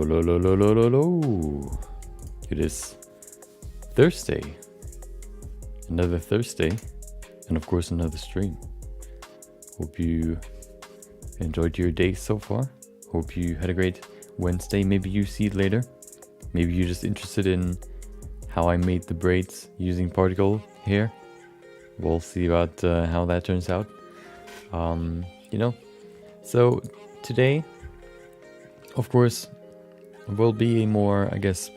Hello, hello, hello, hello, hello. It is Thursday. Another Thursday. And of course another stream. Hope you enjoyed your day so far. Hope you had a great Wednesday. Maybe you see it later. Maybe you're just interested in how I made the braids using particle hair. We'll see about how that turns out. So today, of course, will be a more, I guess,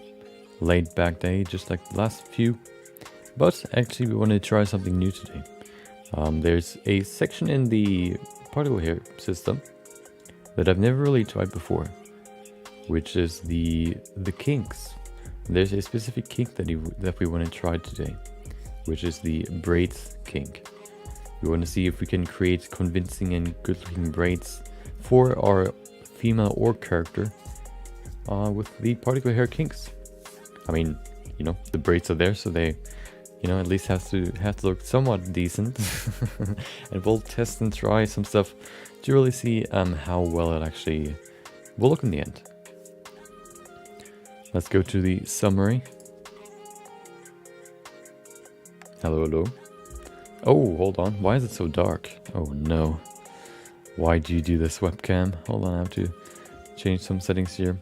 laid back day, just like the last few. But actually, we want to try something new today. There's a section in the particle hair system that I've never really tried before, which is the kinks. There's a specific kink that we want to try today, which is the braids kink. We want to see if we can create convincing and good-looking braids for our female orc character with the particle hair kinks. I mean, the braids are there, so they, at least have to look somewhat decent. And we'll test and try some stuff to really see how well it actually will look in the end. Let's go to the summary. Hello, hello. Oh, hold on. Why is it so dark? Oh no. Why do you do this, webcam? Hold on, I have to change some settings here.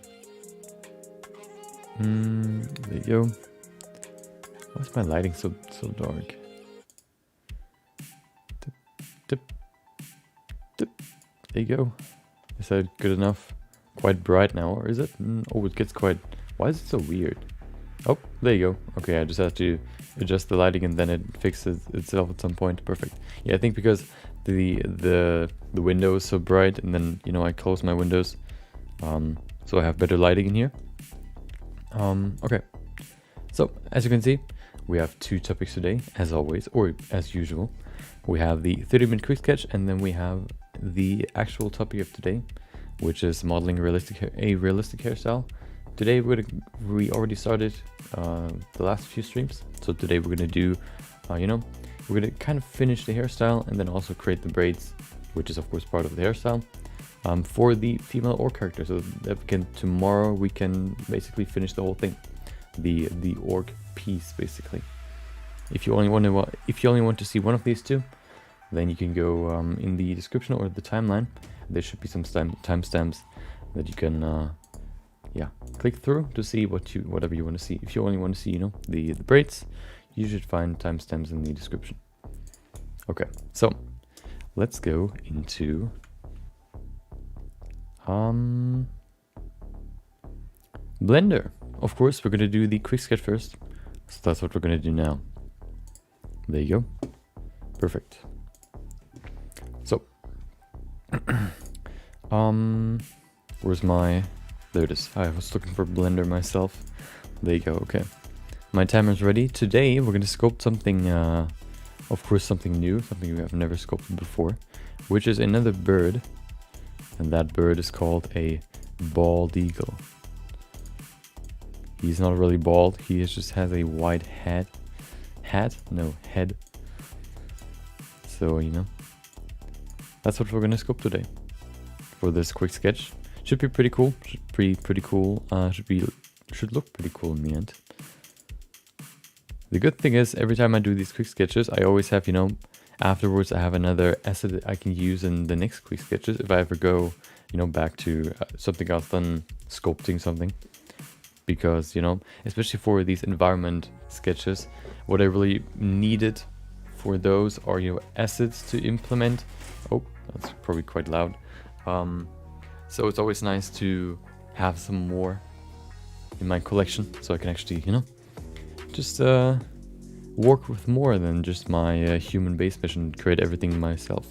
There you go. Why is my lighting so dark? Dip, dip, dip. There you go. Is that good enough? Quite bright now, or is it? Oh, it gets quite... Why is it so weird? Oh, there you go. Okay, I just have to adjust the lighting and then it fixes itself at some point. Perfect. Yeah, I think because the window is so bright, and then I close my windows, so I have better lighting in here. Okay. So as you can see, we have two topics today, as always, or as usual. We have the 30-minute quick sketch, and then we have the actual topic of today, which is modeling a realistic hairstyle. Today we already started the last few streams, so today we're gonna do, we're gonna kind of finish the hairstyle and then also create the braids, which is of course part of the hairstyle, for the female orc character, so that tomorrow we can basically finish the whole thing, the orc piece basically. If you only want to see one of these two, then you can go in the description or the timeline. There should be some timestamps that you can click through to see whatever you want to see. If you only want to see the braids, you should find timestamps in the description. Okay, so let's go into Blender. Of course, we're gonna do the quick sketch first, so that's what we're gonna do now. There you go. Perfect. So where's my... There it is. I was looking for Blender myself. There you go. Okay, my timer's ready. Today we're gonna sculpt something, of course something new, something we have never sculpted before, which is another bird, and that bird is called a bald eagle. He's not really bald, he just has a white head. So, that's what we're gonna sculpt today for this quick sketch. Should be pretty cool. Pretty cool. Should look pretty cool in the end. The good thing is, every time I do these quick sketches, I always have, afterwards I have another asset that I can use in the next quick sketches if I ever go, back to something else than sculpting something. Because, especially for these environment sketches, what I really needed for those are, assets to implement. Oh, that's probably quite loud. So it's always nice to have some more in my collection, so I can actually, just work with more than just my human base mission, create everything myself.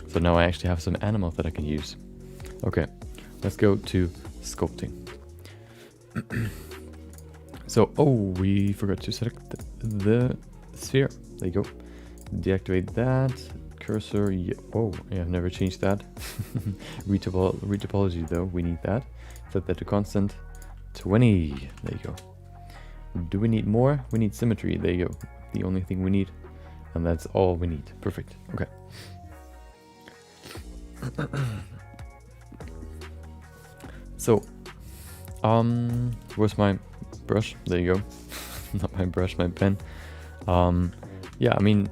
So now I actually have some animals that I can use. Okay, let's go to sculpting. So, we forgot to select the sphere. There you go. Deactivate that. Cursor, I've never changed that. Retopology though, we need that. Set that to constant. 20. There you go. Do we need more? We need symmetry. There you go. The only thing we need. And that's all we need. Perfect. Okay. So Where's my brush? There you go. Not my brush, my pen. Yeah, I mean,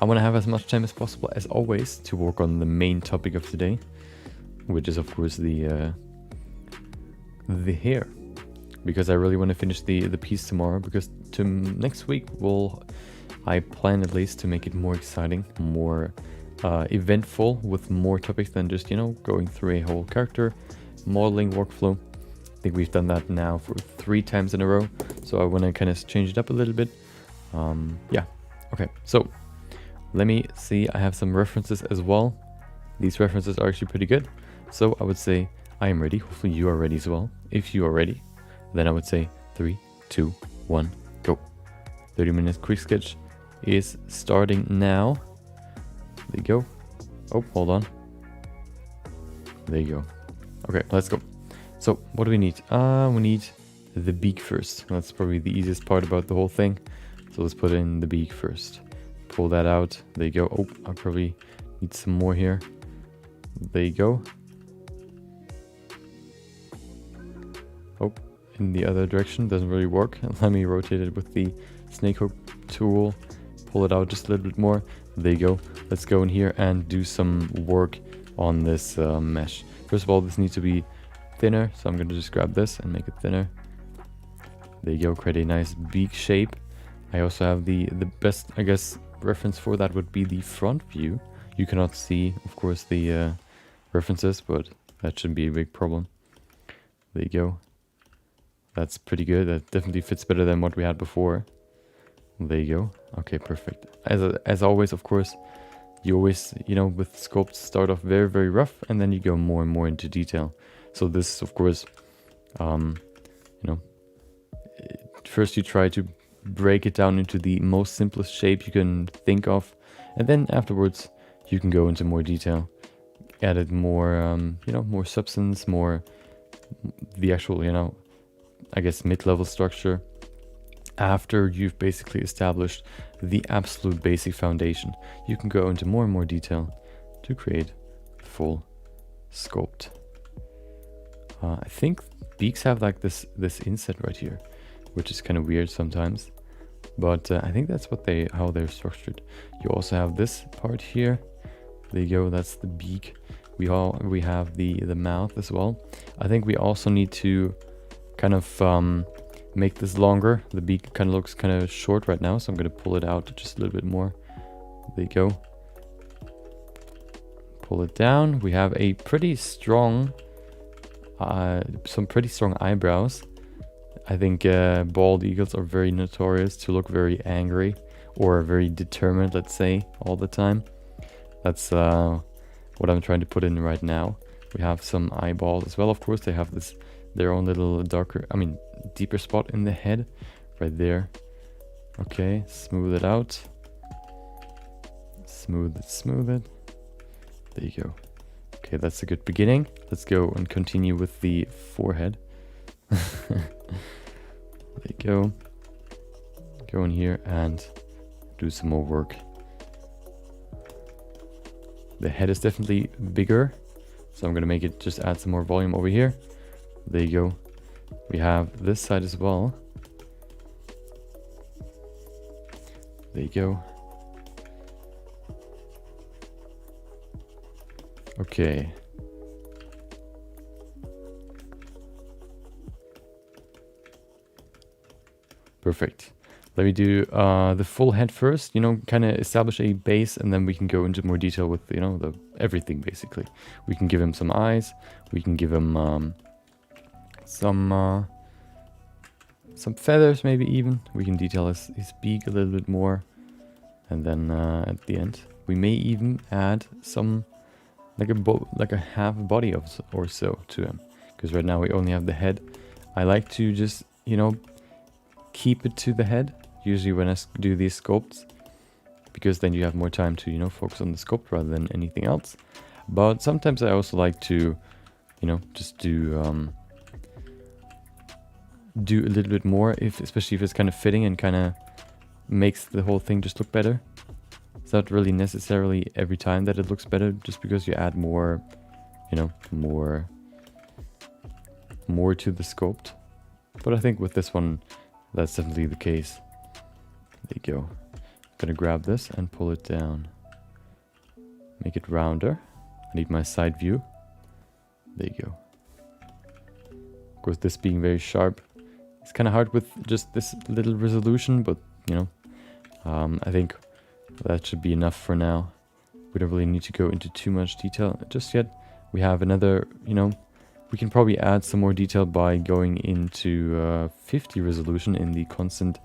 I want to have as much time as possible, as always, to work on the main topic of today, which is of course the hair, because I really want to finish the piece tomorrow. Because next week I plan at least to make it more exciting, more eventful, with more topics than just, you know, going through a whole character modeling workflow. I think we've done that now for 3 times in a row, so I want to kind of change it up a little bit. Yeah, okay, so let me see. I have some references as well. These references are actually pretty good, so I would say I am ready. Hopefully you are ready as well. If you are ready, then I would say 3, 2, 1, go. 30 minutes quick sketch is starting now. There you go. Oh, hold on. There you go. Okay, let's go. So what do we need? We need the beak first. That's probably the easiest part about the whole thing. So let's put in the beak first. Pull that out. There you go. Oh, I probably need some more here. There you go. Oh, in the other direction doesn't really work. Let me rotate it with the snake hook tool. Pull it out just a little bit more. There you go. Let's go in here and do some work on this mesh. First of all, this needs to be thinner, so I'm going to just grab this and make it thinner. There you go. Create a nice beak shape. I also have the best, I guess, reference for that would be the front view. You cannot see, of course, the references, but that shouldn't be a big problem. There you go. That's pretty good. That definitely fits better than what we had before. There you go. Okay, perfect. As always, of course, you always, you know, with sculpts start off very, very rough, and then you go more and more into detail. So this, of course, you know, first you try to break it down into the most simplest shape you can think of, and then afterwards you can go into more detail, added more, you know, more substance, more the actual, you know, I guess mid-level structure. After you've basically established the absolute basic foundation, you can go into more and more detail to create the full sculpt. I think beaks have like this inset right here, which is kind of weird sometimes, but I think that's how they're structured. You also have this part here. There you go. That's the beak. We have the mouth as well. I think we also need to kind of make this longer. The beak kind of looks kind of short right now, so I'm going to pull it out just a little bit more. There you go. Pull it down. We have a pretty strong, some pretty strong eyebrows. I think bald eagles are very notorious to look very angry or very determined, let's say, all the time. That's what I'm trying to put in right now. We have some eyeballs as well. Of course, they have their own little deeper spot in the head right there. Okay, smooth it out. Smooth it. There you go. Okay, that's a good beginning. Let's go and continue with the forehead. There you go. Go in here and do some more work. The head is definitely bigger, so I'm gonna make it just add some more volume over here. There you go. We have this side as well. There you go. Okay. Perfect. Let me do the full head first, you know, kind of establish a base, and then we can go into more detail with, you know, everything basically. We can give him some eyes. We can give him some feathers, maybe even. We can detail his beak a little bit more. And then at the end, we may even add some, like a half body or so to him. Because right now we only have the head. I like to just, you know, keep it to the head, usually when I do these sculpts, because then you have more time to, you know, focus on the sculpt rather than anything else. But sometimes I also like to, you know, just do a little bit more, especially if it's kind of fitting and kind of makes the whole thing just look better. It's not really necessarily every time that it looks better, just because you add more, you know, more more to the sculpt. But I think with this one, that's definitely the case. There you go. Gonna grab this and pull it down. Make it rounder. I need my side view. There you go. Of course, this being very sharp, it's kind of hard with just this little resolution, but you know, I think that should be enough for now. We don't really need to go into too much detail just yet. We have another, you know, we can probably add some more detail by going into 50 resolution in the constant,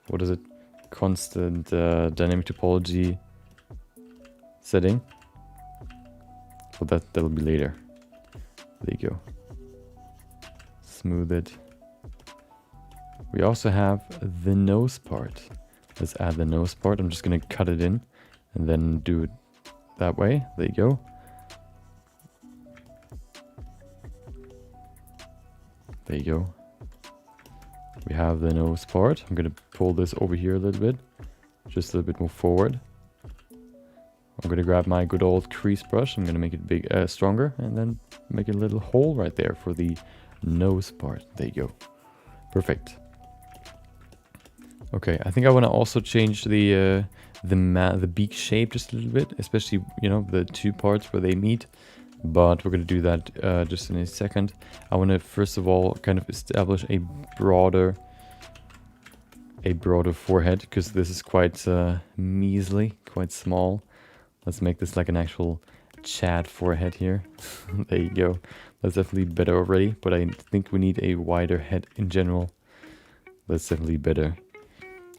what is it? Constant dynamic topology setting. So that'll be later. There you go. Smooth it. We also have the nose part. Let's add the nose part. I'm just gonna cut it in and then do it that way. There you go. There you go. We have the nose part. I'm gonna pull this over here a little bit, just a little bit more forward. I'm gonna grab my good old crease brush. I'm gonna make it big, stronger, and then make a little hole right there for the nose part. There you go. Perfect. Okay, I think I want to also change the beak shape just a little bit, especially, you know, the two parts where they meet. But we're going to do that just in a second. I want to first of all kind of establish a broader forehead, because this is quite measly, quite small. Let's make this like an actual Chad forehead here. There you go. That's definitely better already, but I think we need a wider head in general. That's definitely better.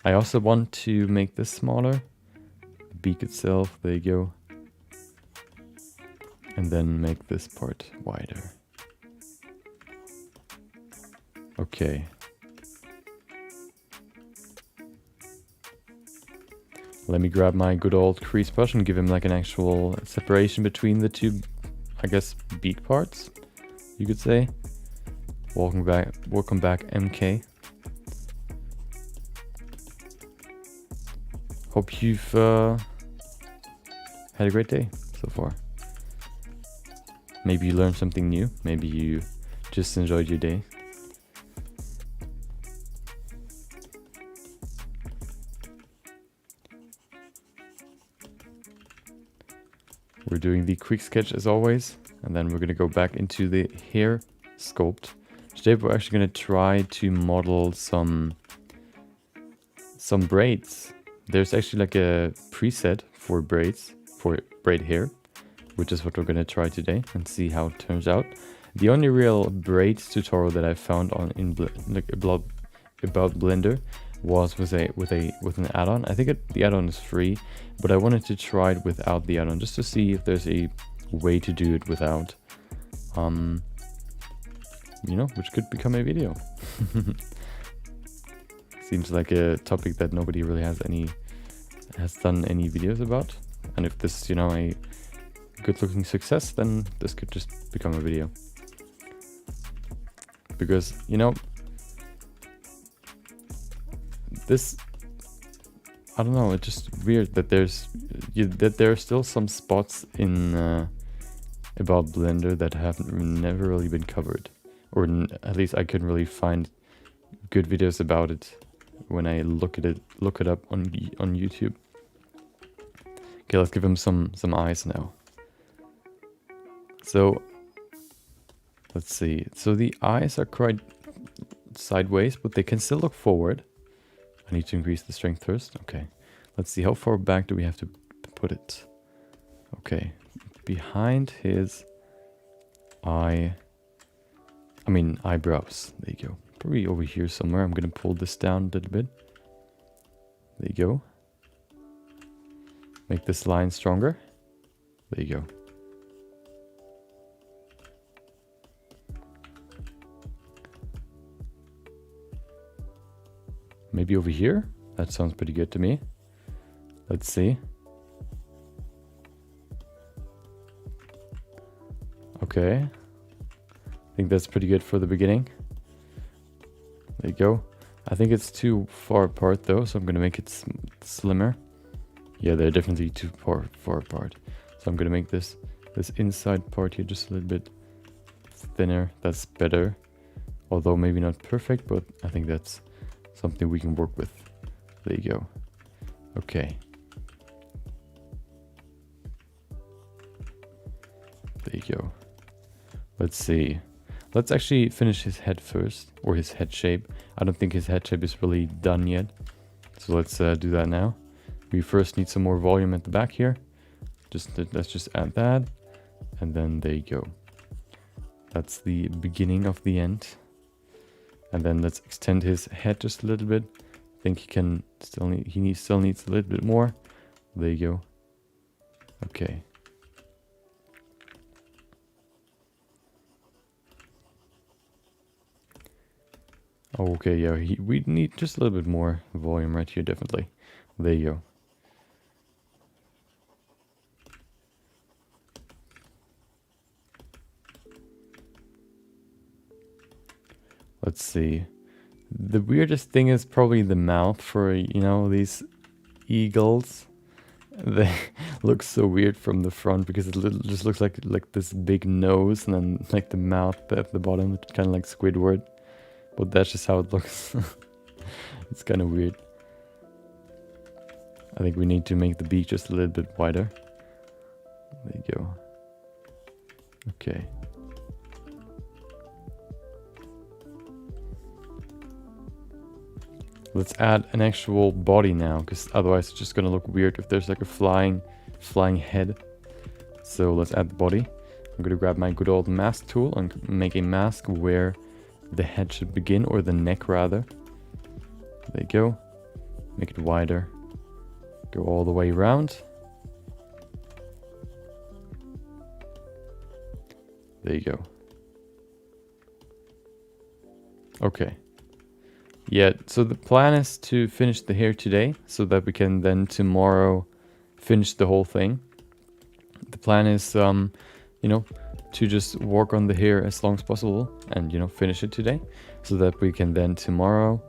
I also want to make this smaller. The beak itself, there you go. And then make this part wider. Okay. Let me grab my good old crease brush and give him like an actual separation between the two, I guess, beak parts, you could say. Welcome back MK. Hope you've had a great day so far. Maybe you learned something new. Maybe you just enjoyed your day. We're doing the quick sketch as always, and then we're going to go back into the hair sculpt. Today we're actually going to try to model some braids. There's actually like a preset for braids, for braid hair, which is what we're going to try today and see how it turns out. The only real braids tutorial that I found on about Blender was with an add-on. I think the add-on is free, but I wanted to try it without the add-on just to see if there's a way to do it without, you know, which could become a video. Seems like a topic that nobody really has done any videos about, and if this, you know, a good-looking success, then this could just become a video. Because, you know, this, I don't know, it's just weird that there are still some spots in about Blender that have never really been covered, or at least I couldn't really find good videos about it when I look it up on YouTube. Okay, let's give him some eyes now. So let's see. So the eyes are quite sideways, but they can still look forward. I need to increase the strength first. Okay, let's see, how far back do we have to put it? Okay, behind his eyebrows. There you go. Probably over here somewhere. I'm gonna pull this down a little bit. There you go. Make this line stronger. There you go. Maybe over here? That sounds pretty good to me. Let's see. Okay. I think that's pretty good for the beginning. There you go. I think it's too far apart though, so I'm gonna make it slimmer. Yeah, they're definitely too far apart. So I'm gonna make this inside part here just a little bit thinner, that's better. Although maybe not perfect, but I think that's something we can work with. There you go. Okay. There you go. Let's see. Let's actually finish his head first, or his head shape. I don't think his head shape is really done yet. So let's do that now. We first need some more volume at the back here. Let's just add that. And then there you go. That's the beginning of the end. And then let's extend his head just a little bit. I think he can still need, still needs a little bit more. There you go. Okay. Oh, okay, yeah, we need just a little bit more volume right here, definitely. There you go. Let's see. The weirdest thing is probably the mouth for, you know, these eagles. They look so weird from the front because it just looks like this big nose and then like the mouth at the bottom, kind of like Squidward. But that's just how it looks. It's kind of weird. I think we need to make the beak just a little bit wider. There you go. Okay. Let's add an actual body now, because otherwise it's just gonna look weird if there's like a flying head. So let's add the body. I'm gonna grab my good old mask tool and make a mask where the head should begin, or the neck rather. There you go. Make it wider. Go all the way around. There you go. Okay. Yeah, so the plan is to finish the hair today, so that we can then tomorrow finish the whole thing. The plan is, you know, to just work on the hair as long as possible and, you know, finish it today, so that we can then tomorrow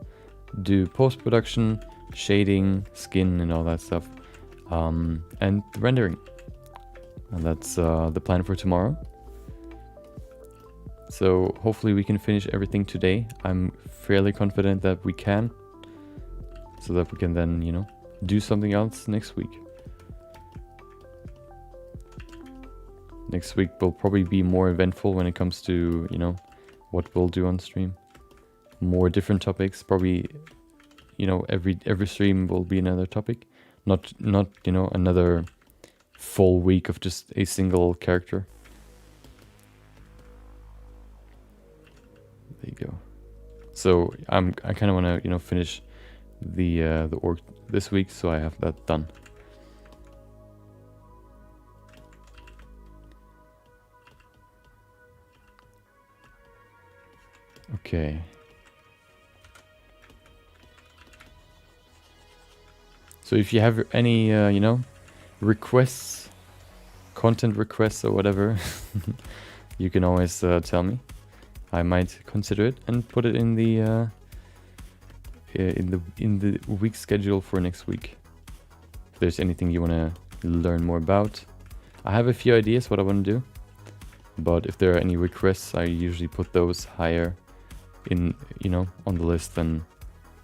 do post-production, shading, skin and all that stuff, and rendering. And that's the plan for tomorrow. So hopefully we can finish everything today. I'm fairly confident that we can, so that we can then, you know, do something else next week. Next week will probably be more eventful when it comes to, you know, what we'll do on stream. More different topics, probably, you know, every stream will be another topic. Not you know, another full week of just a single character. There you go. So I kind of want to, you know, finish the org this week, so I have that done. Okay. So if you have any, you know, requests, content requests or whatever, you can always tell me. I might consider it and put it in the week schedule for next week. If there's anything you want to learn more about, I have a few ideas what I want to do, but if there are any requests, I usually put those higher in, you know, on the list than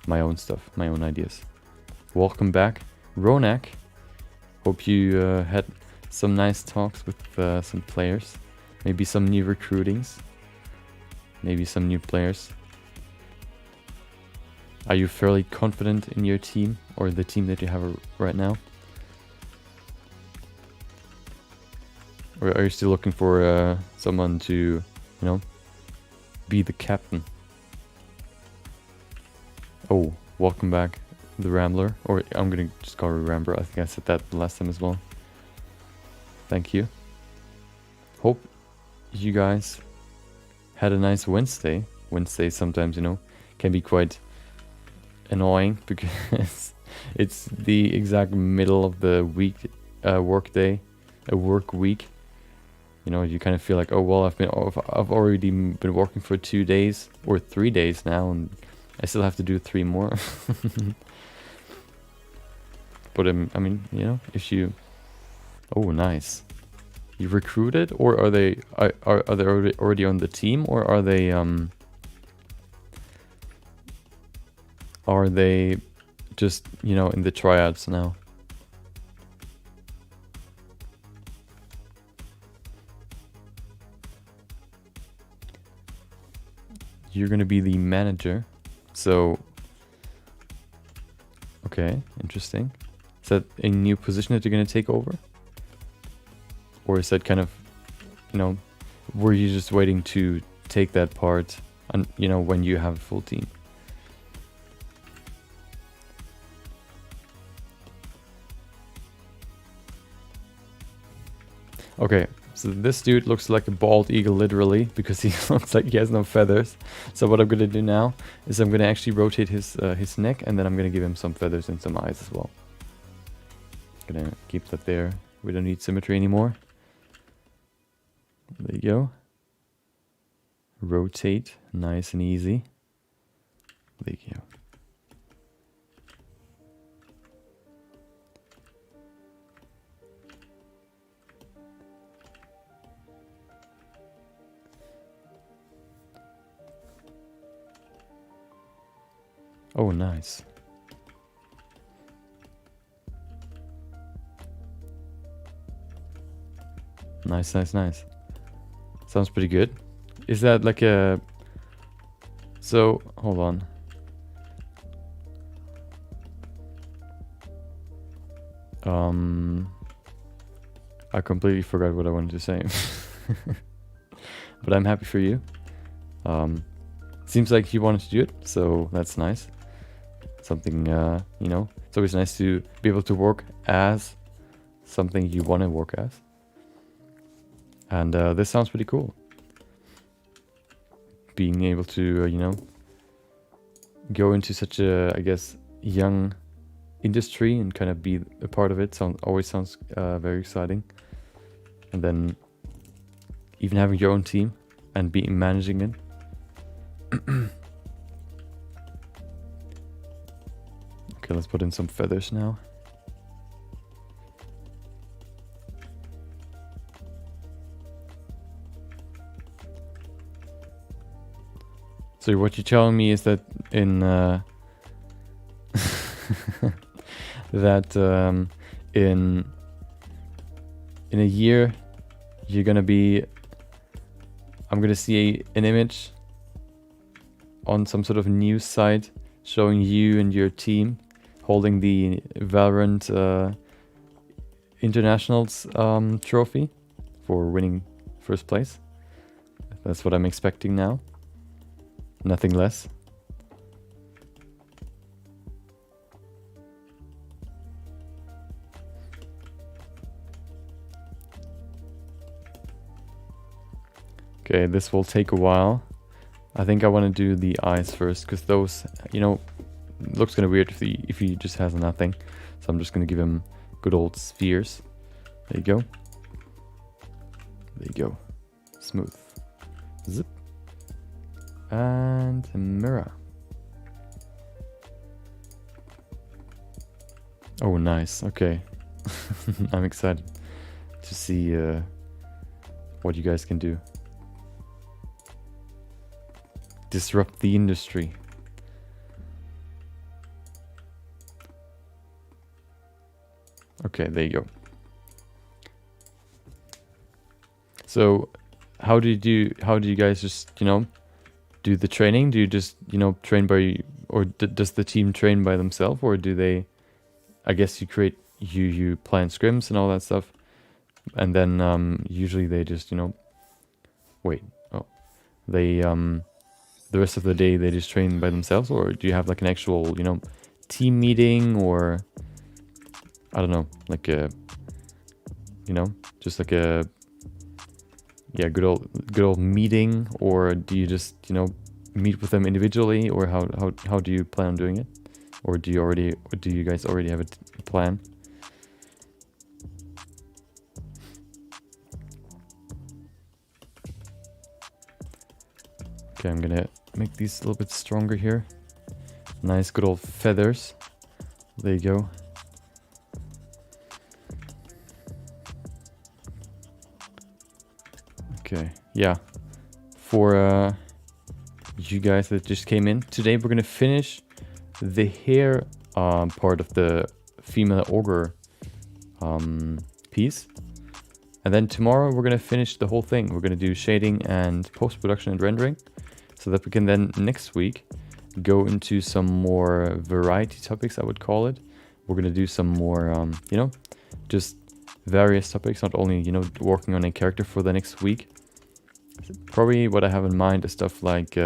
my own stuff, my own ideas. Welcome back, Ronak. Hope you had some nice talks with some players, maybe some new recruitings. Maybe some new players. Are you fairly confident in your team, or the team that you have right now? Or are you still looking for someone to, you know, be the captain? Oh, welcome back, the Rambler. Or I'm gonna just call her Rambler. I think I said that the last time as well. Thank you. Hope you guys had a nice Wednesday. Wednesday sometimes, you know, can be quite annoying because it's the exact middle of the week, work week. You know, you kind of feel like, oh well, I've already been working for 2 days or 3 days now, and I still have to do 3 more. But I mean, you know, if you, oh nice, you recruited, or are they already on the team, or are they just, you know, in the tryouts now? You're gonna be the manager, so okay, interesting. Is that a new position that you're gonna take over, or is that kind of, you know, were you just waiting to take that part, and you know, when you have a full team? Okay, so this dude looks like a bald eagle, literally, because he looks like he has no feathers. So what I'm gonna do now is I'm gonna actually rotate his neck, and then I'm gonna give him some feathers and some eyes as well. Gonna keep that there. We don't need symmetry anymore. There you go. Rotate, nice and easy. There you go. Oh, nice. Nice, nice, nice. Sounds pretty good. Is that like a... So, hold on. I completely forgot what I wanted to say. But I'm happy for you. Seems like you wanted to do it, so that's nice. Something, you know, it's always nice to be able to work as something you want to work as. And this sounds pretty cool. Being able to, you know, go into such a, I guess, young industry and kind of be a part of it always sounds very exciting. And then even having your own team and managing it. Okay, let's put in some feathers now. So what you're telling me is that in in a year you're gonna be, I'm gonna see an image on some sort of news site showing you and your team holding the Valorant Internationals trophy for winning first place. That's what I'm expecting now. Nothing less. Okay, this will take a while. I think I want to do the eyes first, because those, you know, looks kind of weird if he just has nothing. So I'm just going to give him good old spheres. There you go. There you go. Smooth. Zip. And a mirror. Oh, nice. Okay. I'm excited to see what you guys can do. Disrupt the industry. Okay, there you go. So, how do you guys just, you know, do the training? Do you just, you know, train by, or does the team train by themselves, or do they, I guess you create, you plan scrims and all that stuff, and then usually they just, you know, they the rest of the day they just train by themselves, or do you have like an actual, you know, team meeting, or I don't know, like a, you know, just like a, yeah, good old meeting, or do you just, you know, meet with them individually, or how do you plan on doing it, or do you guys already have a plan? Okay, I'm gonna make these a little bit stronger here. Nice, good old feathers. There you go. Okay, yeah. For you guys that just came in, today we're gonna finish the hair part of the female ogre piece. And then tomorrow we're gonna finish the whole thing. We're gonna do shading and post-production and rendering, so that we can then next week go into some more variety topics, I would call it. We're gonna do some more, you know, just various topics, not only, you know, working on a character for the next week. Probably what I have in mind is stuff like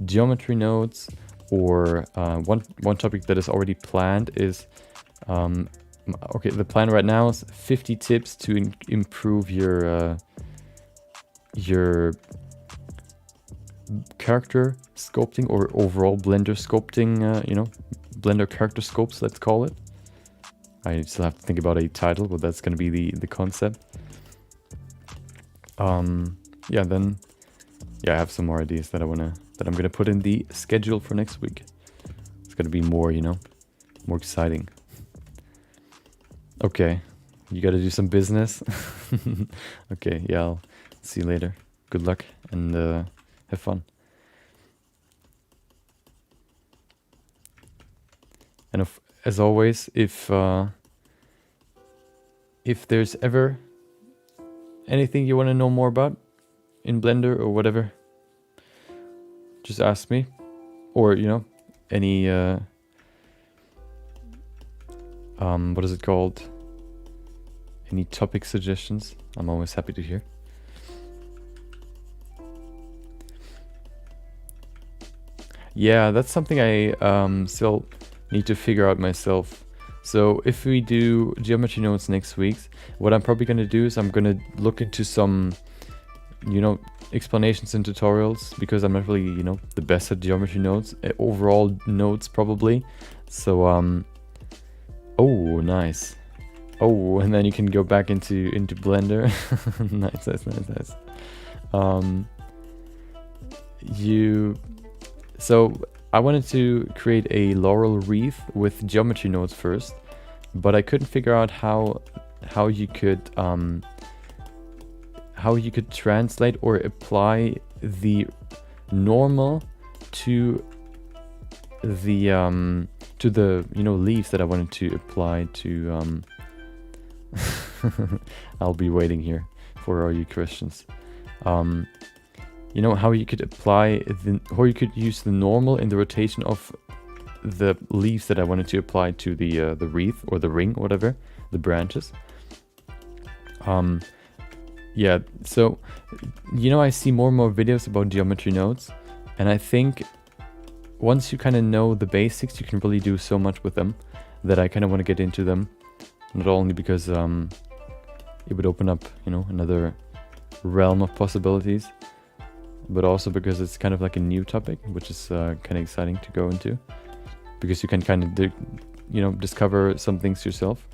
geometry nodes, or one topic that is already planned is okay, the plan right now is 50 tips to improve your character sculpting, or overall Blender sculpting, you know, Blender character scopes, let's call it. I still have to think about a title, but that's going to be the concept. Yeah, then I have some more ideas that I'm gonna put in the schedule for next week. It's gonna be more, you know, more exciting. Okay, you gotta do some business. Okay, yeah, I'll see you later. Good luck and have fun. And as always, if there's ever anything you want to know more about in Blender or whatever, just ask me. Or, you know, any what is it called? Any topic suggestions? I'm always happy to hear. Yeah, that's something I still need to figure out myself. So if we do geometry nodes next week, what I'm probably going to do is I'm going to look into some, you know, explanations and tutorials, because I'm not really, you know, the best at geometry nodes, overall nodes probably. So oh, nice. Oh, and then you can go back into Blender. nice. So I wanted to create a laurel wreath with geometry nodes first, but I couldn't figure out how you could translate or apply the normal to the you know, leaves that I wanted to apply to I'll be waiting here for all you questions. You know, how you could apply or you could use the normal in the rotation of the leaves that I wanted to apply to the wreath or the ring, or whatever, the branches. Yeah, so, you know, I see more and more videos about geometry nodes, and I think once you kind of know the basics, you can really do so much with them that I kind of want to get into them. Not only because it would open up, you know, another realm of possibilities, but also because it's kind of like a new topic, which is kind of exciting to go into, because you can kind of, you know, discover some things yourself.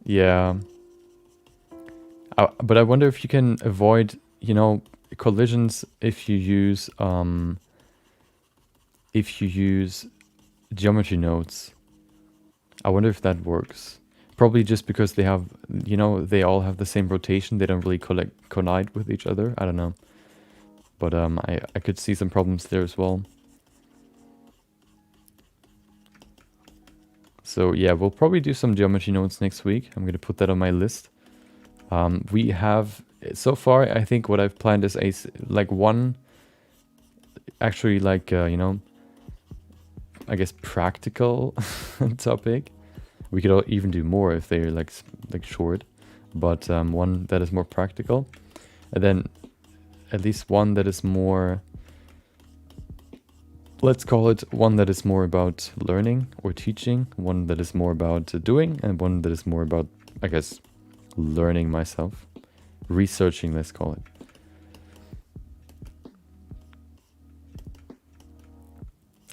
Yeah. But I wonder if you can avoid, you know, collisions if you use geometry nodes. I wonder if that works. Probably just because they have, you know, they all have the same rotation. They don't really collide with each other. I don't know. But I could see some problems there as well. So yeah, we'll probably do some geometry nodes next week. I'm going to put that on my list. We have, so far, I think what I've planned is one, actually, like, you know, I guess practical topic. We could even do more if they're like short, but one that is more practical, and then at least one that is more, let's call it one that is more about learning or teaching, one that is more about doing, and one that is more about, I guess, learning myself, researching, let's call it.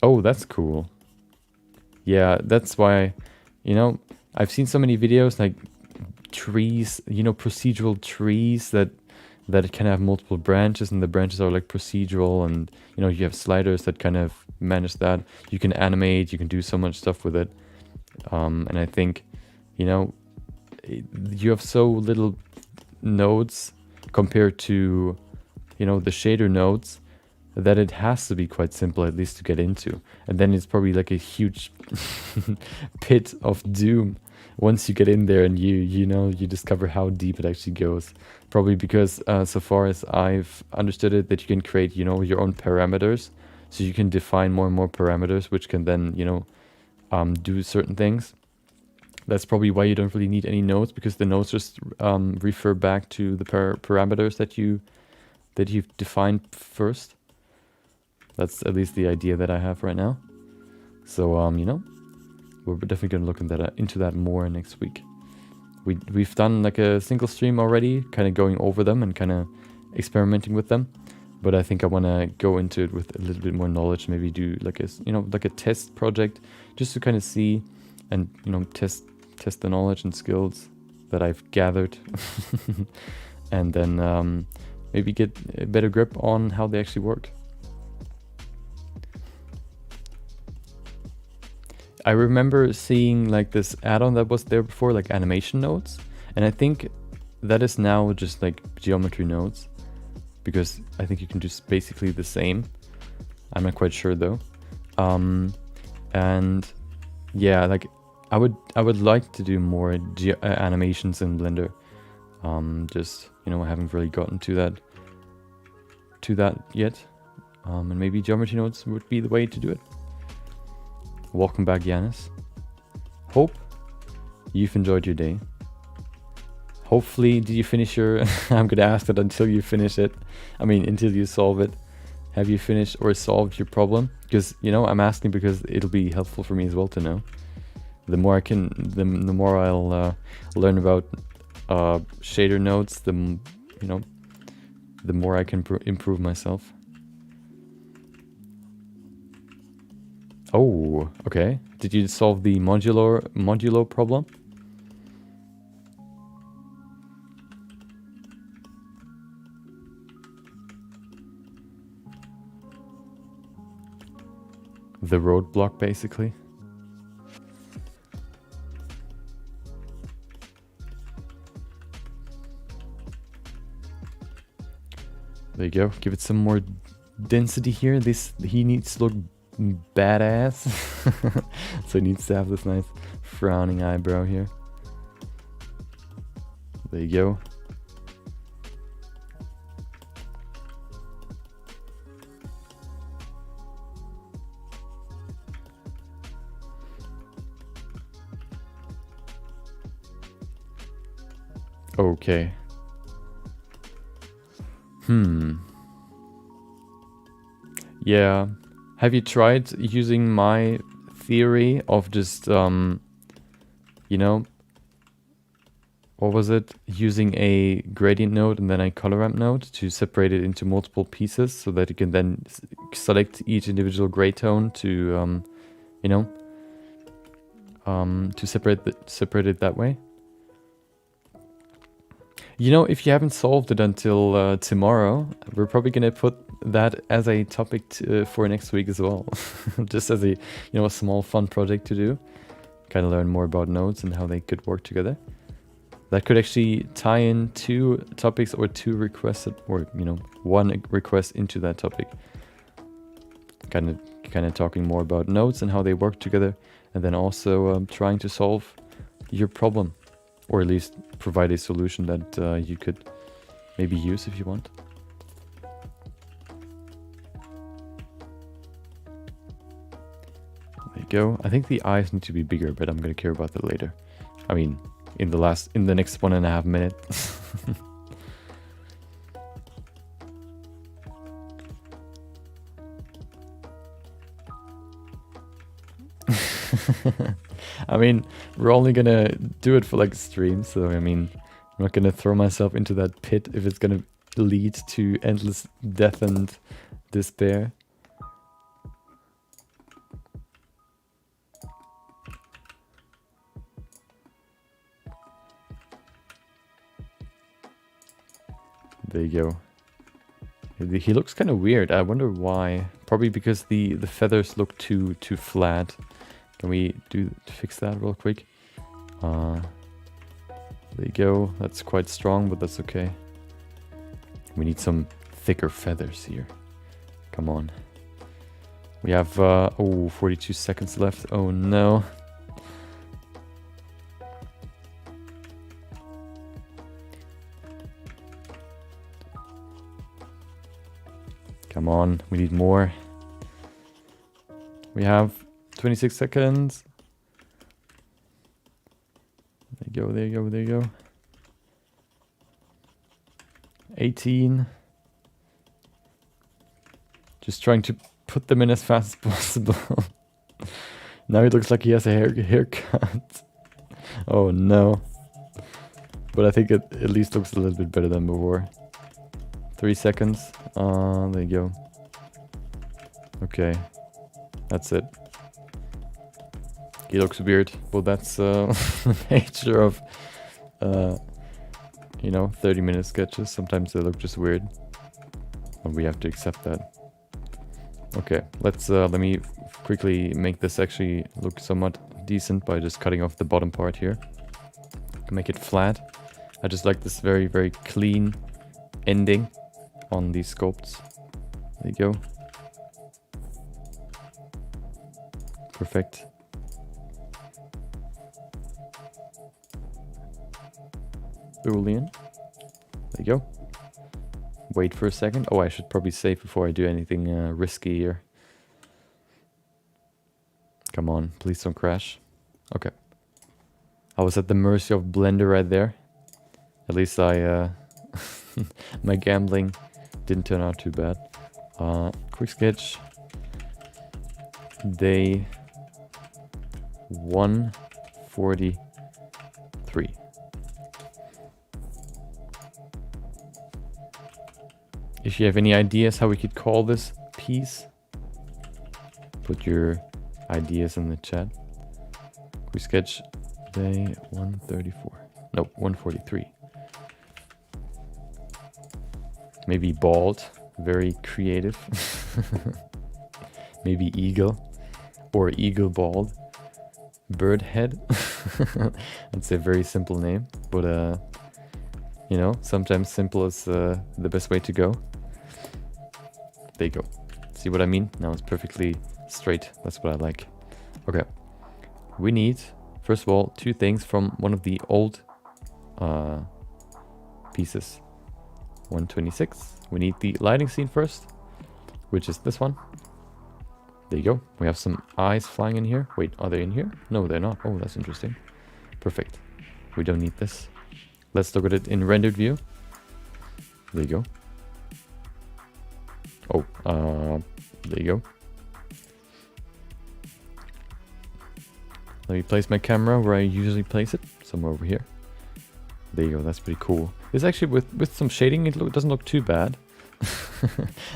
Oh, that's cool. Yeah, that's why, you know, I've seen so many videos like trees, you know, procedural trees that can have multiple branches, and the branches are like procedural, and, you know, you have sliders that kind of manage that. You can animate, you can do so much stuff with it. And I think, you know, you have so little nodes compared to, you know, the shader nodes, that it has to be quite simple at least to get into. And then it's probably like a huge pit of doom once you get in there and you know, you discover how deep it actually goes. Probably because so far as I've understood it, that you can create, you know, your own parameters. So you can define more and more parameters, which can then, you know, do certain things. That's probably why you don't really need any nodes, because the nodes just refer back to the parameters that you've defined first. That's at least the idea that I have right now. So you know, we're definitely gonna look into that more next week. We've done like a single stream already, kind of going over them and kind of experimenting with them. But I think I want to go into it with a little bit more knowledge. Maybe do like a, you know, like a test project, just to kind of see and, you know, test the knowledge and skills that I've gathered, and then maybe get a better grip on how they actually work. I remember seeing like this add-on that was there before, like animation nodes, and I think that is now just like geometry nodes, because I think you can do basically the same. I'm not quite sure though. And yeah, like I would like to do more animations in Blender. Just, you know, I haven't really gotten to that yet. And maybe geometry nodes would be the way to do it. Welcome back, Yanis. Hope you've enjoyed your day. Hopefully, did you finish your... I'm gonna ask that until you finish it. I mean, until you solve it. Have you finished or solved your problem? Because, you know, I'm asking because it'll be helpful for me as well to know. The more I can, the more I'll learn about shader nodes, you know, the more I can improve myself. Oh, okay. Did you solve the modulo problem? The roadblock, basically. There you go. Give it some more density here. He needs to look badass. So he needs to have this nice frowning eyebrow here. There you go. Okay. Yeah. Have you tried using my theory of just, you know, what was it? Using a gradient node and then a color ramp node to separate it into multiple pieces so that you can then select each individual gray tone to, you know, to separate it that way. You know, if you haven't solved it until tomorrow, we're probably gonna put that as a topic for next week as well. Just as a, you know, a small fun project to do. Kind of learn more about nodes and how they could work together. That could actually tie in 2 topics or 2 requests, or, you know, 1 request into that topic. Kind of talking more about nodes and how they work together, and then also trying to solve your problem. Or at least provide a solution that you could maybe use if you want. There you go. I think the eyes need to be bigger, but I'm gonna care about that later. I mean, in the next 1.5 minutes. I mean, we're only gonna do it for like a stream, so I mean, I'm not gonna throw myself into that pit if it's gonna lead to endless death and despair. There you go. He looks kind of weird. I wonder why. Probably because the feathers look too flat. Can we fix that real quick? There you go. That's quite strong, but that's okay. We need some thicker feathers here. Come on. We have, 42 seconds left. Oh no. Come on, we need more. We have 26 seconds. There you go, there you go, there you go. 18. Just trying to put them in as fast as possible. Now it looks like he has a haircut. Oh no. But I think it at least looks a little bit better than before. 3 seconds. There you go. Okay. That's it. He looks weird. Well, that's the nature of, 30-minute sketches. Sometimes they look just weird. And we have to accept that. Okay, let me quickly make this actually look somewhat decent by just cutting off the bottom part here. Make it flat. I just like this very, very clean ending on these sculpts. There you go. Perfect. Boolean. There you go. Wait for a second. Oh, I should probably save before I do anything risky here. Come on, please don't crash. Okay. I was at the mercy of Blender right there. At least my gambling didn't turn out too bad. Quick sketch. Day 143. If you have any ideas how we could call this piece, put your ideas in the chat. We sketch day 134. Nope, 143. Maybe bald, very creative. Maybe eagle, or eagle bald. Bird head. That's a very simple name, but sometimes simple is the best way to go. There you go. See what I mean? Now it's perfectly straight. That's what I like. Okay. We need, first of all, 2 things from one of the old pieces. 126. We need the lighting scene first, which is this one. There you go. We have some eyes flying in here. Wait, are they in here? No, they're not. Oh, that's interesting. Perfect. We don't need this. Let's look at it in rendered view. There you go. Oh, there you go. Let me place my camera where I usually place it. Somewhere over here. There you go, that's pretty cool. This actually, with some shading, it doesn't look too bad.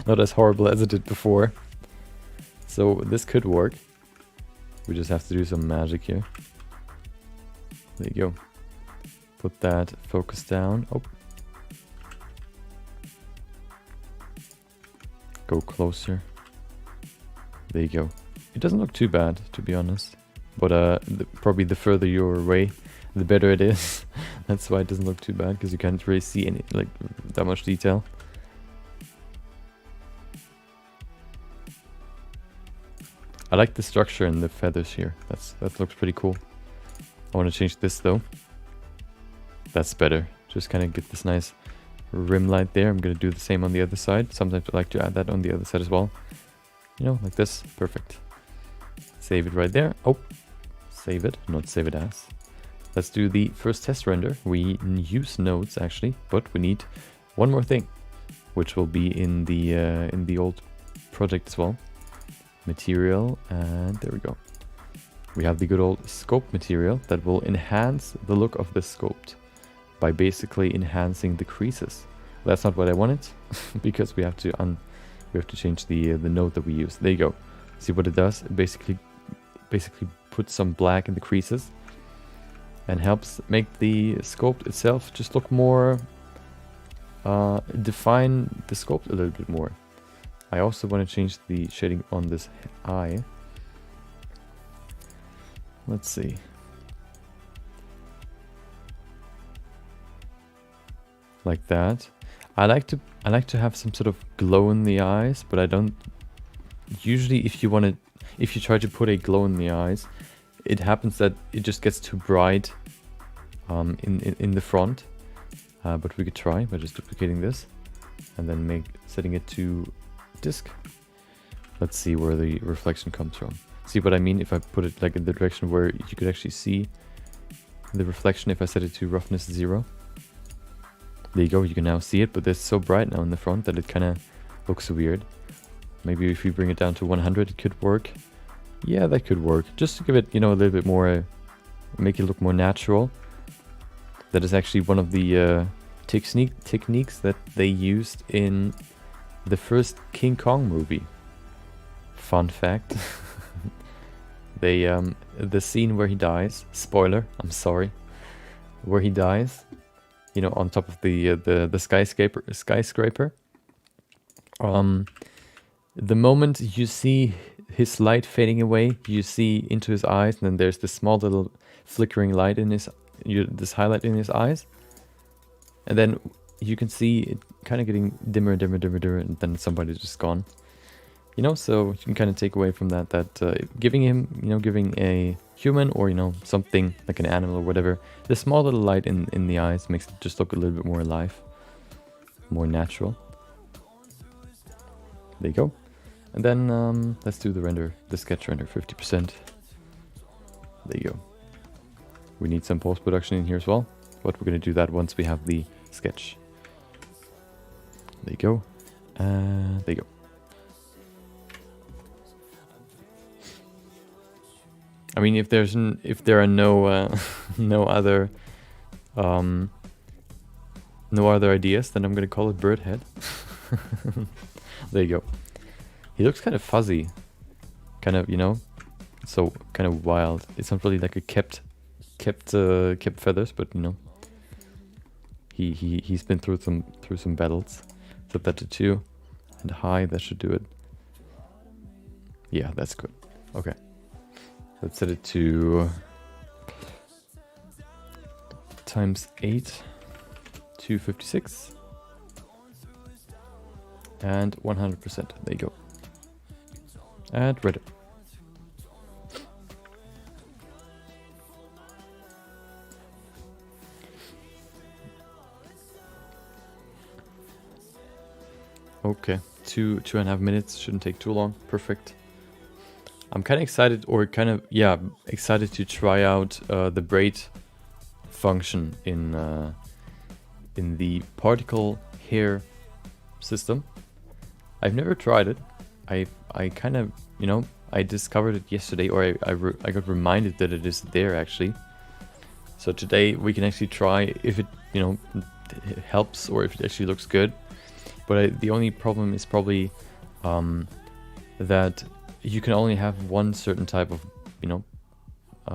Not as horrible as it did before. So this could work. We just have to do some magic here. There you go. Put that focus down. Oh. Go closer. There you go. It doesn't look too bad, to be honest. But probably the further you're away, the better it is. That's why it doesn't look too bad, because you can't really see any that much detail. I like the structure and the feathers here. That looks pretty cool. I want to change this though. That's better. Just kind of get this nice rim light there. I'm going to do the same on the other side. Sometimes I like to add that on the other side as well. Like this. Perfect. Save it right there. Oh, save it, not save it as. Let's do the first test render. We use nodes actually, but we need one more thing, which will be in the old project as well. Material, and there we go. We have the good old scope material that will enhance the look of the sculpt by basically enhancing the creases. That's not what I wanted, because we have to change the node that we use. There you go. See what it does? It basically puts some black in the creases and helps make the sculpt itself just look more, define the sculpt a little bit more. I also want to change the shading on this eye. Let's see. Like that. I like to have some sort of glow in the eyes, but I don't usually if you try to put a glow in the eyes, it happens that it just gets too bright in the front. But we could try by just duplicating this and then setting it to disk. Let's see where the reflection comes from. See what I mean? If I put it like in the direction where you could actually see the reflection, if I set it to roughness 0. There you go, you can now see it, but it's so bright now in the front that it kind of looks weird. Maybe if we bring it down to 100, it could work. Yeah, that could work. Just to give it, you know, a little bit more, make it look more natural. That is actually one of the techniques that they used in the first King Kong movie. Fun fact. The scene where he dies, spoiler, I'm sorry, where he dies, you know, on top of the skyscraper. The moment you see his light fading away, you see into his eyes, and then there's this small little flickering light in this highlight in his eyes, and then you can see it kind of getting dimmer, and then somebody's just gone. You know, so you can kind of take away from that giving a human or, you know, something like an animal or whatever, the small little light in the eyes makes it just look a little bit more alive, more natural. There you go. And then let's do the sketch render, 50%. There you go. We need some post-production in here as well, but we're going to do that once we have the sketch. There you go. There you go. I mean, if there are no no other ideas, then I'm gonna call it bird head. There you go. He looks kind of fuzzy, kind of, you know, so kind of wild. It's not really like a kept feathers, but you know, he's been through some battles. Set that to 2 and high. That should do it. Yeah, that's good. Okay. Let's set it to times 8, 256, and 100%. There you go. And render. Okay, 2.5 minutes. Shouldn't take too long. Perfect. I'm kind of excited, excited to try out the braid function in the particle hair system. I've never tried it. I kind of, you know, I discovered it yesterday, or I got reminded that it is there actually. So today we can actually try if it, you know, it helps or if it actually looks good. But the only problem is probably that you can only have one certain type of, you know,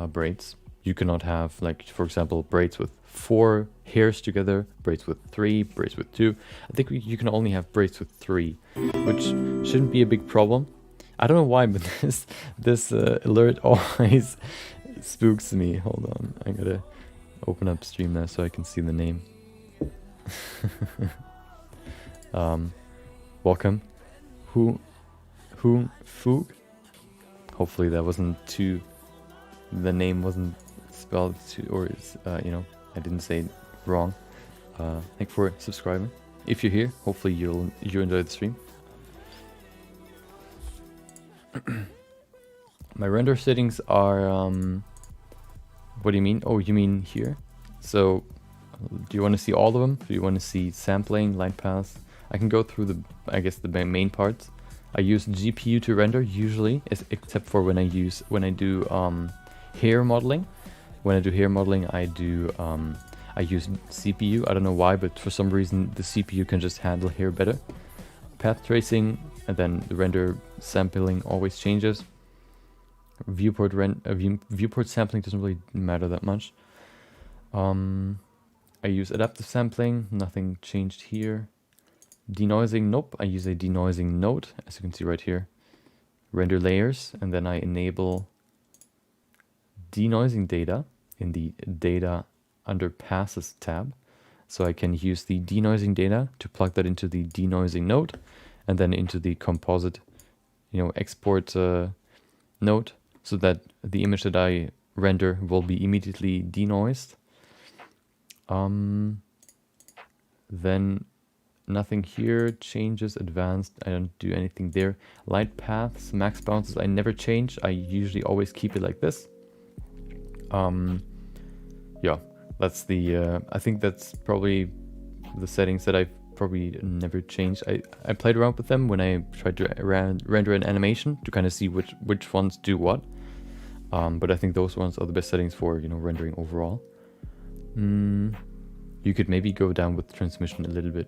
braids. You cannot have, like, for example, braids with 4 hairs together, braids with 3, braids with 2. I think you can only have braids with 3, which shouldn't be a big problem. I don't know why, but this alert always spooks me. Hold on, I gotta open up stream now so I can see the name. Welcome. Fug. Hopefully that wasn't the name wasn't spelled or is, you know, I didn't say it wrong. Thanks for subscribing. If you're here, hopefully you enjoyed the stream. My render settings are, what do you mean? Oh, you mean here? So, do you want to see all of them? Do you want to see sampling, light paths? I can go through the main parts. I use GPU to render usually, except for when I do hair modeling. When I do hair modeling, I use CPU. I don't know why, but for some reason the CPU can just handle hair better. Path tracing, and then the render sampling always changes. Viewport sampling doesn't really matter that much. I use adaptive sampling. Nothing changed here. Denoising, nope. I use a denoising node, as you can see right here. Render layers, and then I enable denoising data in the data under passes tab. So I can use the denoising data to plug that into the denoising node and then into the composite, export node, so that the image that I render will be immediately denoised. Then nothing here, changes, advanced, I don't do anything there. Light paths, max bounces, I never change. I usually always keep it like this. Yeah, that's the, I think that's probably the settings that I've probably never changed. I played around with them when I tried to render an animation to kind of see which ones do what. But I think those ones are the best settings for, rendering overall. You could maybe go down with transmission a little bit.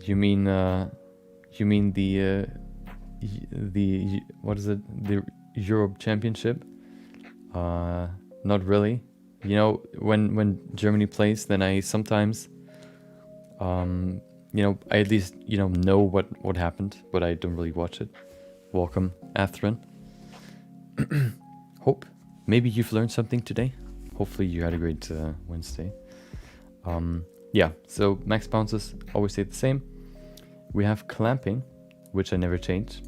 You mean the what is it? The Europe Championship? Not really. When Germany plays, then I sometimes, I at least know what happened, but I don't really watch it. Welcome, Athrin. Hope maybe you've learned something today. Hopefully you had a great Wednesday. Yeah, so max bounces always stay the same. We have clamping, which I never change.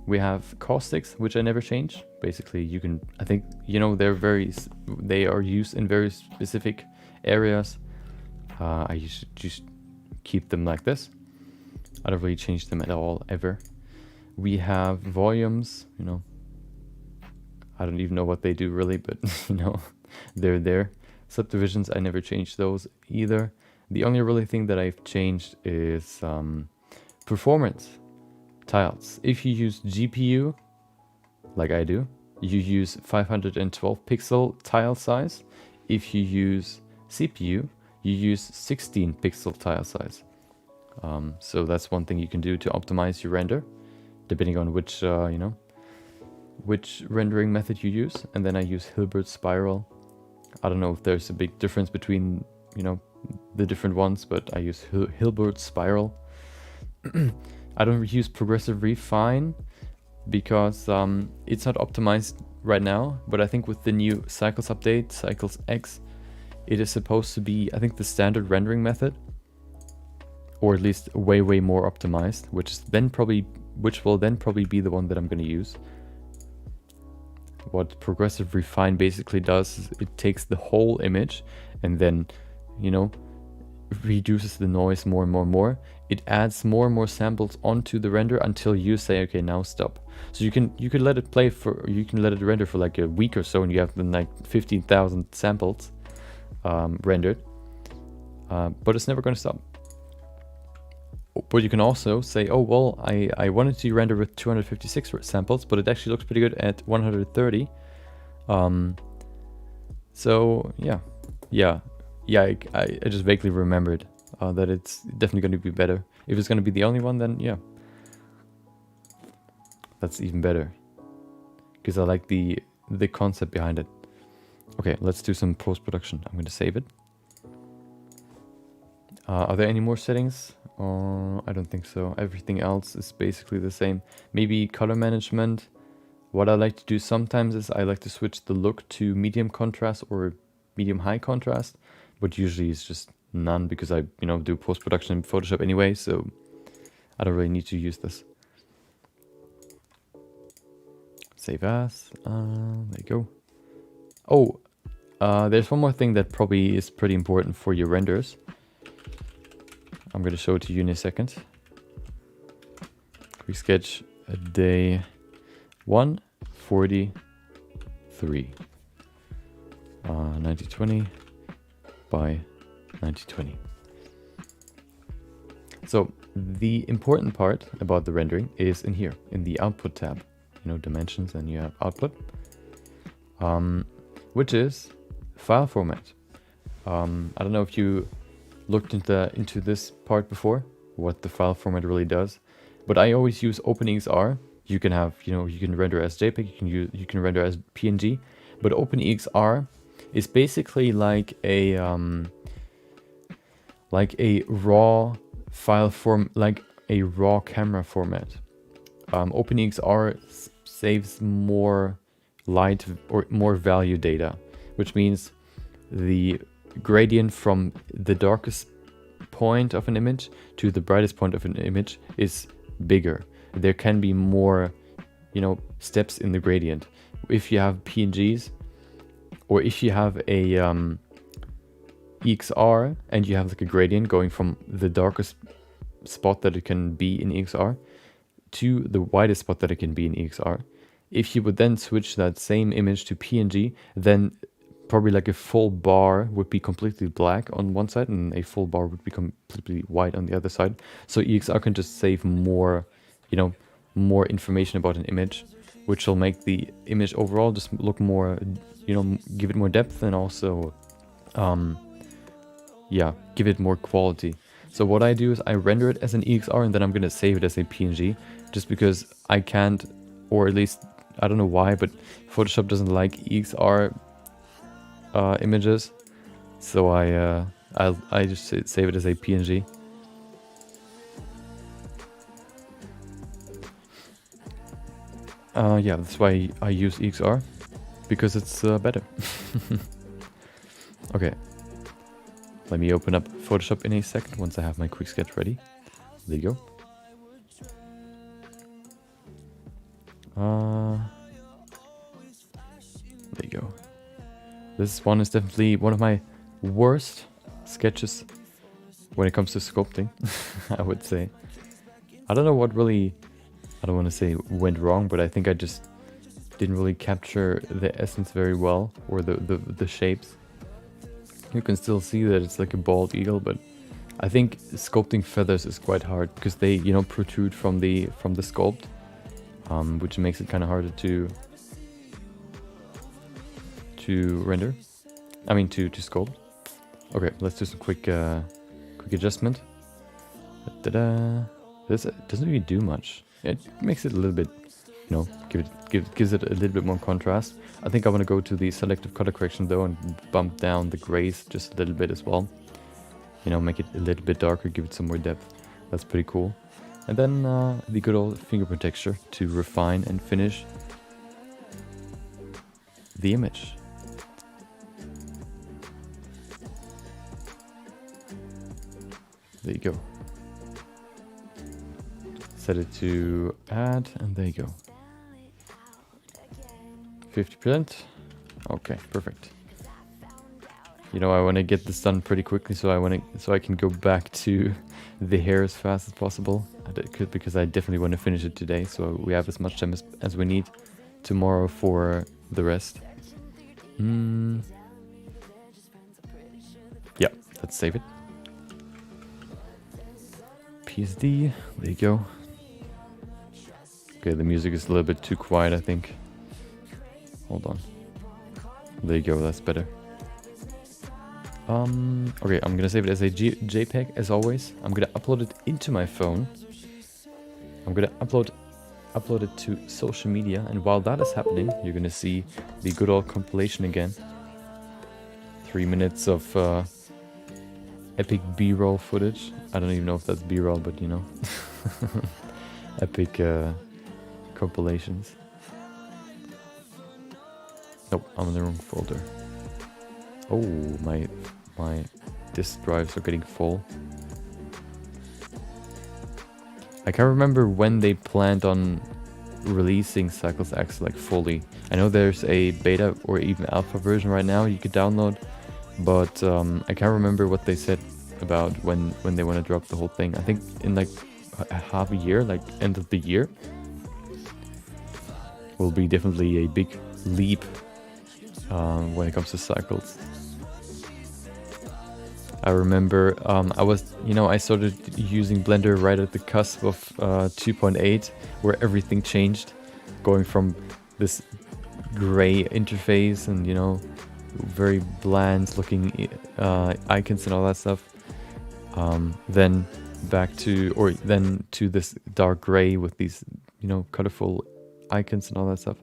We have caustics, which I never change. Basically, you can, I think, they are used in very specific areas. I usually just keep them like this. I don't really change them at all, ever. We have volumes, I don't even know what they do really, but they're there. Subdivisions, I never change those either. The only really thing that I've changed is performance tiles. If you use GPU, like I do, you use 512 pixel tile size. If you use CPU, you use 16 pixel tile size. So that's one thing you can do to optimize your render, depending on which rendering method you use. And then I use Hilbert spiral. I don't know if there's a big difference between, the different ones, but I use Hilbert spiral. I don't use progressive refine because it's not optimized right now, but I think with the new cycles update, cycles X, it is supposed to be, I think, the standard rendering method, or at least way more optimized, which will then probably be the one that I'm going to use. What progressive refine basically does is it takes the whole image and then, reduces the noise more and more. It adds more and more samples onto the render until you say, okay, now stop. So you can let it play you can let it render for like a week or so, and you have then like 15,000 samples rendered, but it's never going to stop. But you can also say, oh well, I wanted to render with 256 samples, but it actually looks pretty good at 130. So yeah, I just vaguely remembered that it's definitely going to be better. If it's going to be the only one, then yeah, that's even better, because I like the concept behind it. Okay, let's do some post-production. I'm going to save it. Are there any more settings? I don't think so. Everything else is basically the same. Maybe color management. What I like to do sometimes is I like to switch the look to medium contrast or medium high contrast, but usually it's just none, because I do post-production in Photoshop anyway, so I don't really need to use this. Save as. There you go. Oh, there's one more thing that probably is pretty important for your renders. I'm going to show it to you in a second. Quick sketch, day 143. 1920 by 1920. So the important part about the rendering is in here, in the output tab. Dimensions, and you have output, which is file format. I don't know if you looked into this part before, what the file format really does, but I always use OpenEXR. You can have, you can render as JPEG, you can render as PNG, but OpenEXR is basically like a raw file form, like a raw camera format. OpenEXR saves more light or more value data, which means the gradient from the darkest point of an image to the brightest point of an image is bigger. There can be more, you know, steps in the gradient. If you have PNGs, or if you have a EXR and you have like a gradient going from the darkest spot that it can be in EXR to the widest spot that it can be in EXR, if you would then switch that same image to PNG, then probably like a full bar would be completely black on one side and a full bar would be completely white on the other side. So EXR can just save more, you know, more information about an image, which will make the image overall just look more, you know, give it more depth and also, yeah, give it more quality. So what I do is I render it as an EXR and then I'm gonna save it as a PNG, just because I can't, or at least I don't know why, but Photoshop doesn't like EXR images, so I just save it as a PNG. Yeah, that's why I use EXR, because it's better. Okay, let me open up Photoshop in a second once I have my quick sketch ready. There you go. There you go. This one is definitely one of my worst sketches when it comes to sculpting, I would say. I don't know what really, I don't want to say went wrong, but I think I just didn't really capture the essence very well, or the shapes. You can still see that it's like a bald eagle, but I think sculpting feathers is quite hard because they, you know, protrude from the sculpt, which makes it kind of harder to render. I mean to sculpt. Okay, let's do some quick adjustment. This doesn't really do much. It makes it a little bit, you know, gives it a little bit more contrast. I think I want to go to the selective color correction though and bump down the grays just a little bit as well. You know, make it a little bit darker, give it some more depth. That's pretty cool. And then the good old fingerprint texture to refine and finish the image. There you go. Set it to add, and there you go. 50%. Okay, perfect. You know, I want to get this done pretty quickly, so I can go back to the hair as fast as possible. Because I definitely want to finish it today, so we have as much time as we need tomorrow for the rest. Yeah, let's save it. PSD, there you go. Okay, the music is a little bit too quiet, I think. Hold on. There you go, that's better. Okay, I'm gonna save it as a JPEG as always. I'm gonna upload it into my phone. I'm gonna upload it to social media, and while that is happening, you're gonna see the good old compilation again. 3 minutes of epic B-roll footage. I don't even know if that's B-roll, but you know. Epic compilations. Nope, I'm in the wrong folder. Oh, my disk drives are getting full. I can't remember when they planned on releasing Cycles X like fully. I know there's a beta or even alpha version right now you could download, but I can't remember what they said about when they want to drop the whole thing. I think in like half a year, like end of the year, will be definitely a big leap when it comes to Cycles. I remember I started using Blender right at the cusp of 2.8, where everything changed, going from this gray interface and, you know, very bland looking icons and all that stuff, then to this dark gray with these, you know, colorful icons and all that stuff.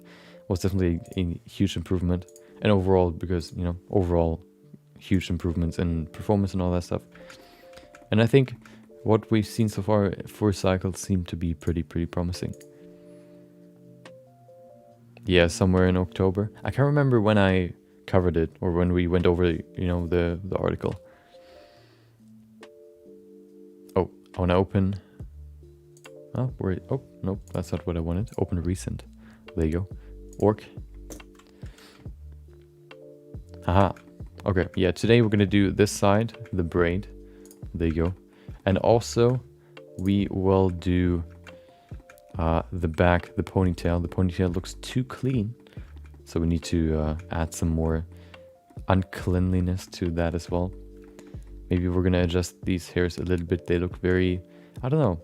Was definitely a huge improvement, and overall, because, you know, overall huge improvements in performance and all that stuff. And I think what we've seen so far for Cycles seem to be pretty promising. Yeah, somewhere in October. I can't remember when I covered it or when we went over, you know, the article. Oh, I want to open. Oh, oh, nope, that's not what I wanted. Open recent. There you go. Orc. Haha. Okay, yeah, today we're going to do this side, the braid. There you go. And also, we will do the back, the ponytail. The ponytail looks too clean. So we need to add some more uncleanliness to that as well. Maybe we're going to adjust these hairs a little bit. They look very, I don't know.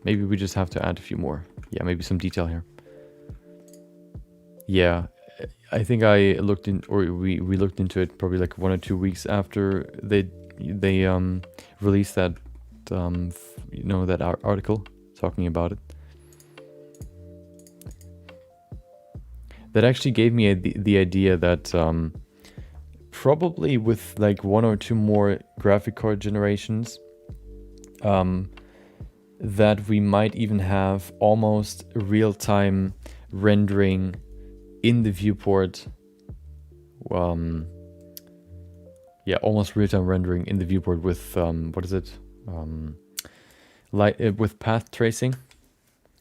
Maybe we just have to add a few more. Yeah, maybe some detail here. Yeah, I think I looked in, or we looked into it probably like 1 or 2 weeks after they released that, you know, that article talking about it. That actually gave me the idea that probably with like 1 or 2 more graphic card generations, that we might even have almost real-time rendering in the viewport. Yeah, almost real-time rendering in the viewport with what is it? With path tracing.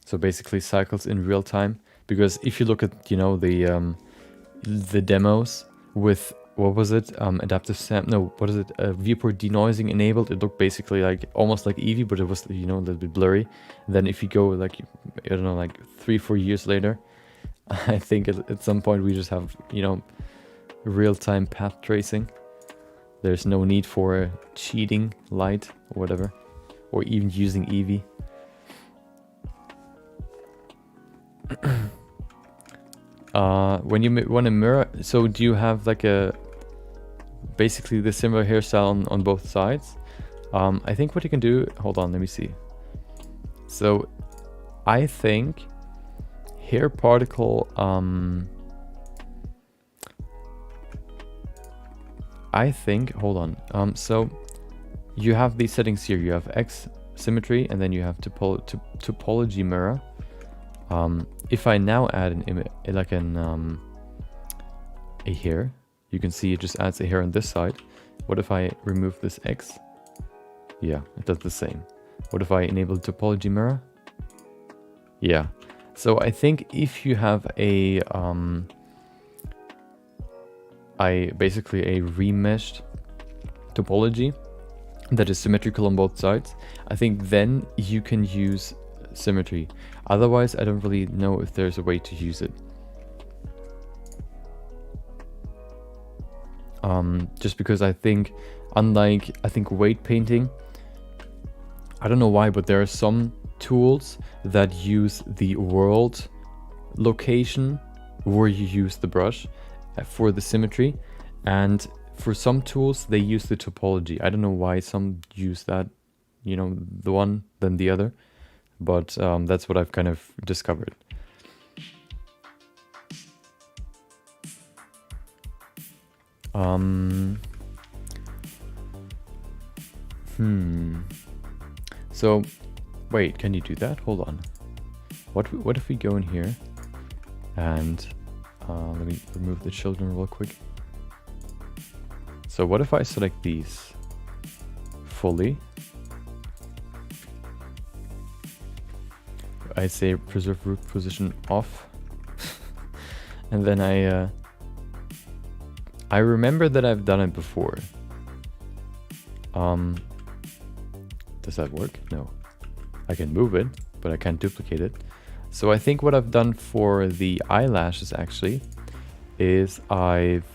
So basically cycles in real time. Because if you look at, you know, the demos with, what was it? Adaptive sam, no, what is it? Viewport denoising enabled. It looked basically like, almost like Eevee, but it was, you know, a little bit blurry. And then if you go like, I don't know, like 3-4 years later, I think at some point we just have, you know, real-time path tracing. There's no need for cheating light or whatever, or even using Eevee. When you want to mirror, so do you have like basically the similar hairstyle on both sides? I think what you can do, hold on, let me see. So I think hair particle, I think, hold on, so you have these settings here. You have X symmetry, and then you have topology mirror. If I now add an image, like a hair, you can see it just adds a hair on this side. What if I remove this X? Yeah, it does the same. What if I enable topology mirror? Yeah. So I think if you have basically a remeshed topology that is symmetrical on both sides, I think then you can use symmetry. Otherwise, I don't really know if there's a way to use it. Just because I think, unlike, I think weight painting, I don't know why, but there are some tools that use the world location where you use the brush for the symmetry, and for some tools they use the topology. I don't know why some use that, you know, the one than the other, but that's what I've kind of discovered. So wait, can you do that? Hold on. What if we go in here and let me remove the children real quick. So what if I select these fully? I say preserve root position off. And then I remember that I've done it before. Does that work? No. I can move it, but I can't duplicate it. So I think what I've done for the eyelashes actually is I've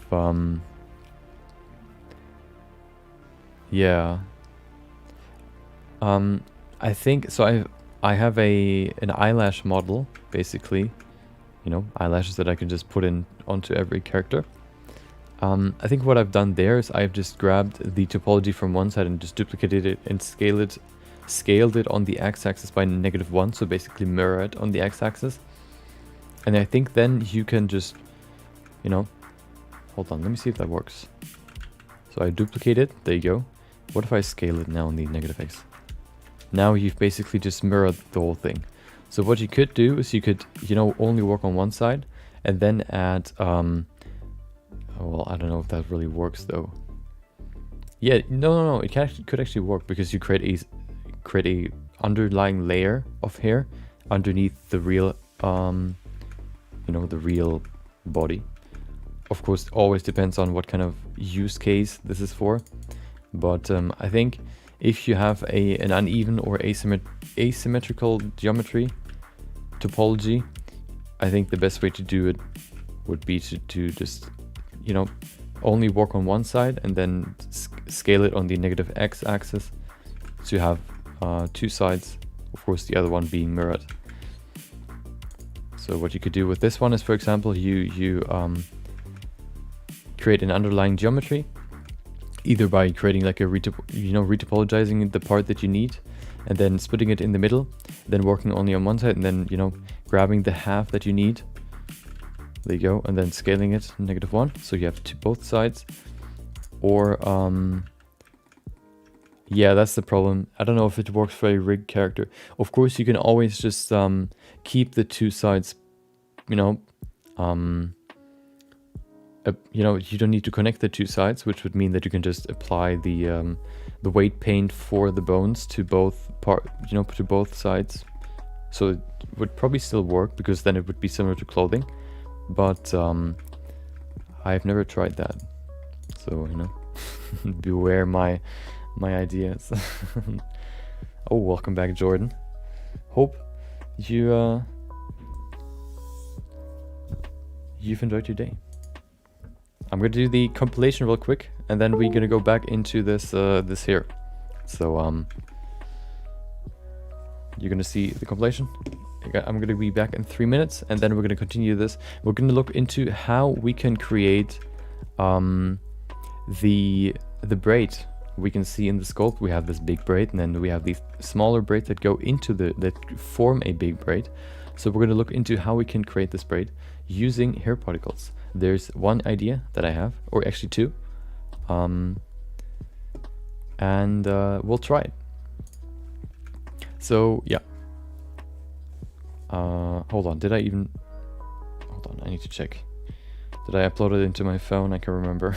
I think so. I have an eyelash model, basically, you know, eyelashes that I can just put in onto every character. I think what I've done there is I've just grabbed the topology from one side and just duplicated it and scaled it on the x-axis by -1, so basically mirror it on the x-axis. And I think then you can just, you know, hold on, let me see if that works. So I duplicate it, there you go. What if I scale it now on the -x? Now you've basically just mirrored the whole thing. So what you could do is you could, you know, only work on one side and then add, well, I don't know if that really works though. Yeah, no, it could actually work because you create a underlying layer of hair underneath the real, you know, the real body. Of course, it always depends on what kind of use case this is for. But I think if you have an uneven or asymmetrical geometry topology, I think the best way to do it would be to just, you know, only work on one side and then scale it on the negative x axis to have two sides, of course the other one being mirrored. So what you could do with this one is, for example, you create an underlying geometry, either by creating like a retopologizing the part that you need and then splitting it in the middle, then working only on one side and then, you know, grabbing the half that you need. There you go, and then scaling it -1, so you have both sides. Or yeah, that's the problem. I don't know if it works for a rig character. Of course, you can always just keep the two sides, you know, you don't need to connect the two sides, which would mean that you can just apply the weight paint for the bones to both to both sides. So it would probably still work because then it would be similar to clothing. But I've never tried that, so you know, beware my ideas. Oh, welcome back, Jordan. Hope you've enjoyed your day. I'm gonna do the compilation real quick, and then we're gonna go back into this this here. So you're gonna see the compilation. I'm gonna be back in 3 minutes, and then we're gonna continue this. We're gonna look into how we can create the braid. We can see in the sculpt we have this big braid, and then we have these smaller braids that go into that form a big braid. So we're gonna look into how we can create this braid using hair particles. There's one idea that I have, or actually two, and we'll try it. So yeah. Hold on, hold on, I need to check. Did I upload it into my phone? I can remember.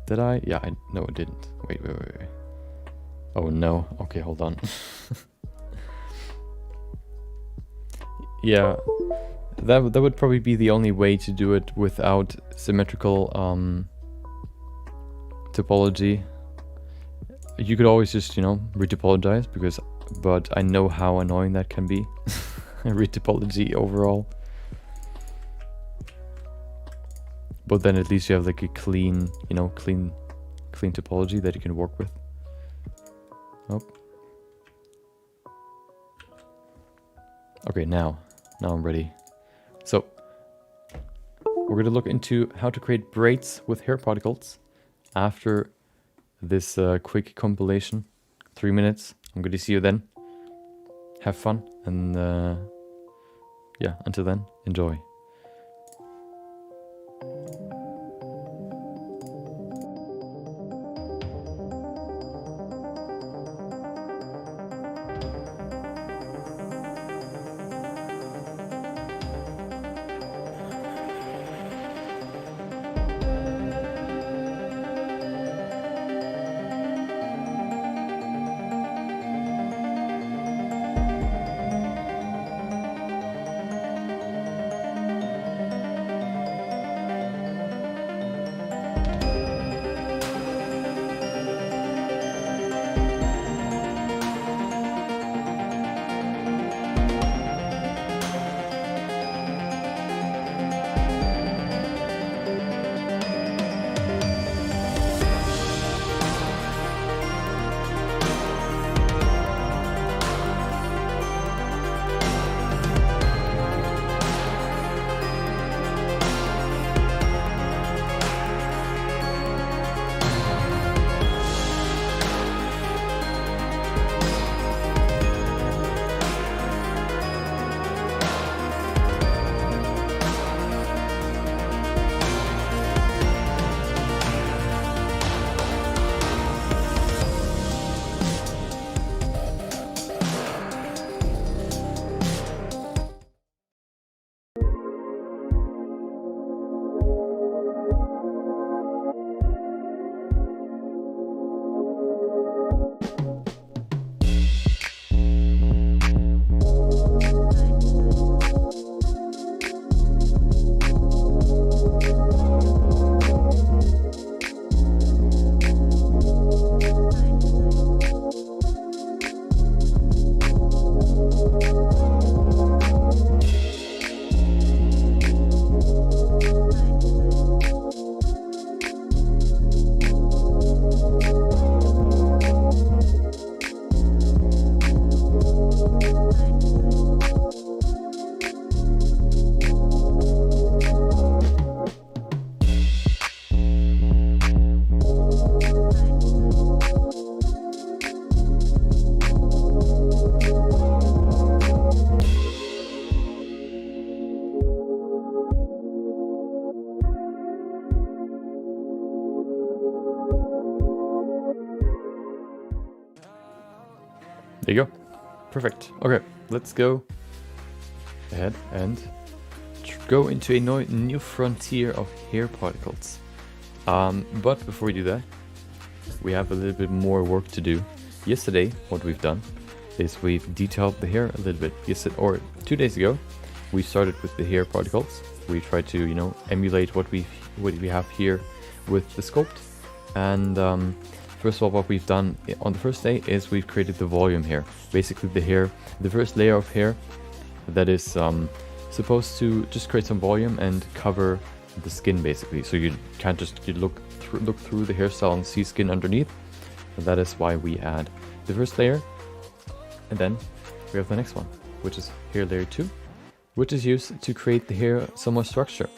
Did I? Yeah, no, it didn't. Wait. Oh no, okay, hold on. Yeah, that would probably be the only way to do it without symmetrical topology. You could always just, you know, retopologize, but I know how annoying that can be. Retopology overall. But then at least you have like a clean, you know, clean topology that you can work with. Oh. Okay, now I'm ready. So we're gonna look into how to create braids with hair particles after this quick compilation. 3 minutes. I'm going to see you then. Have fun, and yeah, until then, enjoy. There you go. Perfect. Okay, let's go ahead and go into a new frontier of hair particles. But before we do that, we have a little bit more work to do. Yesterday, what we've done is we've detailed the hair a little bit. Yesterday, or 2 days ago, we started with the hair particles. We tried to, you know, emulate what we have here with the sculpt. And first of all, what we've done on the first day is we've created the volume hair. Basically, the first layer of hair that is supposed to just create some volume and cover the skin, basically. So you can't just look through the hairstyle and see skin underneath. And that is why we add the first layer, and then we have the next one, which is hair layer 2, which is used to create the hair some more structure.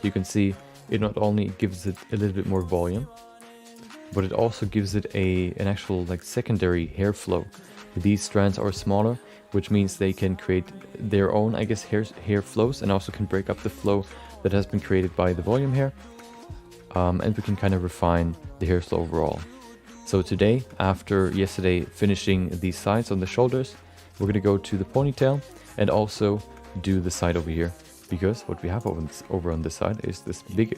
You can see it not only gives it a little bit more volume, but it also gives it an actual like secondary hair flow. These strands are smaller, which means they can create their own, I guess, hair flows, and also can break up the flow that has been created by the volume hair. And we can kind of refine the hair flow overall. So today, after yesterday finishing these sides on the shoulders, we're going to go to the ponytail and also do the side over here. Because what we have over on this side is this big,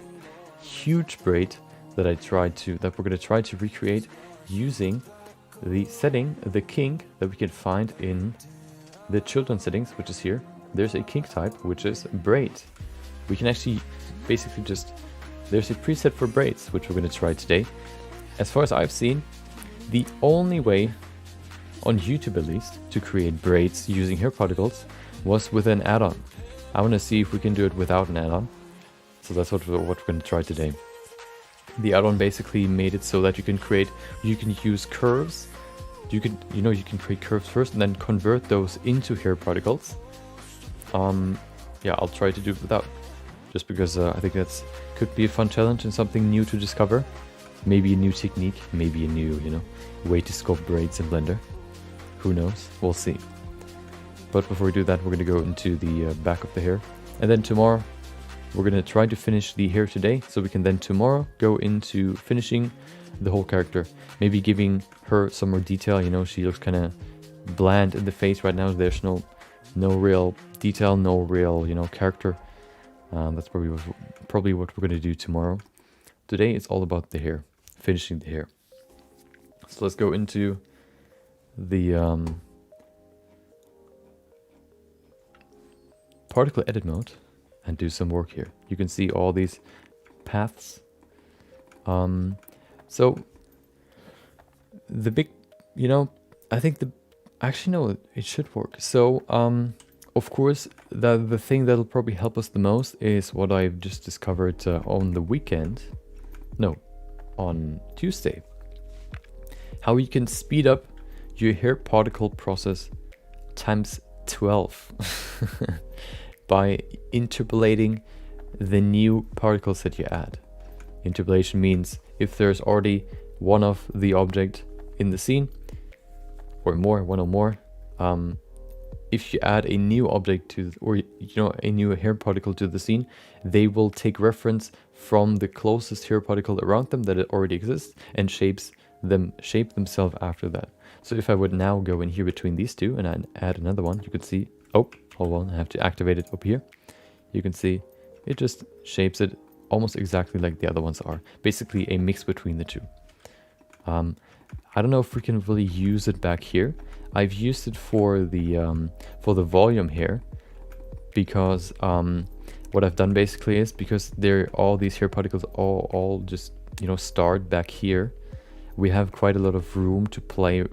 huge braid that we're going to try to recreate using the setting, the kink that we can find in the children's settings, which is here. There's a kink type, which is braid. We can actually basically there's a preset for braids, which we're going to try today. As far as I've seen, the only way, on YouTube at least, to create braids using hair particles was with an add-on. I want to see if we can do it without an add-on. So that's what we're going to try today. The add-on basically made it so that you can use curves. You can create curves first and then convert those into hair particles. Yeah, I'll try to do it without, just because I think could be a fun challenge and something new to discover. Maybe a new technique, maybe a new, way to sculpt braids in Blender. Who knows? We'll see. But before we do that, we're going to go into the back of the hair. And then tomorrow, we're going to try to finish the hair today, so we can then tomorrow go into finishing the whole character. Maybe giving her some more detail, she looks kind of bland in the face right now. There's no real detail, no real, character. That's probably what we're going to do tomorrow. Today it's all about the hair, finishing the hair. So let's go into the particle edit mode and do some work here. You can see all these paths. So the big, I think actually no, it should work. So of course, the thing that'll probably help us the most is what I've just discovered on the weekend. No, on Tuesday. How you can speed up your hair particle process times 12 by interpolating the new particles that you add. Interpolation means if there's already one of the object in the scene, or one or more, if you add a new object a new hair particle to the scene, they will take reference from the closest hair particle around them that it already exists and shape themselves after that. So if I would now go in here between these two and I'd add another one, you could see, oh, hold on, I have to activate it up here. You can see it just shapes it almost exactly like the other ones are. Basically a mix between the two. I don't know if we can really use it back here. I've used it for the volume hair because what I've done basically is, because all these hair particles all just start back here, we have quite a lot of room to play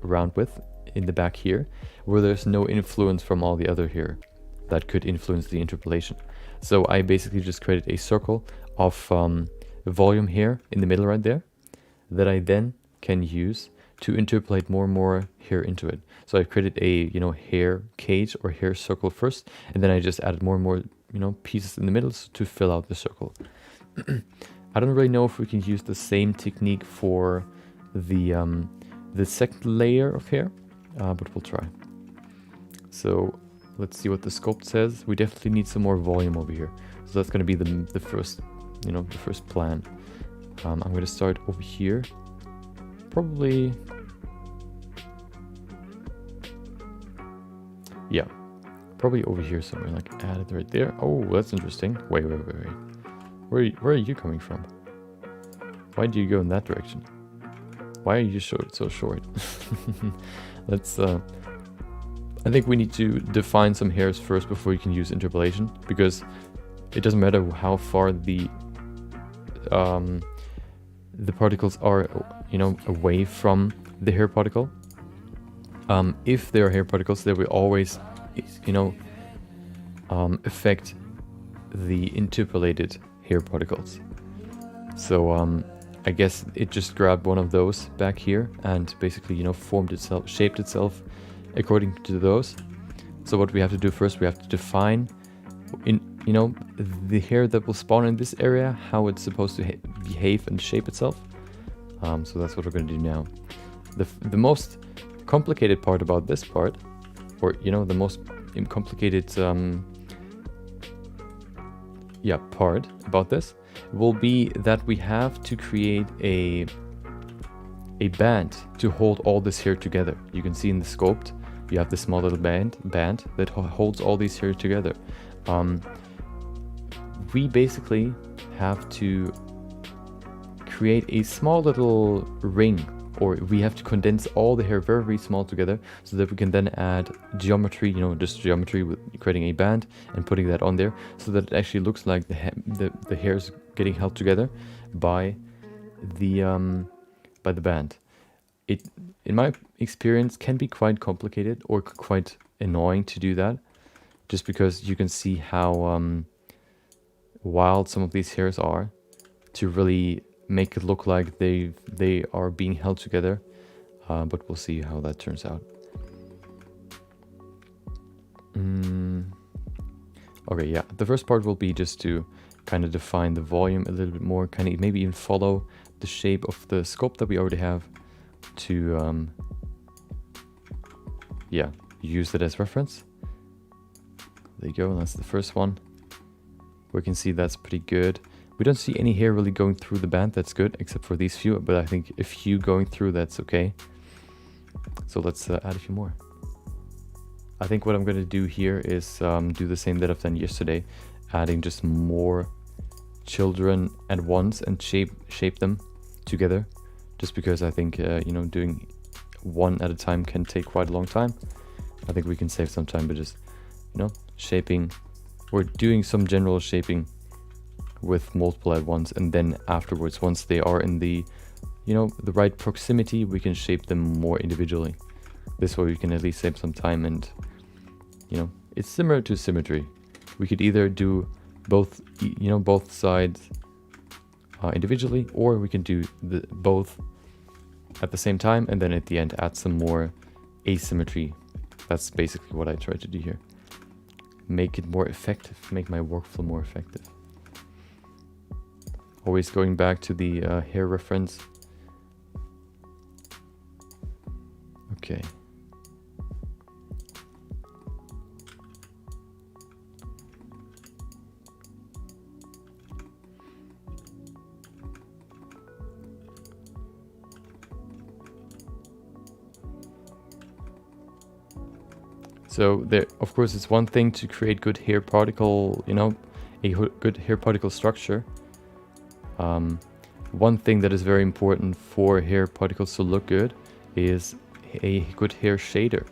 around with in the back here, where there's no influence from all the other hair that could influence the interpolation. So I basically just created a circle of volume hair in the middle right there that I then can use to interpolate more and more hair into it. So I created a hair cage or hair circle first, and then I just added more and more pieces in the middle to fill out the circle. I don't really know if we can use the same technique for the second layer of hair, but we'll try. So let's see what the sculpt says. We definitely need some more volume over here. So that's going to be the first, the first plan. I'm going to start over here. Probably Yeah, probably over here somewhere, like add it right there. Oh, that's interesting. Wait. Where are you coming from? Why do you go in that direction? Why are you so short? Let's, I think we need to define some hairs first before you can use interpolation, because it doesn't matter how far the particles are, you know, away from the hair particle. If there are hair particles, they will always, you know, affect the interpolated hair particles. So I guess it just grabbed one of those back here and basically, you know, formed itself, shaped itself according to those. So what we have to do first, we have to define, you know, the hair that will spawn in this area, how it's supposed to behave and shape itself. So that's what we're going to do now. The most complicated part about this part, or, you know, the most complicated part about this will be that we have to create a band to hold all this hair together. You can see in the scoped, you have this small little band that holds all these hair together. We basically have to create a small little ring, or we have to condense all the hair very, very small together so that we can then add geometry, you know, just geometry with creating a band and putting that on there so that it actually looks like the hair is getting held together by the band. It, in my experience, can be quite complicated or quite annoying to do that, just because you can see how wild some of these hairs are to really make it look like they are being held together, but we'll see how that turns out. Okay, yeah, the first part will be just to kind of define the volume a little bit more, kind of maybe even follow the shape of the sculpt that we already have to yeah, use it as reference. There you go, that's the first one. We can see that's pretty good. We don't see any hair really going through the band, that's good, except for these few, but I think a few going through, that's okay. So let's add a few more. I think what I'm going to do here is do the same that I've done yesterday, adding just more children at once and shape them together, just because I think, you know, doing one at a time can take quite a long time. I think we can save some time by just, you know, shaping, or doing some general shaping with multiple at once, and then afterwards, once they are in the, you know, the right proximity, we can shape them more individually. This way we can at least save some time, and, you know, it's similar to symmetry. We could either do both, you know, both sides individually, or we can do both at the same time, and then at the end add some more asymmetry. That's basically what I try to do here. Make it more effective, make my workflow more effective. Always going back to the hair reference. Okay. So there, of course, it's one thing to create good hair particle, you know, a good hair particle structure. One thing that is very important for hair particles to look good is a good hair shader.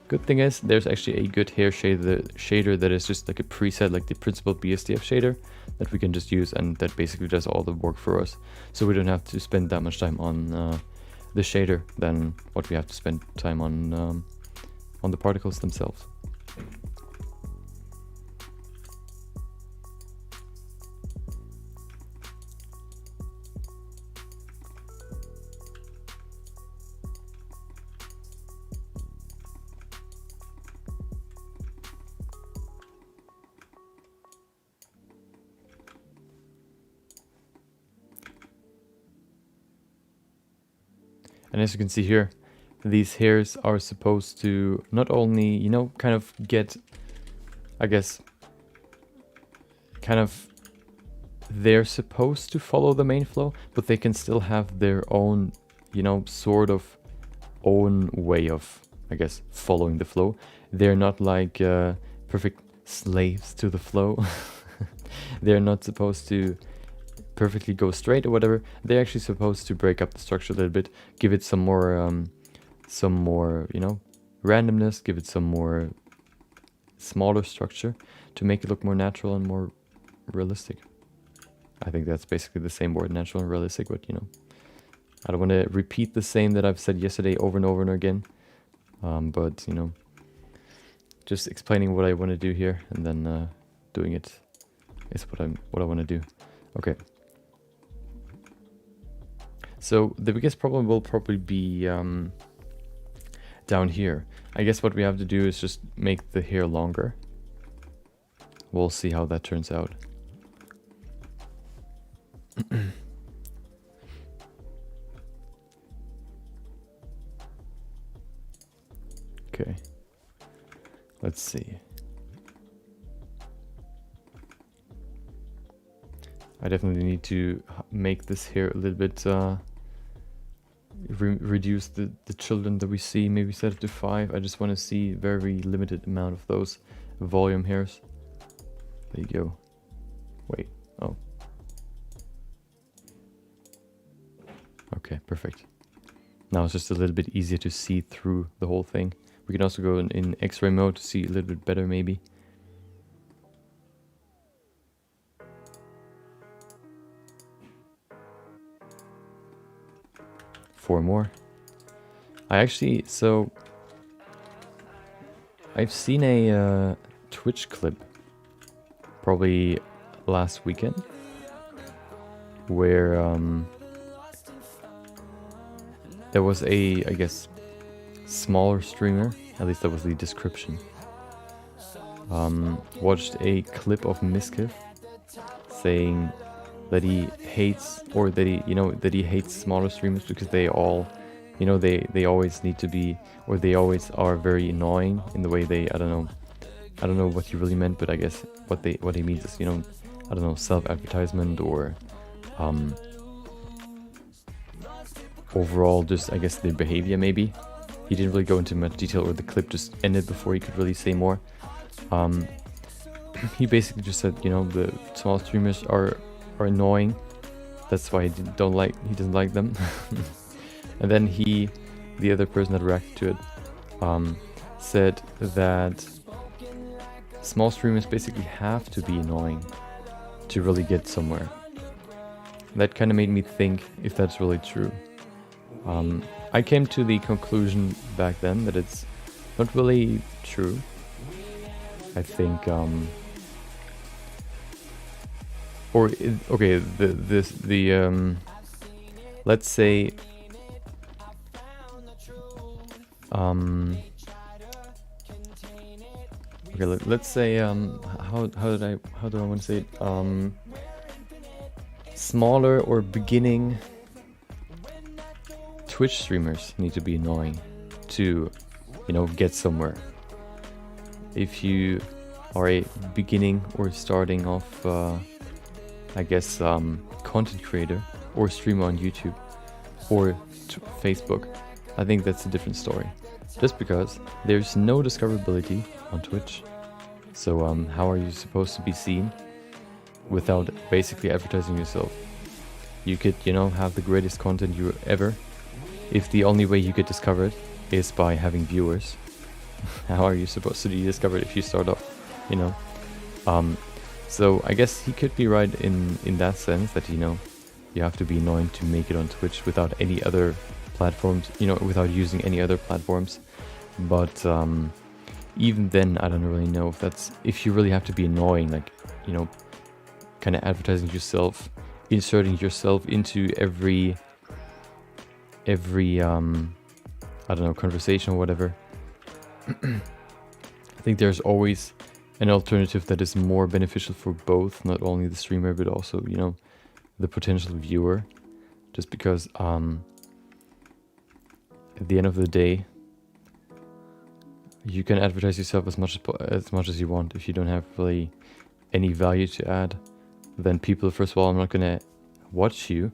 Good thing is there's actually a good hair shader that is just like a preset, like the principal BSDF shader that we can just use, and that basically does all the work for us. So we don't have to spend that much time on the shader than what we have to spend time on the particles themselves. And as you can see here, these hairs are supposed to not only, you know, kind of get, I guess, kind of, they're supposed to follow the main flow, but they can still have their own, you know, sort of own way of I guess, following the flow. They're not like perfect slaves to the flow. They're not supposed to perfectly go straight or whatever. They're actually supposed to break up the structure a little bit, give it some more, you know, randomness, give it some more smaller structure to make it look more natural and more realistic. I think that's basically the same word, natural and realistic, but you know, I don't want to repeat the same that I've said yesterday over and over and again. But you know, just explaining what I want to do here and then doing it is what I want to do. Okay. So the biggest problem will probably be down here. I guess what we have to do is just make the hair longer. We'll see how that turns out. Okay. Let's see. I definitely need to make this hair a little bit reduce the children that we see, maybe set it to 5. I just want to see very limited amount of those volume hairs. There you go. Wait. Oh. Okay, perfect. Now it's just a little bit easier to see through the whole thing. We can also go in X-ray mode to see a little bit better maybe. Four more. I've seen a Twitch clip probably last weekend where there was a, I guess, smaller streamer, at least that was the description, watched a clip of Miskiff saying that he hates, or that he hates smaller streamers because they all, you know, they always need to be, or they always are very annoying in the way they, I don't know what he really meant, but I guess what he means is, you know, I don't know, self-advertisement or overall just, I guess, their behavior maybe. He didn't really go into much detail, or the clip just ended before he could really say more. He basically just said, you know, the small streamers are annoying. That's why he doesn't like them. And then the other person that reacted to it, said that small streamers basically have to be annoying to really get somewhere. That kind of made me think if that's really true. I came to the conclusion back then that it's not really true. I think, let's say, let's say, how do I want to say it? Smaller or beginning Twitch streamers need to be annoying to, you know, get somewhere. If you are a beginning or starting off, I guess, content creator or streamer on YouTube or Facebook, I think that's a different story. Just because there's no discoverability on Twitch, so how are you supposed to be seen without basically advertising yourself? You could, you know, have the greatest content you ever. If the only way you get discovered is by having viewers, how are you supposed to be discovered if you start off, you know? So I guess he could be right in that sense that, you know, you have to be annoying to make it on Twitch without any other platforms, you know, without using any other platforms. But even then, I don't really know if you really have to be annoying, like, you know, kind of advertising yourself, inserting yourself into every I don't know, conversation or whatever. I think there's always an alternative that is more beneficial for both, not only the streamer but also, you know, the potential viewer. Just because at the end of the day, you can advertise yourself as much as you want. If you don't have really any value to add, then people, first of all, are not gonna watch you.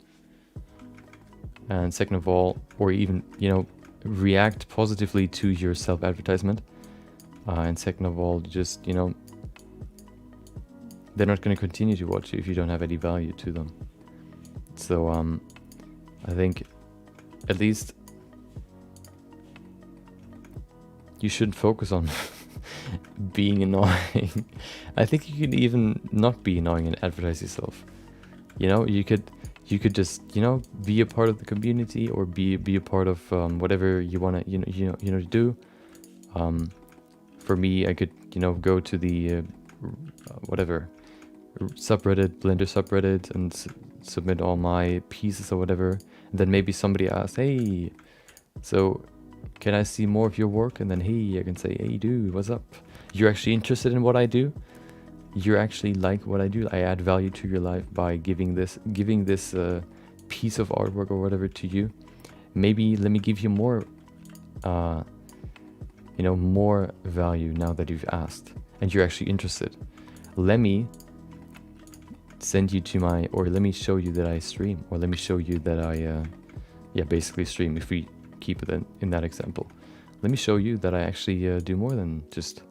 And second of all, or even, you know, react positively to your self-advertisement. And second of all, just, you know, they're not going to continue to watch you if you don't have any value to them. So I think at least you should focus on being annoying. I think you could even not be annoying and advertise yourself. You know, you could just, you know, be a part of the community, or be a part of whatever you want to, you know do. For me, I could, you know, go to the whatever subreddit, Blender subreddit, and submit all my pieces or whatever. And then maybe somebody asks, hey, so can I see more of your work? And then, hey, I can say, hey dude, what's up? You're actually interested in what I do? You're actually like what I do? I add value to your life by giving this piece of artwork or whatever to you. Maybe let me give you more you know, more value now that you've asked and you're actually interested. Let me send you to my, or let me show you that I stream, or let me show you that I yeah, basically stream, if we keep it in that example. Let me show you that I actually do more than just,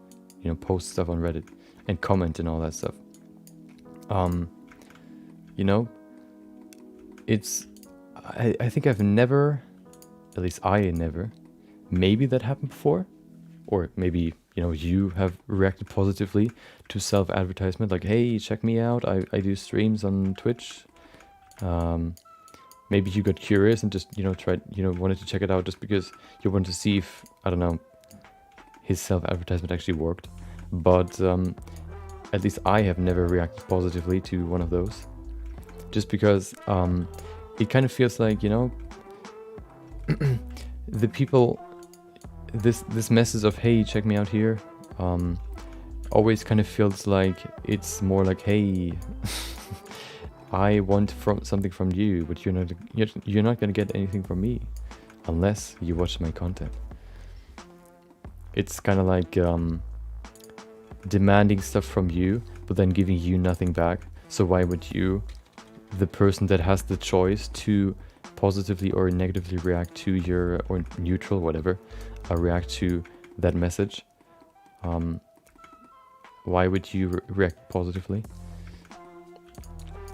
you know, post stuff on Reddit and comment and all that stuff. You know, it's, I think I've never, at least I never, maybe that happened before, or maybe, you know, you have reacted positively to self-advertisement, like, hey, check me out, I do streams on Twitch. Maybe you got curious and just, you know, tried, you know, wanted to check it out just because you wanted to see if, I don't know, his self-advertisement actually worked. But at least I have never reacted positively to one of those, just because it kind of feels like, you know, the people, this message of, hey, check me out here, always kind of feels like it's more like, hey, I want something from you, but you're not gonna get anything from me unless you watch my content. It's kind of like demanding stuff from you, but then giving you nothing back. So why would you, the person that has the choice to positively or negatively react to your, or neutral, whatever, react to that message, why would you react positively?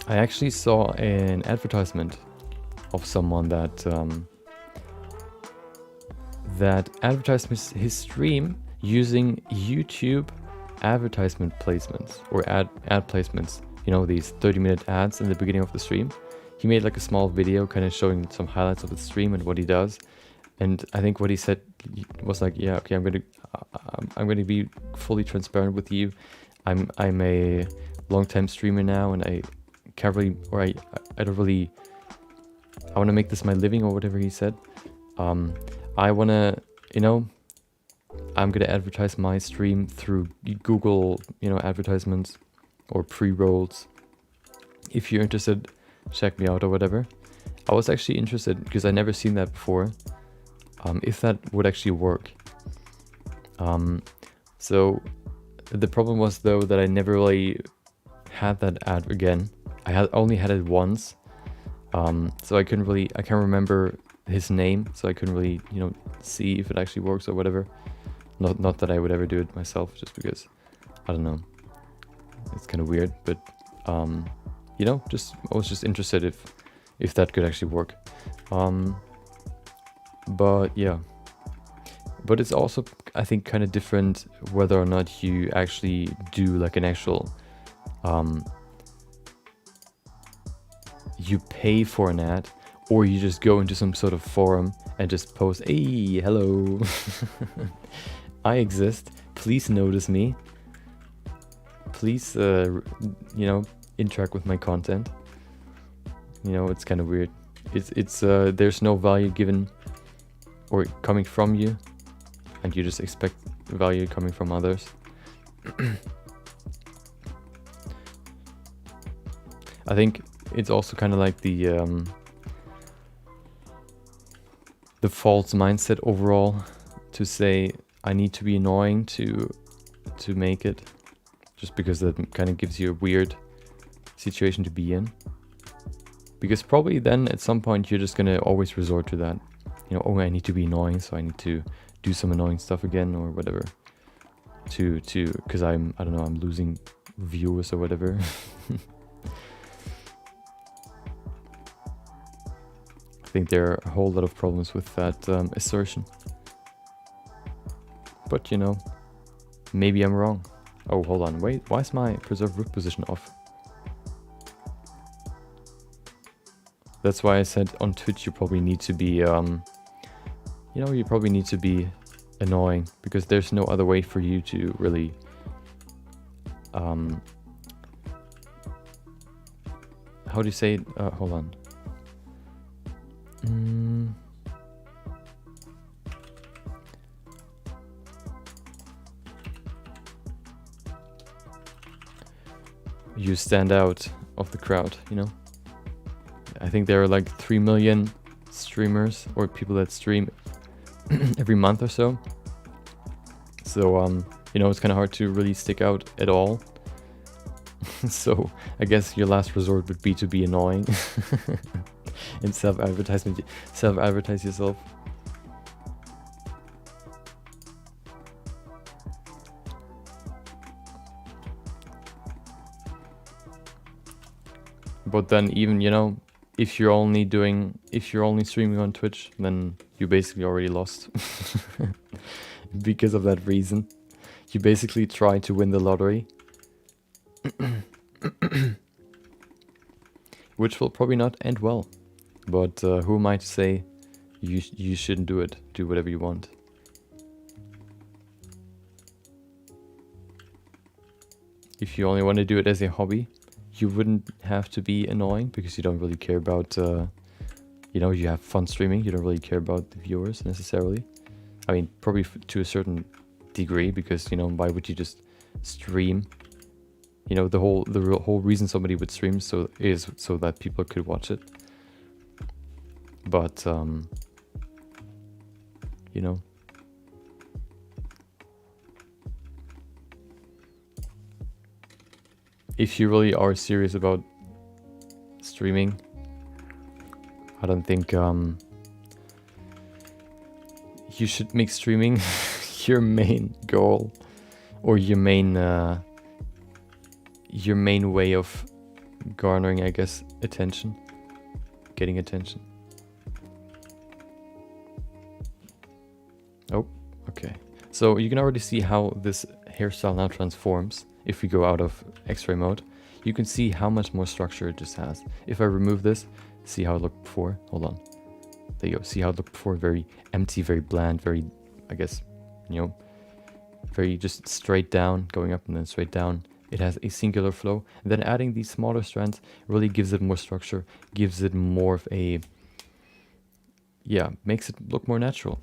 I actually saw an advertisement of someone that that advertised his stream using YouTube advertisement placements, or ad placements, you know, these 30-minute ads in the beginning of the stream. He made like a small video kind of showing some highlights of the stream and what he does. And I think what he said was like, yeah, okay, I'm going to be fully transparent with you. I'm a long-time streamer now, and I can't really, or I don't really, I want to make this my living, or whatever he said. I want to, you know, I'm going to advertise my stream through Google, you know, advertisements or pre-rolls. If you're interested, check me out or whatever. I was actually interested because I never seen that before. If that would actually work. So the problem was though that I never really had that ad again. I only had it once. So I can't remember his name, so I couldn't really, you know, see if it actually works or whatever. Not that I would ever do it myself, just because, I don't know, it's kind of weird, but you know, I was just interested if that could actually work. But yeah, but it's also, I think, kind of different whether or not you actually do like an actual you pay for an ad, or you just go into some sort of forum and just post, hey, hello, I exist, please notice me, please you know, interact with my content. You know, it's kind of weird. It's there's no value given or coming from you, and you just expect value coming from others. I think it's also kind of like the false mindset overall, to say I need to be annoying to make it, just because that kind of gives you a weird situation to be in. Because probably then at some point you're just gonna always resort to that. you know, oh, I need to be annoying, so I need to do some annoying stuff again or whatever. Because I don't know, I'm losing viewers or whatever. I think there are a whole lot of problems with that assertion. But, you know, maybe I'm wrong. Oh, hold on, wait, why is my preserve root position off? That's why I said on Twitch you probably need to be, you know, you probably need to be annoying, because there's no other way for you to really, how do you say it? Hold on. You stand out of the crowd, you know? I think there are like 3 million streamers or people that stream every month or so. So, you know, it's kind of hard to really stick out at all. So I guess your last resort would be to be annoying and self-advertise yourself. But then even, you know, if you're only streaming on Twitch, then you basically already lost. Because of that reason. You basically try to win the lottery. Which will probably not end well. But who am I to say you shouldn't do it? Do whatever you want. If you only want to do it as a hobby, you wouldn't have to be annoying, because you don't really care about, you know, you have fun streaming. You don't really care about the viewers necessarily. I mean, probably to a certain degree, because, you know, why would you just stream? You know, the whole reason somebody would stream is so that people could watch it. But, you know, if you really are serious about streaming, I don't think you should make streaming your main goal, or your main way of garnering, I guess, attention, getting attention. Oh, okay. So you can already see how this hairstyle now transforms. If we go out of X-ray mode, you can see how much more structure it just has. If I remove this, see how it looked before. Hold on. There you go. See how it looked before? Very empty, very bland, very, I guess, you know, very just straight down, going up and then straight down. It has a singular flow. And then adding these smaller strands really gives it more structure, gives it more of a, yeah, makes it look more natural.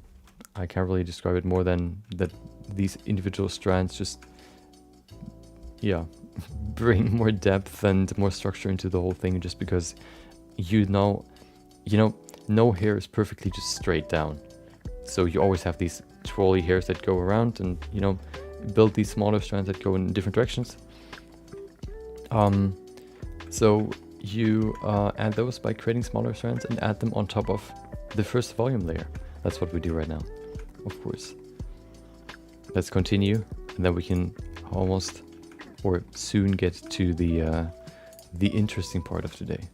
I can't really describe it more than that. These individual strands just, yeah, bring more depth and more structure into the whole thing, just because you know, no hair is perfectly just straight down. So you always have these twirly hairs that go around, and, you know, build these smaller strands that go in different directions. So you add those by creating smaller strands and add them on top of the first volume layer. That's what we do right now, of course. Let's continue, and then we can almost or soon get to the interesting part of today.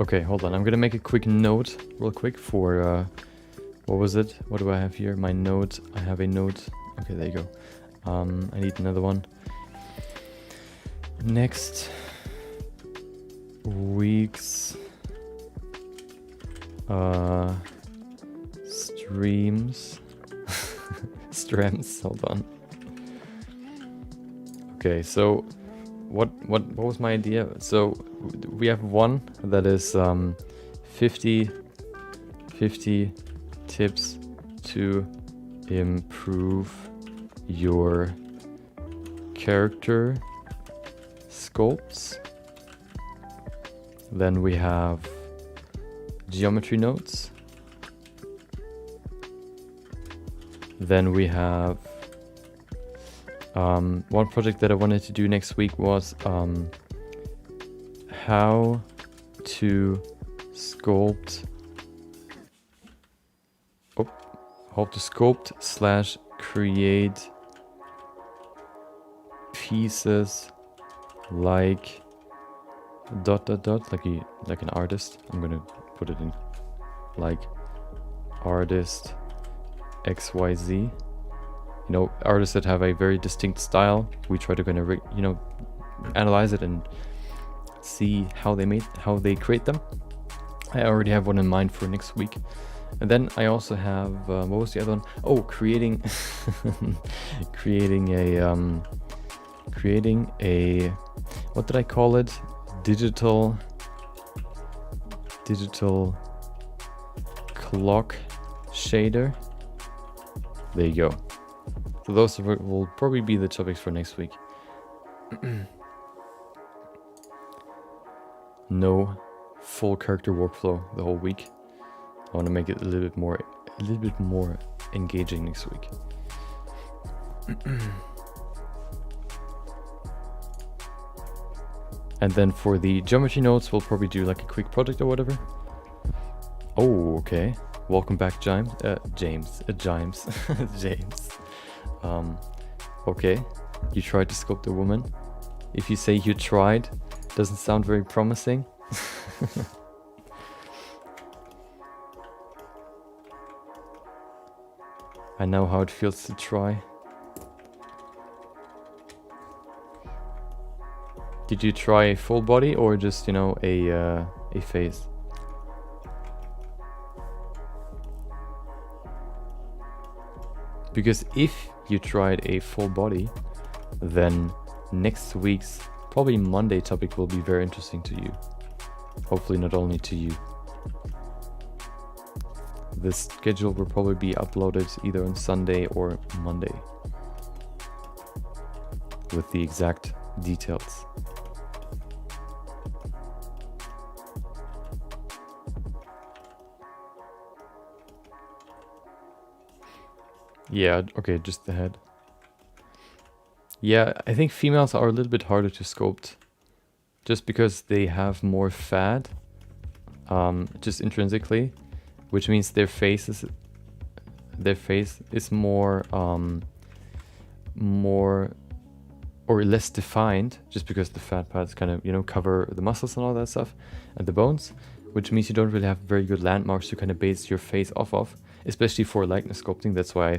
Okay, hold on. I'm gonna make a quick note, real quick, for what was it? What do I have here? My note. I have a note. Okay, there you go. I need another one. Next week's streams. Streams. Hold on. Okay, so what was my idea? So we have one that is 50 tips to improve your character sculpts. Then we have geometry notes. Then we have one project that I wanted to do next week was how to sculpt / create pieces like ... like an artist. I'm gonna put it in like artist XYZ. You know, artists that have a very distinct style. We try to kind of analyze it and see how they create them. I already have one in mind for next week. And then I also have what was the other one? Oh, creating creating a what did I call it? Digital clock shader. There you go. So those will probably be the topics for next week. No full character workflow the whole week. I want to make it a little bit more engaging next week. And then for the geometry notes, we'll probably do like a quick project or whatever. Oh, okay. Welcome back, James. James. Okay. You tried to sculpt a woman. If you say you tried, doesn't sound very promising. I know how it feels to try. Did you try a full body or just, a face? Because if you tried a full body, then next week's probably Monday topic will be very interesting to you. Hopefully not only to you. This schedule will probably be uploaded either on Sunday or Monday with the exact details. Yeah, okay, just the head. Yeah, I think females are a little bit harder to sculpt just because they have more fat, just intrinsically, which means their face is more or less defined, just because the fat pads kind of cover the muscles and all that stuff and the bones, which means you don't really have very good landmarks to kind of base your face off of, especially for likeness sculpting. That's why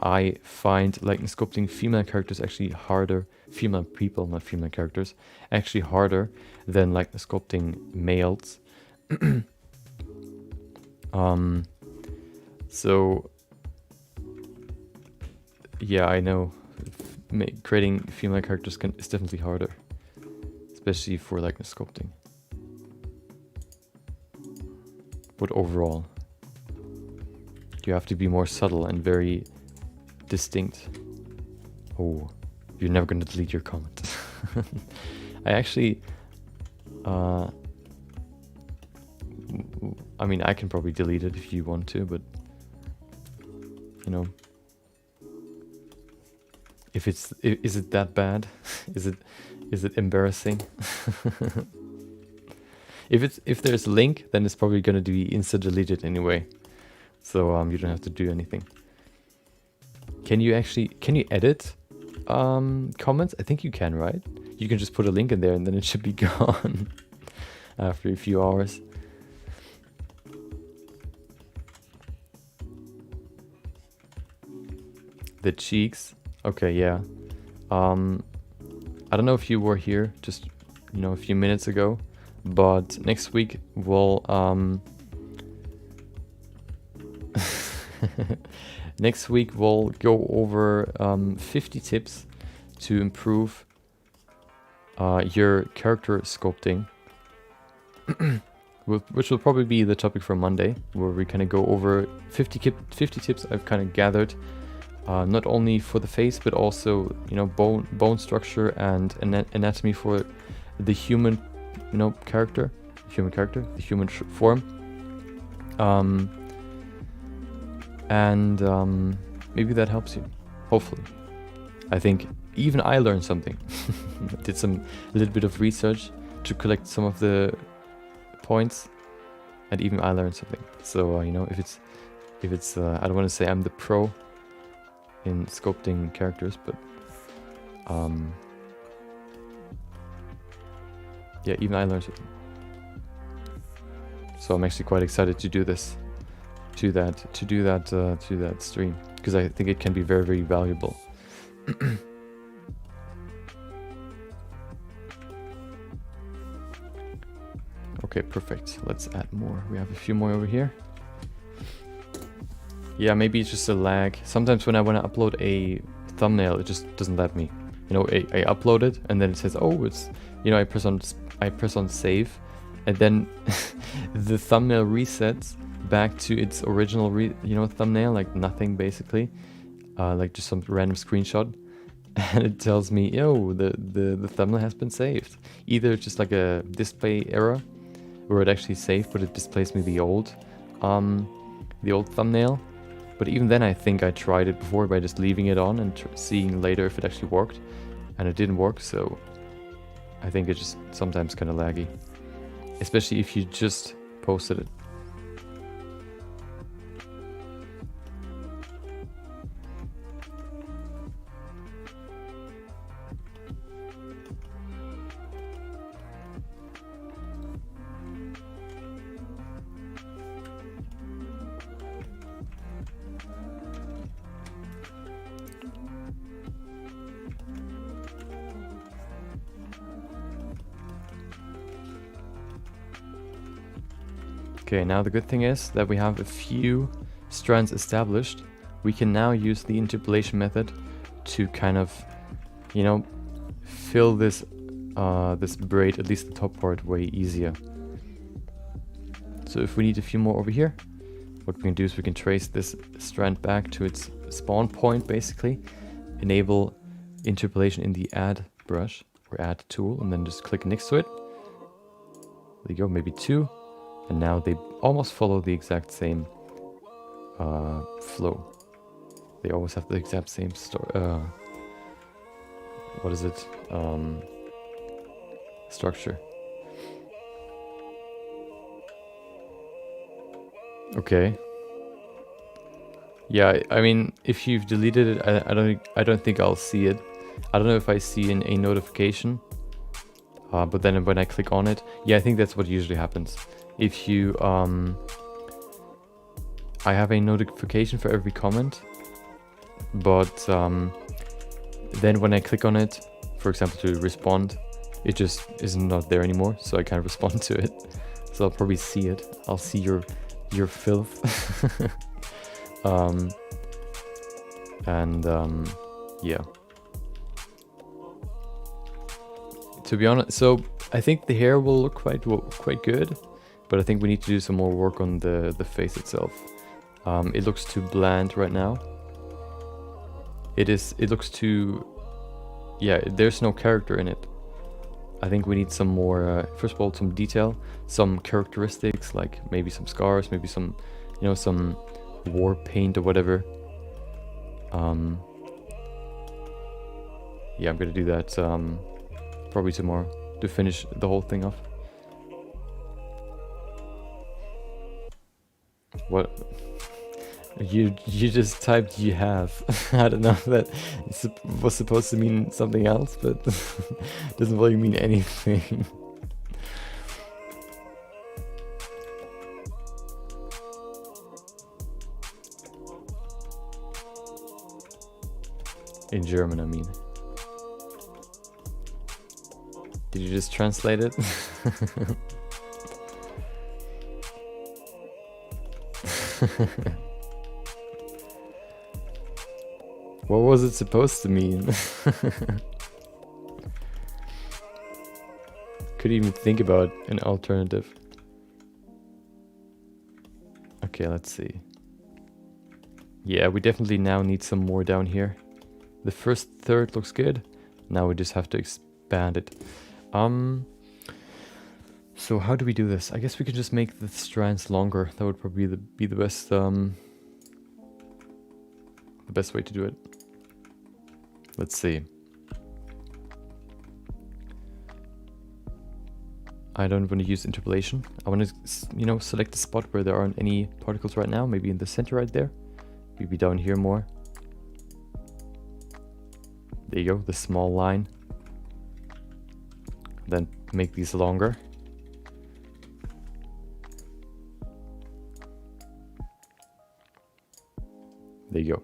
I find likeness sculpting female characters actually harder, female people, not female characters, actually harder than likeness sculpting males. So yeah, I know creating female characters is definitely harder, especially for likeness sculpting. But overall, you have to be more subtle and very distinct. Oh, you're never going to delete your comment. I actually, I mean, I can probably delete it if you want to, but is it that bad? Is it embarrassing? If there's a link, then it's probably going to be insta deleted anyway. So you don't have to do anything. Can you edit comments? I think you can, right? You can just put a link in there and then it should be gone after a few hours. The cheeks. Okay, yeah. I don't know if you were here just a few minutes ago, but next week we'll next week we'll go over 50 tips to improve your character sculpting, which will probably be the topic for Monday, where we kind of go over 50 tips I've kind of gathered not only for the face, but also, you know, bone structure and anatomy for the human, you know, character, the human form. Maybe that helps you, hopefully. I think even I learned something. Did a little bit of research to collect some of the points, and even I learned something. So you know, if it's I don't want to say I'm the pro in sculpting characters, but yeah, even I learned something. So I'm actually quite excited to do this, to that stream, because I think it can be very, very valuable. Okay, perfect. Let's add more. We have a few more over here. Yeah, maybe it's just a lag. Sometimes when I want to upload a thumbnail, it just doesn't let me. You know, I upload it and then it says, oh, it's, you know, I press on save, and then the thumbnail resets back to its original thumbnail, like nothing basically, like just some random screenshot, and it tells me, yo, the thumbnail has been saved. Either just like a display error where it actually saved, but it displays me the old thumbnail. But even then, I think I tried it before by just leaving it on and seeing later if it actually worked, and it didn't work. So I think it's just sometimes kind of laggy, especially if you just posted it. Okay, now the good thing is that we have a few strands established. We can now use the interpolation method to kind of, you know, fill this this braid, at least the top part, way easier. So if we need a few more over here, what we can do is we can trace this strand back to its spawn point, basically, enable interpolation in the add brush or add tool, and then just click next to it. There you go, maybe 2. And now they almost follow the exact same flow. They always have the exact same what is it? Structure. Okay. Yeah, I mean, if you've deleted it, I don't think I'll see it. I don't know if I see a notification. But then when I click on it, yeah, I think that's what usually happens. If you, I have a notification for every comment, but then when I click on it, for example, to respond, it just is not there anymore, so I can't respond to it. So I'll probably see it. I'll see your filth. Yeah. To be honest, so I think the hair will look quite good, but I think we need to do some more work on the face itself. It looks too bland right now. It looks too, yeah, there's no character in it. I think we need some more, first of all, some detail, some characteristics, like maybe some scars, maybe some, you know, some war paint or whatever. Yeah, I'm gonna do that probably tomorrow to finish the whole thing off. What? You just typed you have. I don't know if that was supposed to mean something else, but doesn't really mean anything. In German, I mean. Did you just translate it? What was it supposed to mean? Could even think about an alternative. Okay, let's see. Yeah, we definitely now need some more down here. The first third looks good. Now we just have to expand it. So how do we do this? I guess we could just make the strands longer. That would probably be the best way to do it. Let's see. I don't want to use interpolation. I want to, you know, select a spot where there aren't any particles right now. Maybe in the center right there. Maybe down here more. There you go, the small line. Then make these longer. There you go.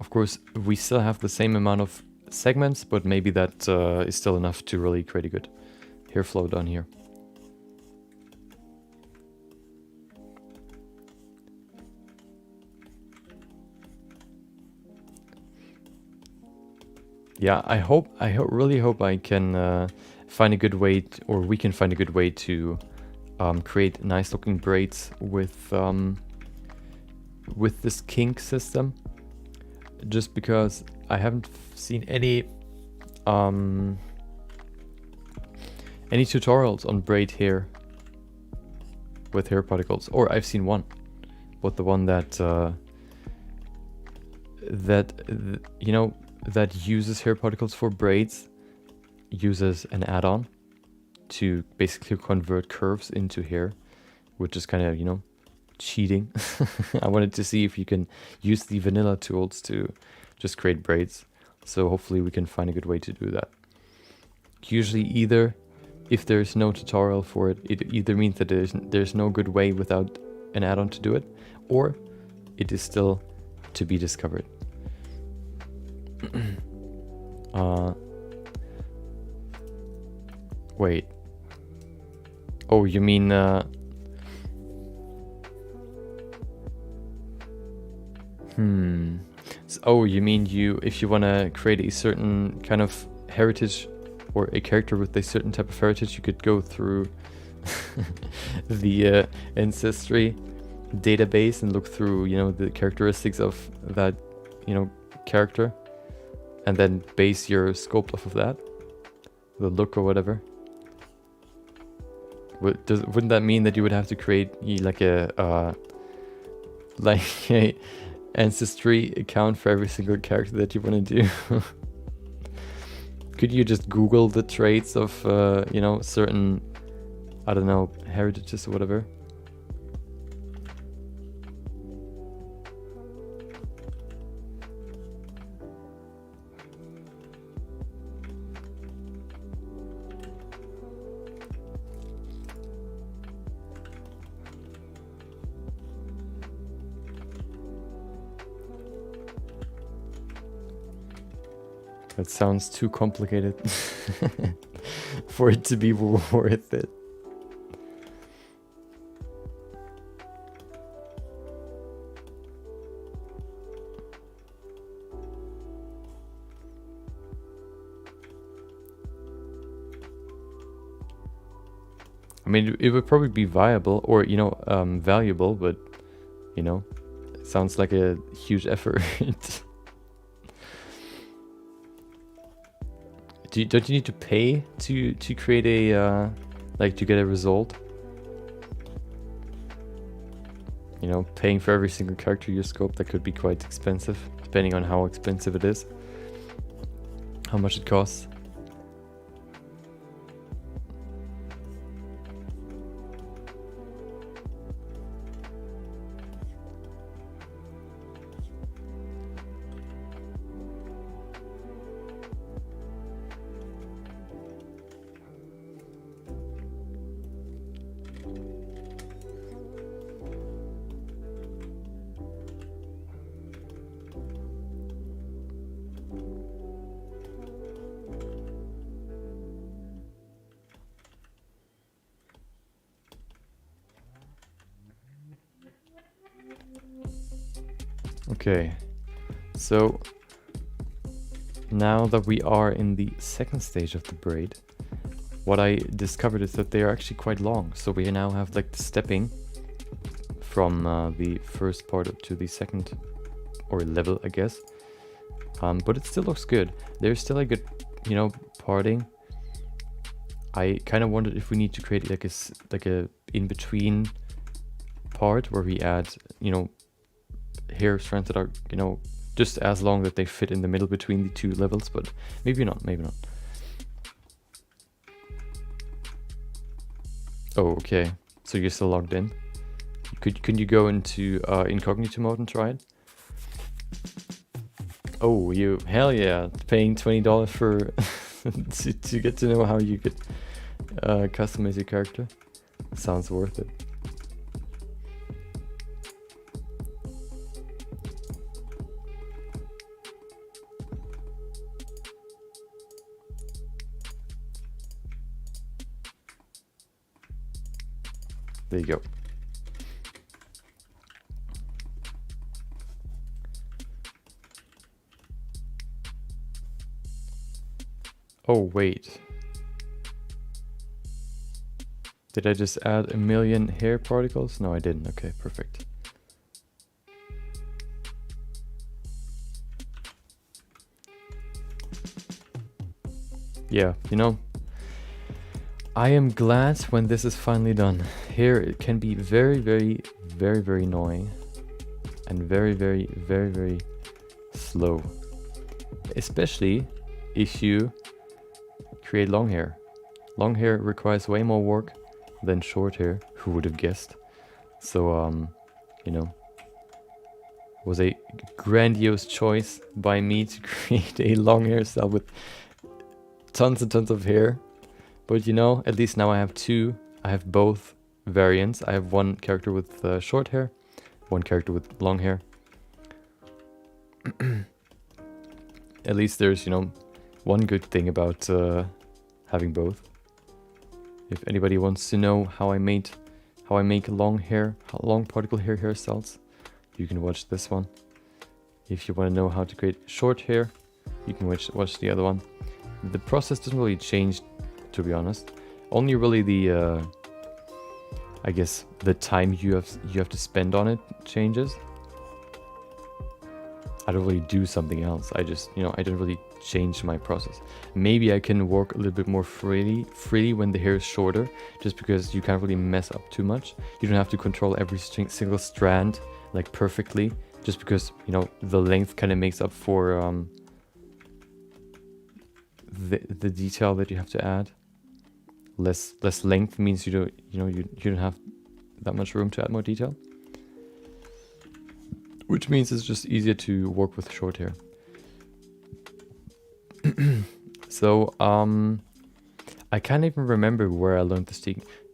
Of course, we still have the same amount of segments, but maybe that is still enough to really create a good hair flow down here. Yeah, I really hope I can find a good way, or we can find a good way to create nice looking braids with this kink system. Just because I haven't seen any tutorials on braid hair with hair particles, or I've seen one, but the one that you know, that uses hair particles for braids uses an add-on to basically convert curves into hair, which is kind of, you know, cheating. I wanted to see if you can use the vanilla tools to just create braids. So hopefully we can find a good way to do that. Usually either, if there's no tutorial for it, it either means that there's no good way without an add-on to do it, or it is still to be discovered. Wait. Oh, you mean oh, you mean if you want to create a certain kind of heritage or a character with a certain type of heritage, you could go through the ancestry database and look through, you know, the characteristics of that, you know, character, and then base your sculpt off of that, the look or whatever. Wouldn't that mean that you would have to create like a ancestry account for every single character that you want to do? Could you just Google the traits of you know, certain, I don't know, heritages or whatever? That sounds too complicated for it to be worth it. I mean, it would probably be viable, or, you know, valuable, but, you know, it sounds like a huge effort. Don't you need to pay to create a like to get a result? You know, paying for every single character you sculpt, that could be quite expensive, depending on how expensive it is, how much it costs. Okay, so now that we are in the second stage of the braid, what I discovered is that they are actually quite long. So we now have like the stepping from the first part to the second or level, I guess. But it still looks good. There's still a good, you know, parting. I kind of wondered if we need to create like a in-between part where we add, you know, hair strands that are, you know, just as long that they fit in the middle between the two levels, but maybe not, maybe not. Oh, okay. So you're still logged in. Can you go into incognito mode and try it? Oh, you, hell yeah, paying $20 for to get to know how you could customize your character. Sounds worth it. There you go. Oh, wait. Did I just add 1,000,000 hair particles? No, I didn't. Okay, perfect. Yeah, you know, I am glad when this is finally done. Here it can be very, very, very, very annoying and very, very, very, very slow. Especially if you create long hair. Long hair requires way more work than short hair. Who would have guessed? So, you know, it was a grandiose choice by me to create a long hairstyle with tons and tons of hair. But you know, at least now I have two. I have both variants. I have one character with short hair, one character with long hair. At least there's, you know, one good thing about having both. If anybody wants to know how I make long particle hair hairstyles, you can watch this one. If you want to know how to create short hair, you can watch the other one. The process doesn't really change, to be honest. Only really the I guess the time you have to spend on it changes. I don't really do something else. I just, you know, I don't really change my process. Maybe I can work a little bit more freely when the hair is shorter, just because you can't really mess up too much. You don't have to control every single strand like perfectly, just because, you know, the length kind of makes up for the detail that you have to add. Less length means you don't have that much room to add more detail, which means it's just easier to work with short hair. So I can't even remember where I learned this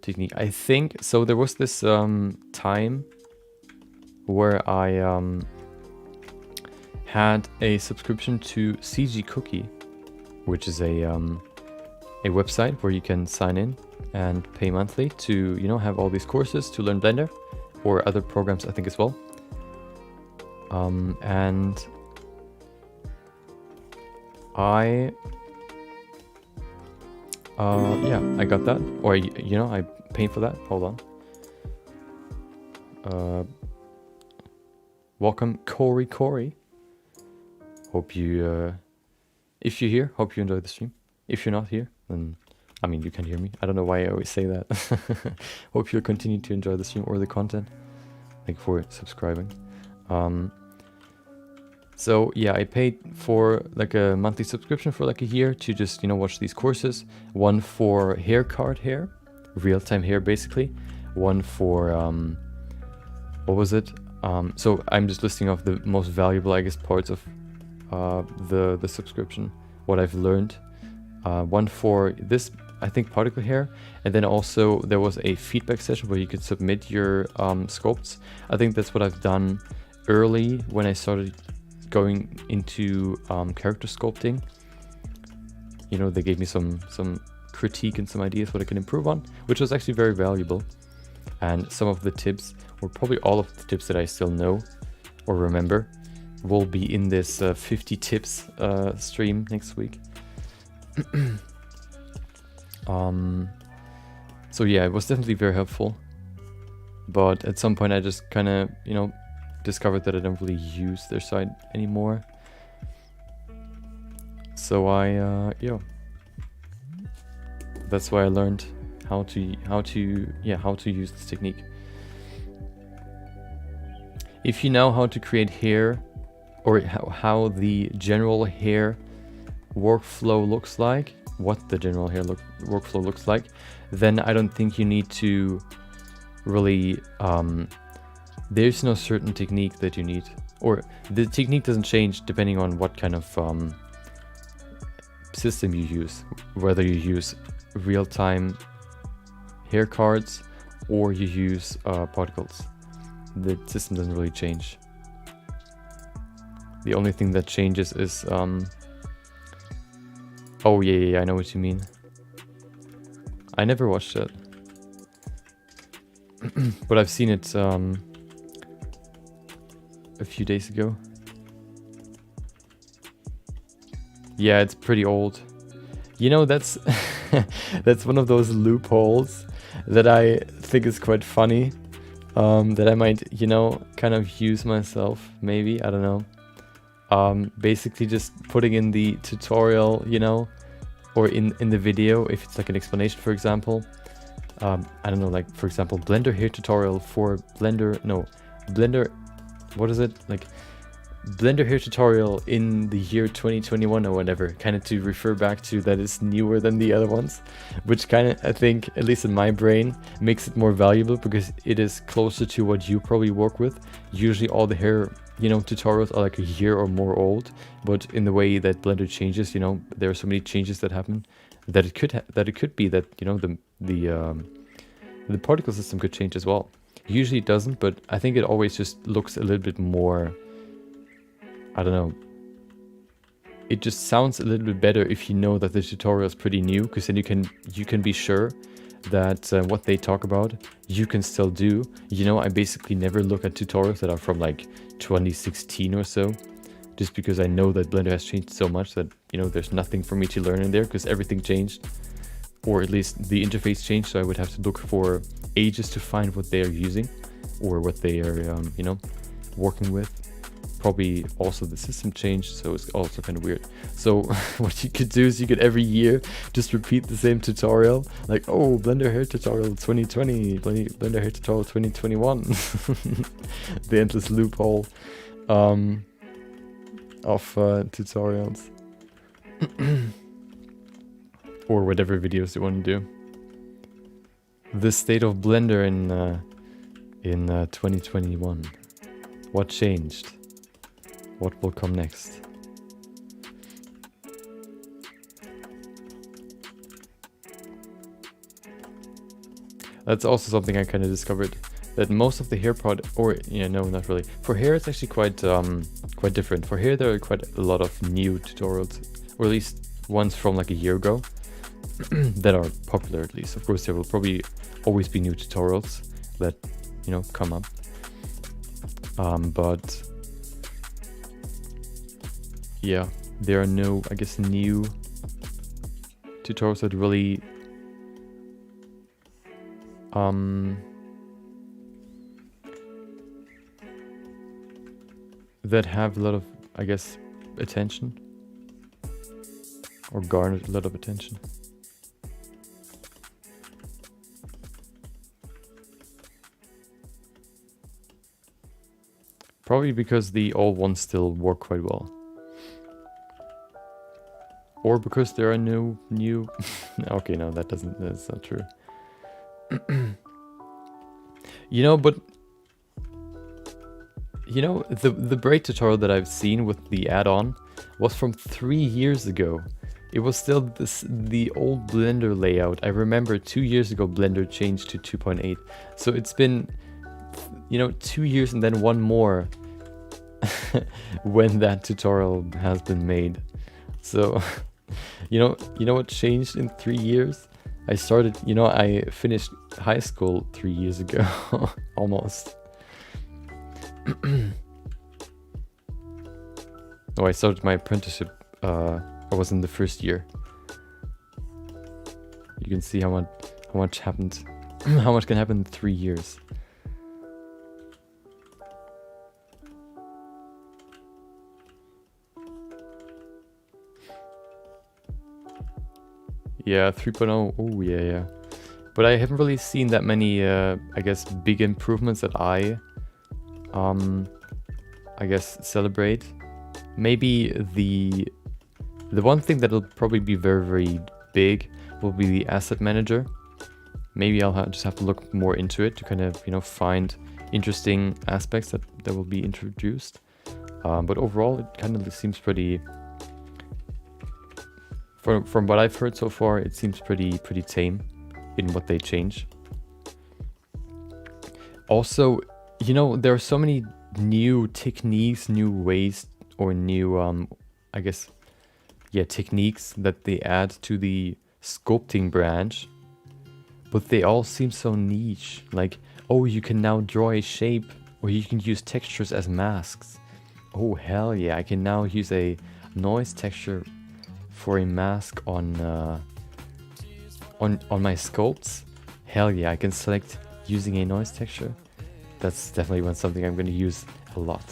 technique. I think so. There was this time where I had a subscription to CG Cookie, which is a website where you can sign in and pay monthly to, you know, have all these courses to learn Blender or other programs, I think, as well. And I got that, or you know, I paid for that. Hold on. Welcome, Corey. Hope you, if you're here, hope you enjoy the stream. If you're not here, then, I mean, you can hear me. I don't know why I always say that. Hope you'll continue to enjoy the stream or the content. Thank you for subscribing. So yeah, I paid for like a monthly subscription for like a year to just, you know, watch these courses. One for hair, real-time hair basically. One for, what was it? So I'm just listing off the most valuable, I guess, parts of the subscription, what I've learned. One for this, I think, particle hair, and then also there was a feedback session where you could submit your sculpts. I think that's what I've done early when I started going into character sculpting. You know, they gave me some critique and some ideas what I can improve on, which was actually very valuable. And some of the tips, or probably all of the tips that I still know or remember, will be in this 50 tips stream next week. So yeah, it was definitely very helpful. But at some point I just kind of, you know, discovered that I don't really use their site anymore. So that's why I learned how to use this technique. If you know how to create hair, or how the general hair workflow looks like, what the general hair workflow looks like, then I don't think you need to really, there's no certain technique that you need, or the technique doesn't change depending on what kind of system you use, whether you use real-time hair cards or you use particles. The system doesn't really change. The only thing that changes is oh yeah, I know what you mean. I never watched it. But I've seen it a few days ago. Yeah, it's pretty old. You know, that's that's one of those loopholes that I think is quite funny. That I might, you know, kind of use myself, maybe, I don't know. Basically just putting in the tutorial, you know, or in the video, if it's like an explanation, for example. I don't know, like, for example, Blender hair tutorial for Blender, what is it? Like, Blender hair tutorial in the year 2021 or whatever, kind of to refer back to that is newer than the other ones, which kind of, I think, at least in my brain, makes it more valuable because it is closer to what you probably work with. Usually all the hair, you know, tutorials are like a year or more old, but in the way that Blender changes, you know, there are so many changes that happen that it could be that, you know, the particle system could change as well. Usually it doesn't, but I think it always just looks a little bit more, I don't know, it just sounds a little bit better if you know that the tutorial is pretty new, because then you can be sure that what they talk about you can still do. You know, I basically never look at tutorials that are from like 2016 or so, just because I know that Blender has changed so much that, you know, there's nothing for me to learn in there because everything changed, or at least the interface changed, so I would have to look for ages to find what they are using or what they are you know, working with. Probably also the system changed, so it's also kind of weird. So what you could do is you could every year just repeat the same tutorial, like, oh, Blender hair tutorial 2020, Blender hair tutorial 2021. The endless loophole of tutorials. Or whatever videos you want to do. The state of Blender in 2021. What changed? What will come next? That's also something I kind of discovered, that most of the hair no, not really. For hair, it's actually quite different. For hair, there are quite a lot of new tutorials, or at least ones from like a year ago, that are popular at least. Of course, there will probably always be new tutorials that, you know, come up. But yeah, there are no, I guess, new tutorials that really that have a lot of, I guess, attention, or garnered a lot of attention. Probably because the old ones still work quite well. Or because there are no new... Okay, no, that's not true. You know, but... You know, the braid tutorial that I've seen with the add-on was from 3 years ago. It was still the old Blender layout. I remember 2 years ago Blender changed to 2.8. So it's been, you know, 2 years and then one more when that tutorial has been made. So, you know what changed in 3 years? I started, you know, I finished high school 3 years ago, almost. Oh, I started my apprenticeship, I was in the first year. You can see how much happened, how much can happen in 3 years. Yeah, 3.0. Oh, yeah, yeah. But I haven't really seen that many, I guess, big improvements that I guess, celebrate. Maybe the one thing that'll probably be very, very big will be the asset manager. Maybe I'll just have to look more into it to kind of, you know, find interesting aspects that will be introduced. But overall, it kind of seems pretty... From what I've heard so far, it seems pretty tame in what they change. Also, you know, there are so many new techniques, new ways, or new, I guess, yeah, techniques that they add to the sculpting branch. But they all seem so niche. Like, oh, you can now draw a shape, or you can use textures as masks. Oh, hell yeah, I can now use a noise texture for a mask on my sculpts. Hell yeah, I can select using a noise texture. That's definitely something I'm going to use a lot.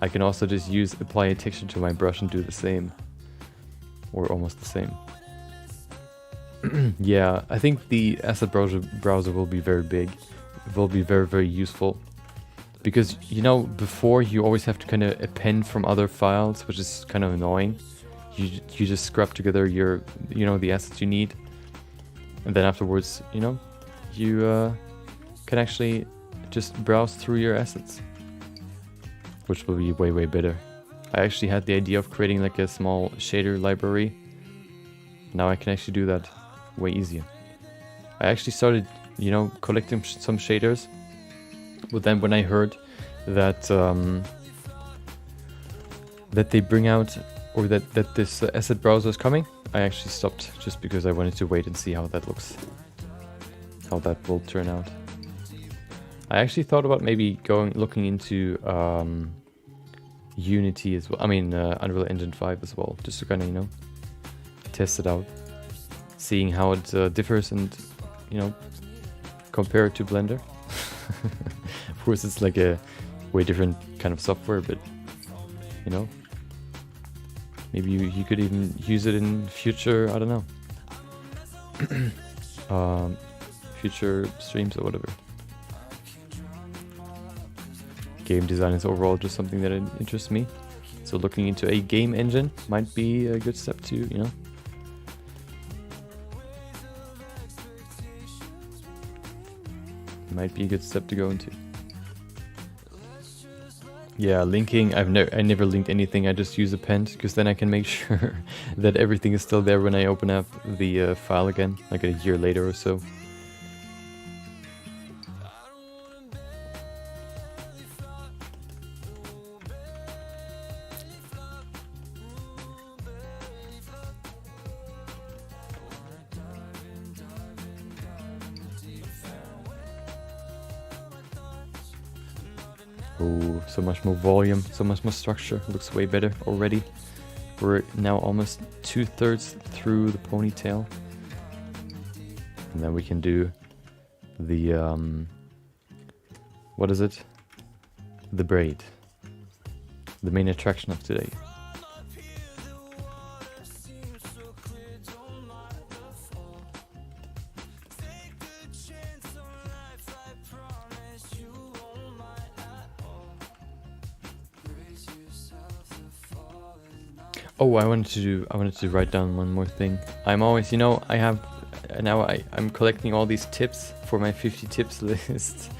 I can also just apply a texture to my brush and do the same. Or almost the same. Yeah, I think the asset browser will be very big. It will be very, very useful. Because, you know, before you always have to kind of append from other files, which is kind of annoying. You just scrub together your, you know, the assets you need. And then afterwards, you know, you can actually just browse through your assets. Which will be way, way better. I actually had the idea of creating like a small shader library. Now I can actually do that way easier. I actually started, you know, collecting some shaders. But then when I heard that that they bring out, or that this asset browser is coming, I actually stopped just because I wanted to wait and see how that looks. How that will turn out. I actually thought about maybe looking into Unity as well. I mean, Unreal Engine 5 as well, just to kind of, you know, test it out, seeing how it differs and, you know, compare it to Blender. Of course, it's like a way different kind of software, but, you know, maybe you could even use it in future, I don't know, future streams or whatever. Game design is overall just something that interests me. So looking into a game engine might be a good step to, you know. Might be a good step to go into. Yeah, linking, I never linked anything, I just use append, because then I can make sure that everything is still there when I open up the file again, like a year later or so. Oh, so much more volume, so much more structure. Looks way better already. We're now almost 2/3 through the ponytail. And then we can do the, what is it? The braid. The main attraction of today. Oh, I wanted to write down one more thing. I'm always, you know, I'm collecting all these tips for my 50 tips list.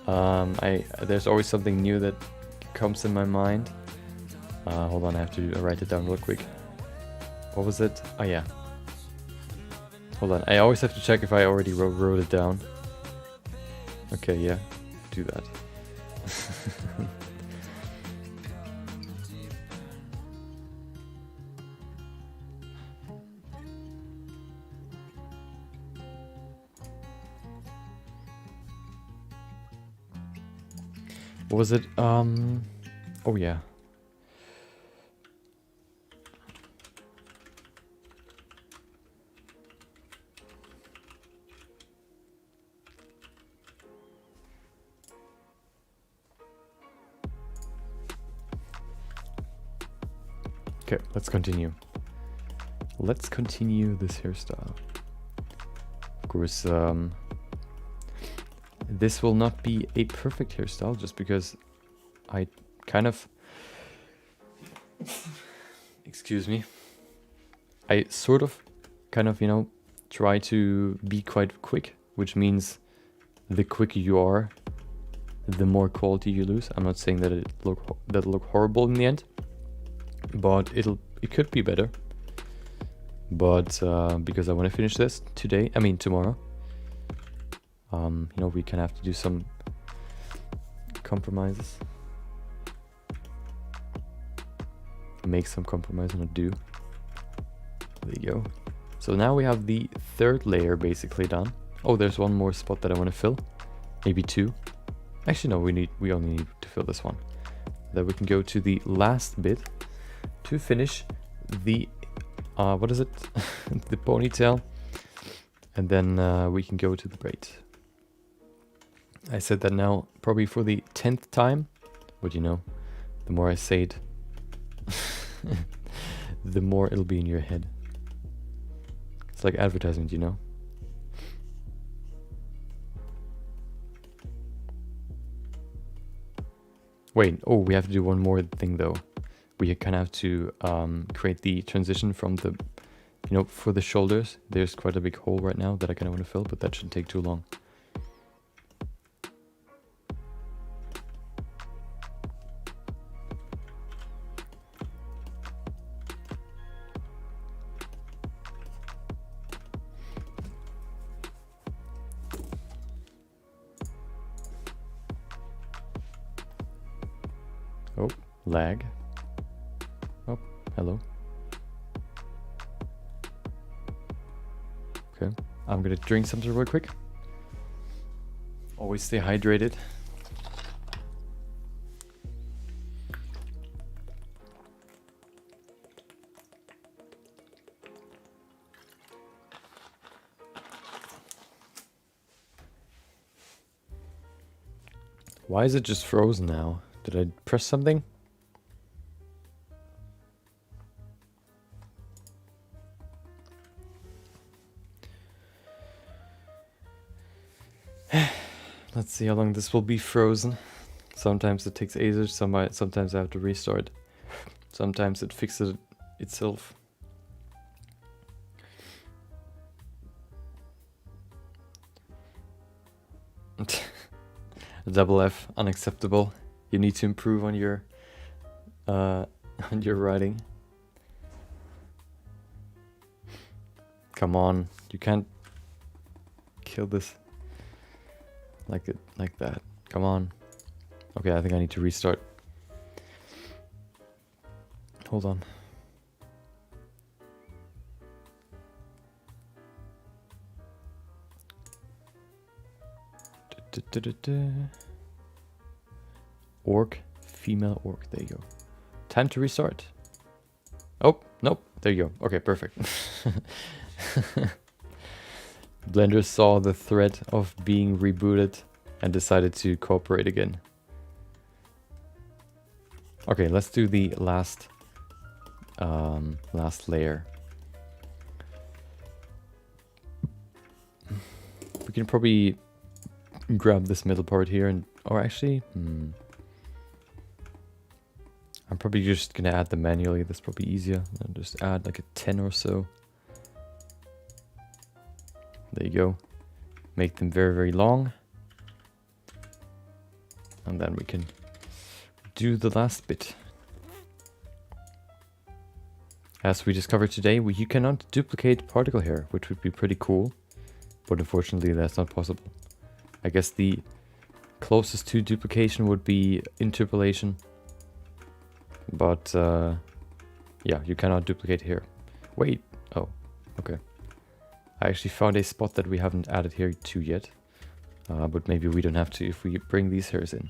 There's always something new that comes in my mind. Hold on, I have to write it down real quick. What was it? Oh yeah. Hold on, I always have to check if I already wrote it down. Okay, yeah, do that. What was it? Oh yeah. Okay, let's continue. let's continue this hairstyle. Of course, this will not be a perfect hairstyle just because I kind of... Excuse me. I sort of, kind of, you know, try to be quite quick, which means the quicker you are, the more quality you lose. I'm not saying that it'll look horrible in the end, but it could be better. But because I want to finish this tomorrow, you know, we can have to do some compromises. Make some compromise and not do. There you go. So now we have the third layer basically done. Oh, there's one more spot that I want to fill. Maybe two. Actually, no, we only need to fill this one. Then we can go to the last bit to finish the, what is it? The ponytail. And then we can go to the braids. I said that now probably for the 10th time. But you know, the more I say it, the more it'll be in your head. It's like advertisement, you know? Wait, oh, we have to do one more thing though. We kind of have to create the transition from the, you know, for the shoulders. There's quite a big hole right now that I kind of want to fill, but that shouldn't take too long. Oh, lag. Oh, hello. Okay, I'm gonna drink something real quick. Always stay hydrated. Why is it just frozen now? Did I press something? Let's see how long this will be frozen. Sometimes it takes ages, sometimes I have to restart. Sometimes it fixes it itself. Double F, unacceptable. You need to improve on your writing. Come on, you can't kill this like that. Come on. Okay, I think I need to restart. Hold on. Orc, female orc. There you go. Time to restart. Oh, nope. There you go. Okay, perfect. Blender saw the threat of being rebooted and decided to cooperate again. Okay, let's do the last layer. We can probably grab this middle part here and, or actually, I'm probably just gonna add them manually. That's probably easier. I'll just add like a 10 or so. There you go. Make them very, very long. And then we can do the last bit. As we discovered today, you cannot duplicate particle hair, which would be pretty cool. But unfortunately, that's not possible. I guess the closest to duplication would be interpolation. But yeah, you cannot duplicate here. Wait, oh, okay. I actually found a spot that we haven't added here to yet. But maybe we don't have to if we bring these hairs in.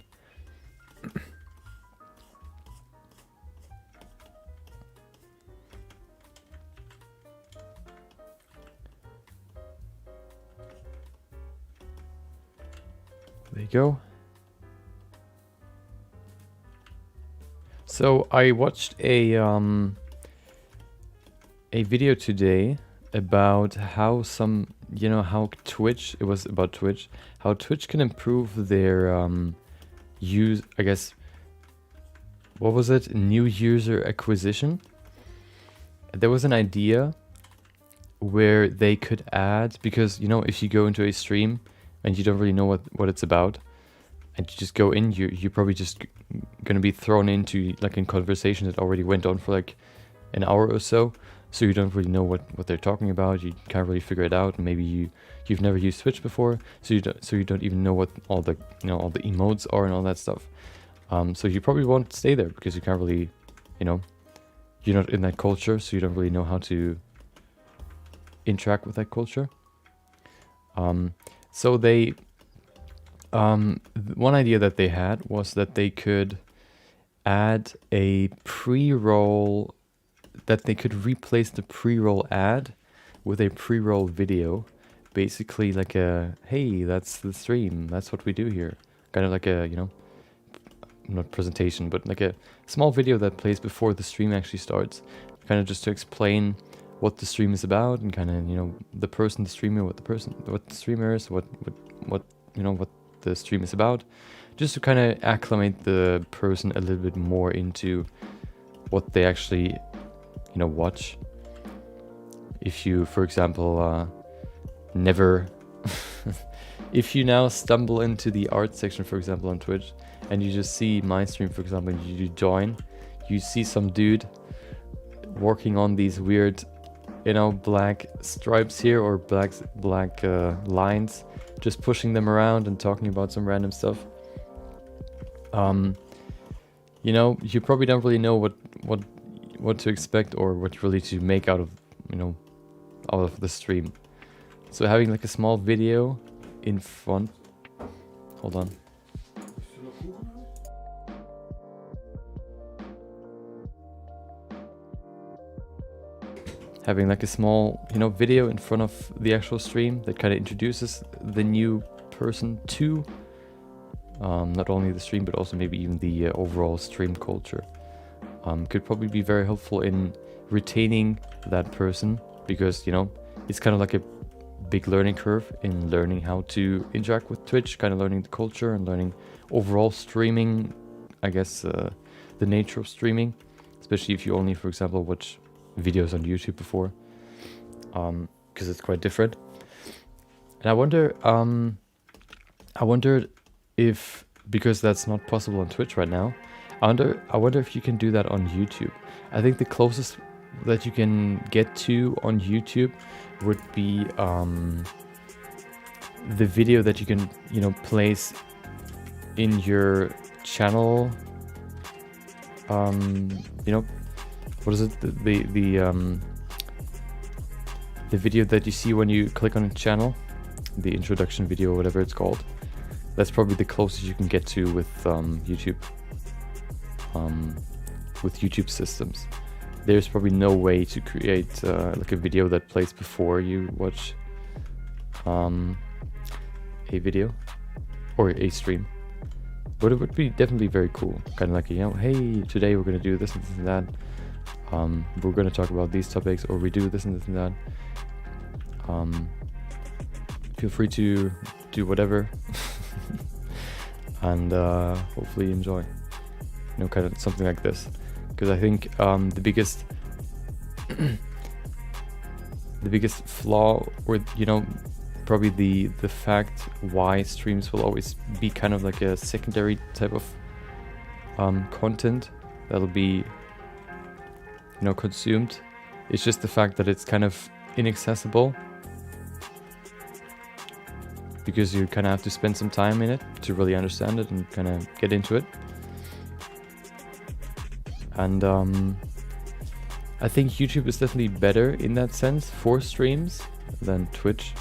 There you go. So I watched a a video today about how some, how Twitch, it was about Twitch, how Twitch can improve their use, I guess, what was it? New user acquisition. There was an idea where they could add, because, if you go into a stream and you don't really know what it's about, and you just go in, you're probably just gonna be thrown into like in conversation that already went on for like an hour or so. So you don't really know what they're talking about. You can't really figure it out. And maybe you've never used Twitch before, so you don't even know what all the all the emotes are and all that stuff. So you probably won't stay there because you can't really, you're not in that culture, so you don't really know how to interact with that culture. So they, one idea that they had was that they could add a pre-roll, that they could replace the pre-roll ad with a pre-roll video, basically like a, hey, that's the stream, that's what we do here, kind of like a, not presentation, but like a small video that plays before the stream actually starts, kind of just to explain what the stream is about, and kind of, the person, the streamer, what the streamer is, what the stream is about, just to kind of acclimate the person a little bit more into what they actually watch. If you, for example, never if you now stumble into the art section, for example, on Twitch, and you just see my stream, for example, and you join, you see some dude working on these weird, black stripes here, or black lines, just pushing them around and talking about some random stuff. You probably don't really know what to expect, or what really to make out of the stream. So having like a small video in front, hold on. Having like a small, video in front of the actual stream that kind of introduces the new person to not only the stream, but also maybe even the overall stream culture. Could probably be very helpful in retaining that person, because it's kind of like a big learning curve in learning how to interact with Twitch, kind of learning the culture and learning overall streaming, I guess, the nature of streaming, especially if you only, for example, watch videos on YouTube before, because it's quite different. And I wondered if, because that's not possible on Twitch right now, I wonder if you can do that on YouTube. I think the closest that you can get to on YouTube would be the video that you can, place in your channel. What is it? The video that you see when you click on a channel, the introduction video, whatever it's called. That's probably the closest you can get to with YouTube. With YouTube systems, there's probably no way to create like a video that plays before you watch a video or a stream, but it would be definitely very cool. Kind of like, hey, today we're gonna do this and this and that. We're gonna talk about these topics, or we do this and this and that. Feel free to do whatever, and hopefully enjoy. Kind of something like this, because I think the biggest flaw, or probably the fact why streams will always be kind of like a secondary type of content that'll be consumed, it's just the fact that it's kind of inaccessible, because you kind of have to spend some time in it to really understand it and kind of get into it. And I think YouTube is definitely better in that sense for streams than Twitch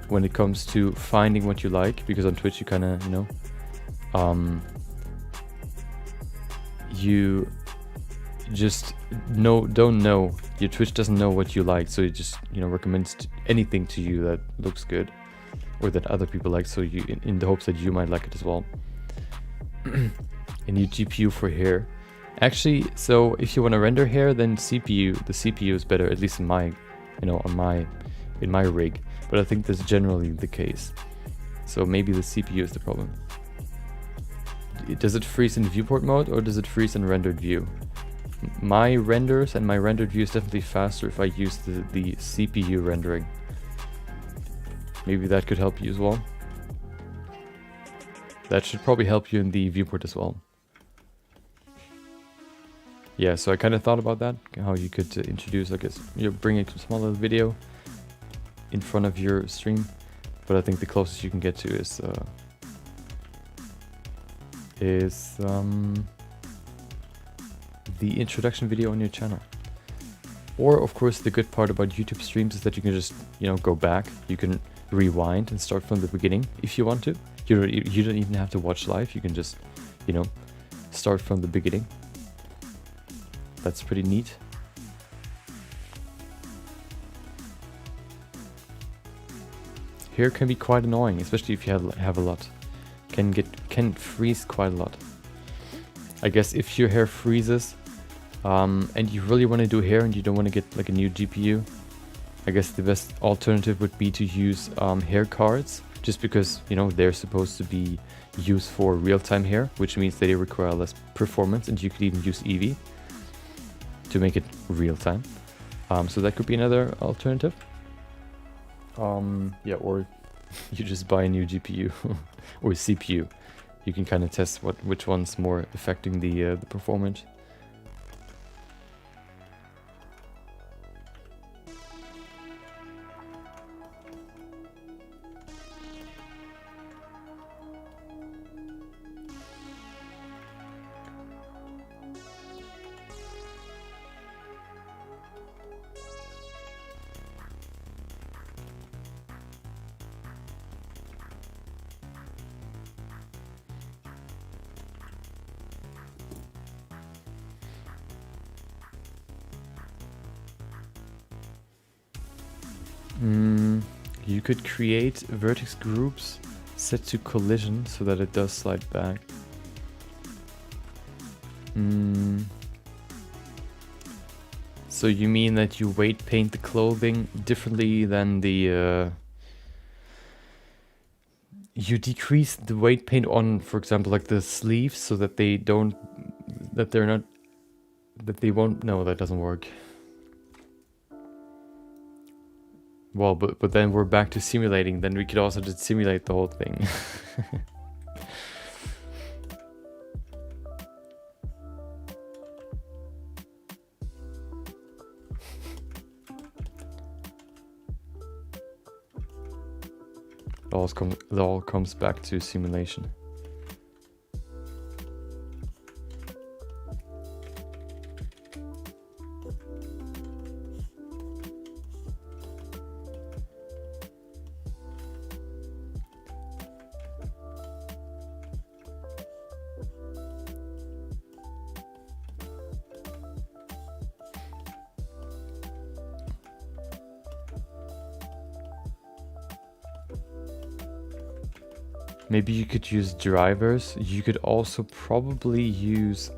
when it comes to finding what you like, because on Twitch you kind of, you just don't know. Your Twitch doesn't know what you like, so it just recommends anything to you that looks good or that other people like, so you in the hopes that you might like it as well. And you GPU for hair. Actually, so if you want to render hair, then the CPU is better, at least in my, in my rig. But I think that's generally the case. So maybe the CPU is the problem. Does it freeze in viewport mode or does it freeze in rendered view? My renders and my rendered view is definitely faster if I use the CPU rendering. Maybe that could help you as well. That should probably help you in the viewport as well. Yeah, so I kind of thought about that, how you could introduce, I guess, you're bringing a small little video in front of your stream, but I think the closest you can get to is the introduction video on your channel. Or of course the good part about YouTube streams is that you can just, go back, you can rewind and start from the beginning if you want to. You don't even have to watch live, you can just, start from the beginning. That's pretty neat. Hair can be quite annoying, especially if you have a lot. Can freeze quite a lot. I guess if your hair freezes and you really want to do hair and you don't want to get like a new GPU, I guess the best alternative would be to use hair cards, just because they're supposed to be used for real-time hair, which means that they require less performance, and you could even use Eevee to make it real-time. So that could be another alternative. Yeah, or you just buy a new GPU or CPU. You can kind of test which one's more affecting the performance. You could create vertex groups set to collision so that it does slide back. So you mean that you weight paint the clothing differently than the... you decrease the weight paint on, for example, like the sleeves so that they don't... that they're not... that they won't... No, that doesn't work. Well, but then we're back to simulating. Then we could also just simulate the whole thing. It all comes back to simulation. Maybe you could use drivers. You could also probably use,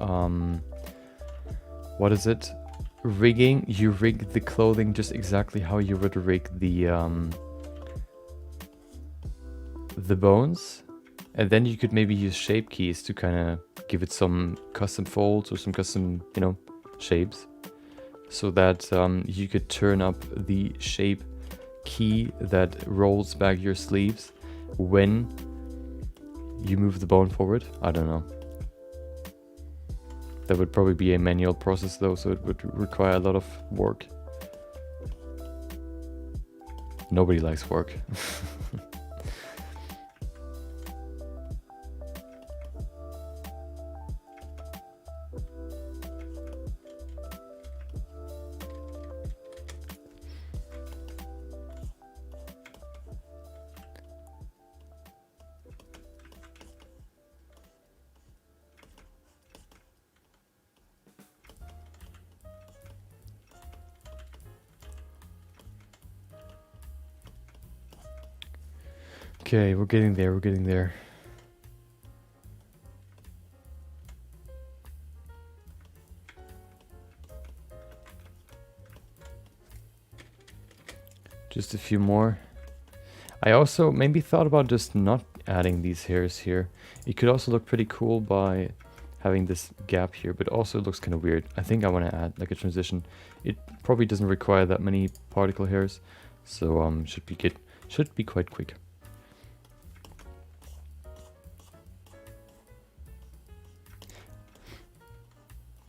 what is it? Rigging. You rig the clothing just exactly how you would rig the bones. And then you could maybe use shape keys to kind of give it some custom folds or some custom, shapes. So that you could turn up the shape key that rolls back your sleeves when you move the bone forward. I don't know. That would probably be a manual process though, so it would require a lot of work. Nobody likes work. Okay, we're getting there, we're getting there. Just a few more. I also maybe thought about just not adding these hairs here. It could also look pretty cool by having this gap here, but also it looks kind of weird. I think I want to add like a transition. It probably doesn't require that many particle hairs, so should be quite quick.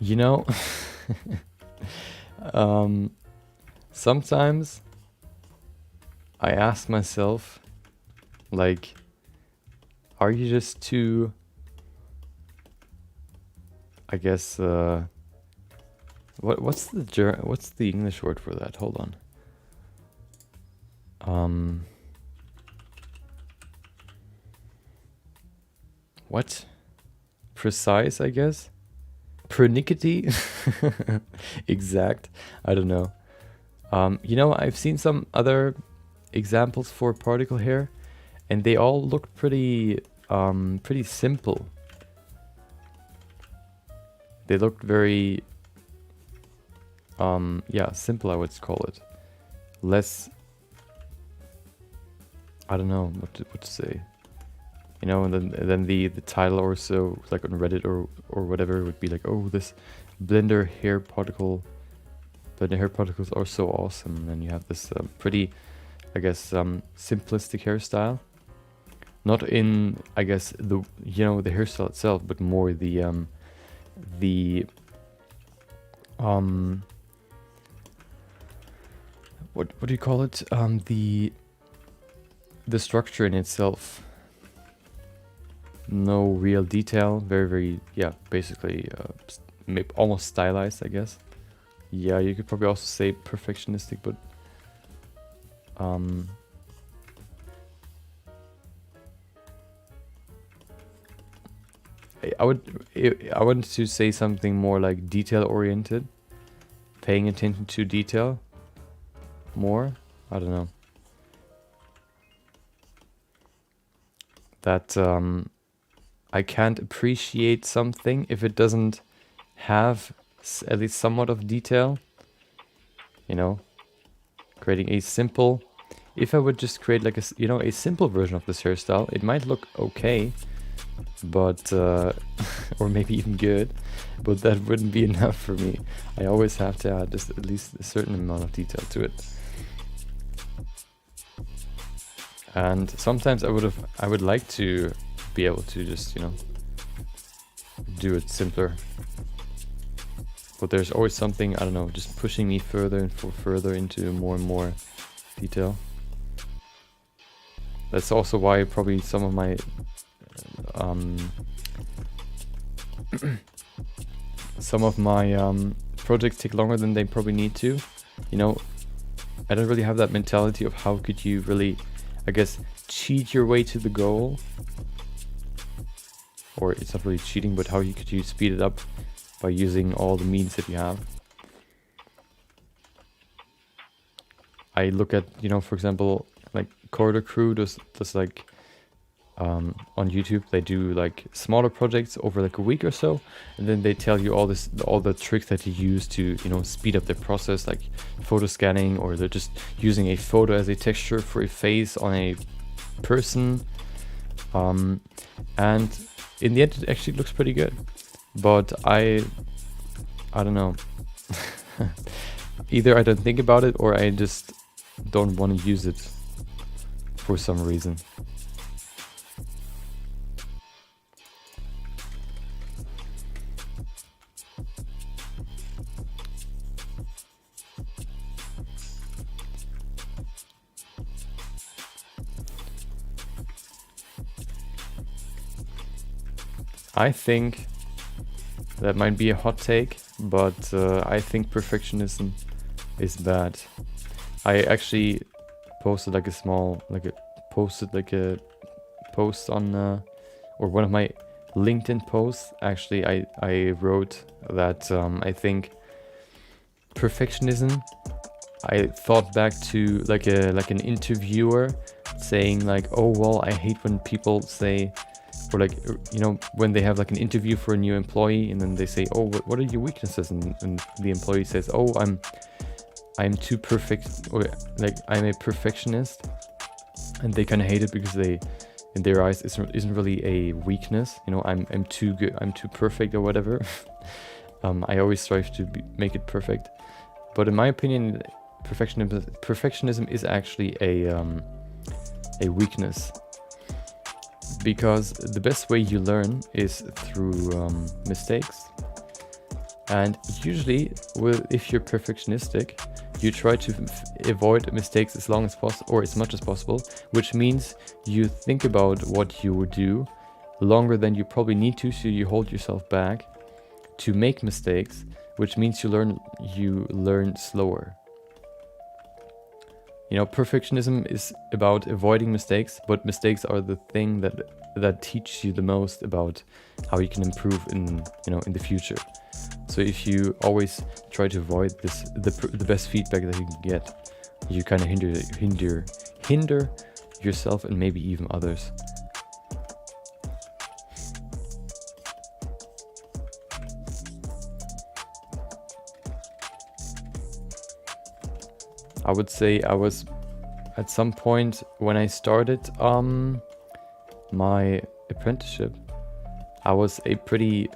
You know, sometimes I ask myself, like, are you just too, I guess, what's the English word for that? Hold on. What? Precise, I guess? Pernickety? Exact. I don't know. You know, I've seen some other examples for particle hair, and they all look pretty simple. They looked very yeah, simple, I would call it. Less, I don't know what to say. You know, and then the title or so, like on Reddit or whatever, would be like, oh, this blender hair particles are so awesome. And then you have this pretty, I guess, simplistic hairstyle. Not in, I guess, the hairstyle itself, but more the what do you call it? The structure in itself. No real detail. Very, yeah, basically almost stylized, I guess. Yeah, you could probably also say perfectionistic, but I wanted to say something more like detail oriented, paying attention to detail more. I don't know. That I can't appreciate something if it doesn't have at least somewhat of detail. You know, creating a simple. If I would just create like a simple version of this hairstyle, it might look okay, but or maybe even good, but that wouldn't be enough for me. I always have to add just at least a certain amount of detail to it. And sometimes I would like to be able to just, do it simpler. But there's always something, I don't know, just pushing me further and further into more and more detail. That's also why probably some of my projects take longer than they probably need to. You know, I don't really have that mentality of how could you really, I guess, cheat your way to the goal. Or it's not really cheating, but how could you speed it up by using all the means that you have. I look at, for example, like Corridor Crew does like on YouTube, they do like smaller projects over like a week or so, and then they tell you all the tricks that you use to speed up the process, like photo scanning, or they're just using a photo as a texture for a face on a person, and in the end it actually looks pretty good, but I don't know. Either I don't think about it, or I just don't want to use it for some reason. I think that might be a hot take, but I think perfectionism is bad. I actually posted a post on or one of my LinkedIn posts. Actually, I wrote that I think perfectionism. I thought back to like an interviewer saying like, oh well, I hate when people say, or like, when they have like an interview for a new employee, and then they say, oh, what are your weaknesses? And the employee says, oh, I'm too perfect, or like I'm a perfectionist, and they kind of hate it because they, in their eyes, isn't really a weakness. You know, I'm too good, I'm too perfect or whatever. I always strive to make it perfect, but in my opinion, perfectionism is actually a weakness, because the best way you learn is through mistakes. And usually, if you're perfectionistic, you try to avoid mistakes as long as possible, or as much as possible, which means you think about what you would do longer than you probably need to, so you hold yourself back to make mistakes, which means you learn slower. You know, perfectionism is about avoiding mistakes, but mistakes are the thing that teach you the most about how you can improve in the future. So if you always try to avoid the best feedback that you can get, you kind of hinder yourself and maybe even others. I would say I was at some point when I started my apprenticeship, I was a pretty,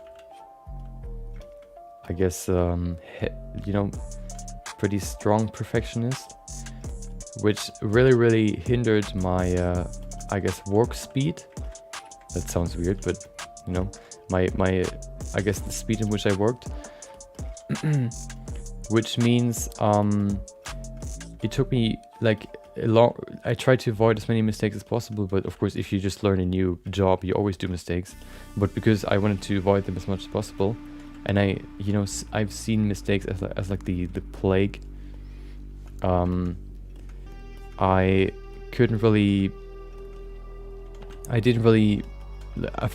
I guess, pretty strong perfectionist, which really hindered my, I guess, work speed. That sounds weird, but my I guess the speed in which I worked, which means it took me like I tried to avoid as many mistakes as possible, but of course, if you just learn a new job, you always do mistakes. But because I wanted to avoid them as much as possible, and I've seen mistakes as like the plague. I've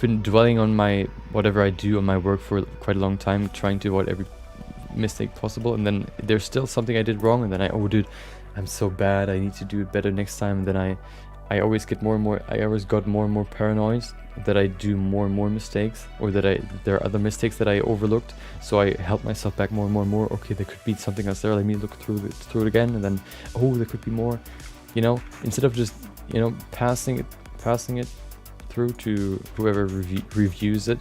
been dwelling on whatever I do on my work for quite a long time, trying to avoid every mistake possible, and then there's still something I did wrong, and then dude, I'm so bad, I need to do it better next time. And then I always got more and more paranoid that I do more and more mistakes, or that there are other mistakes that I overlooked. So I held myself back more and more. Okay, there could be something else there. Let me look through it again, and then there could be more. Instead of just passing it through to whoever reviews it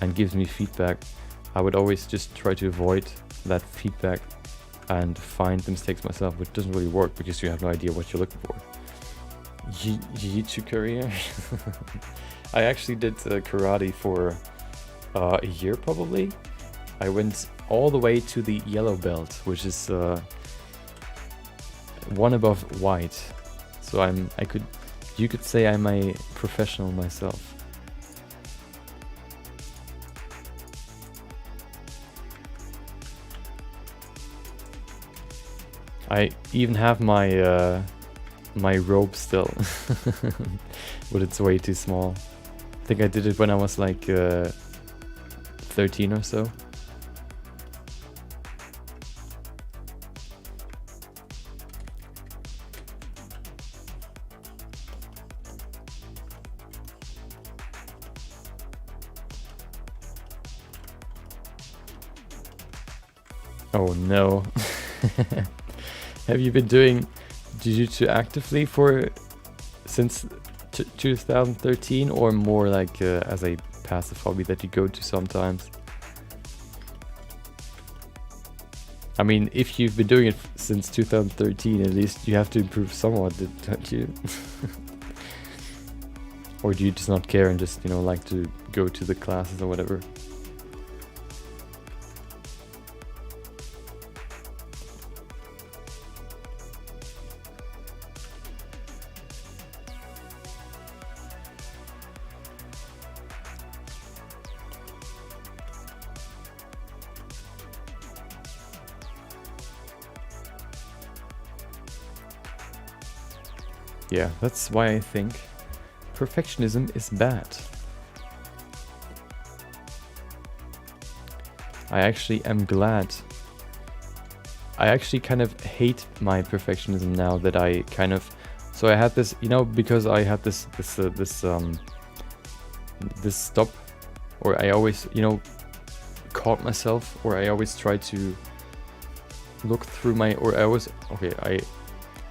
and gives me feedback, I would always just try to avoid that feedback and find the mistakes myself, which doesn't really work because you have no idea what you're looking for. Jiu-jitsu career. I actually did karate for a year probably. I went all the way to the yellow belt, which is one above white. So you could say I'm a professional myself. I even have my my robe still, but it's way too small. I think I did it when I was like 13 or so. Oh no. Have you been doing jiu-jitsu actively since 2013, or more like as a passive hobby that you go to sometimes? I mean, if you've been doing it since 2013, at least you have to improve somewhat, don't you? Or do you just not care and just, like to go to the classes or whatever? Yeah, that's why I think perfectionism is bad. I actually am glad. I actually kind of hate my perfectionism now that I kind of... So I had this, because I had this stop, or I always, caught myself, or I always try to look through my, or I was, okay,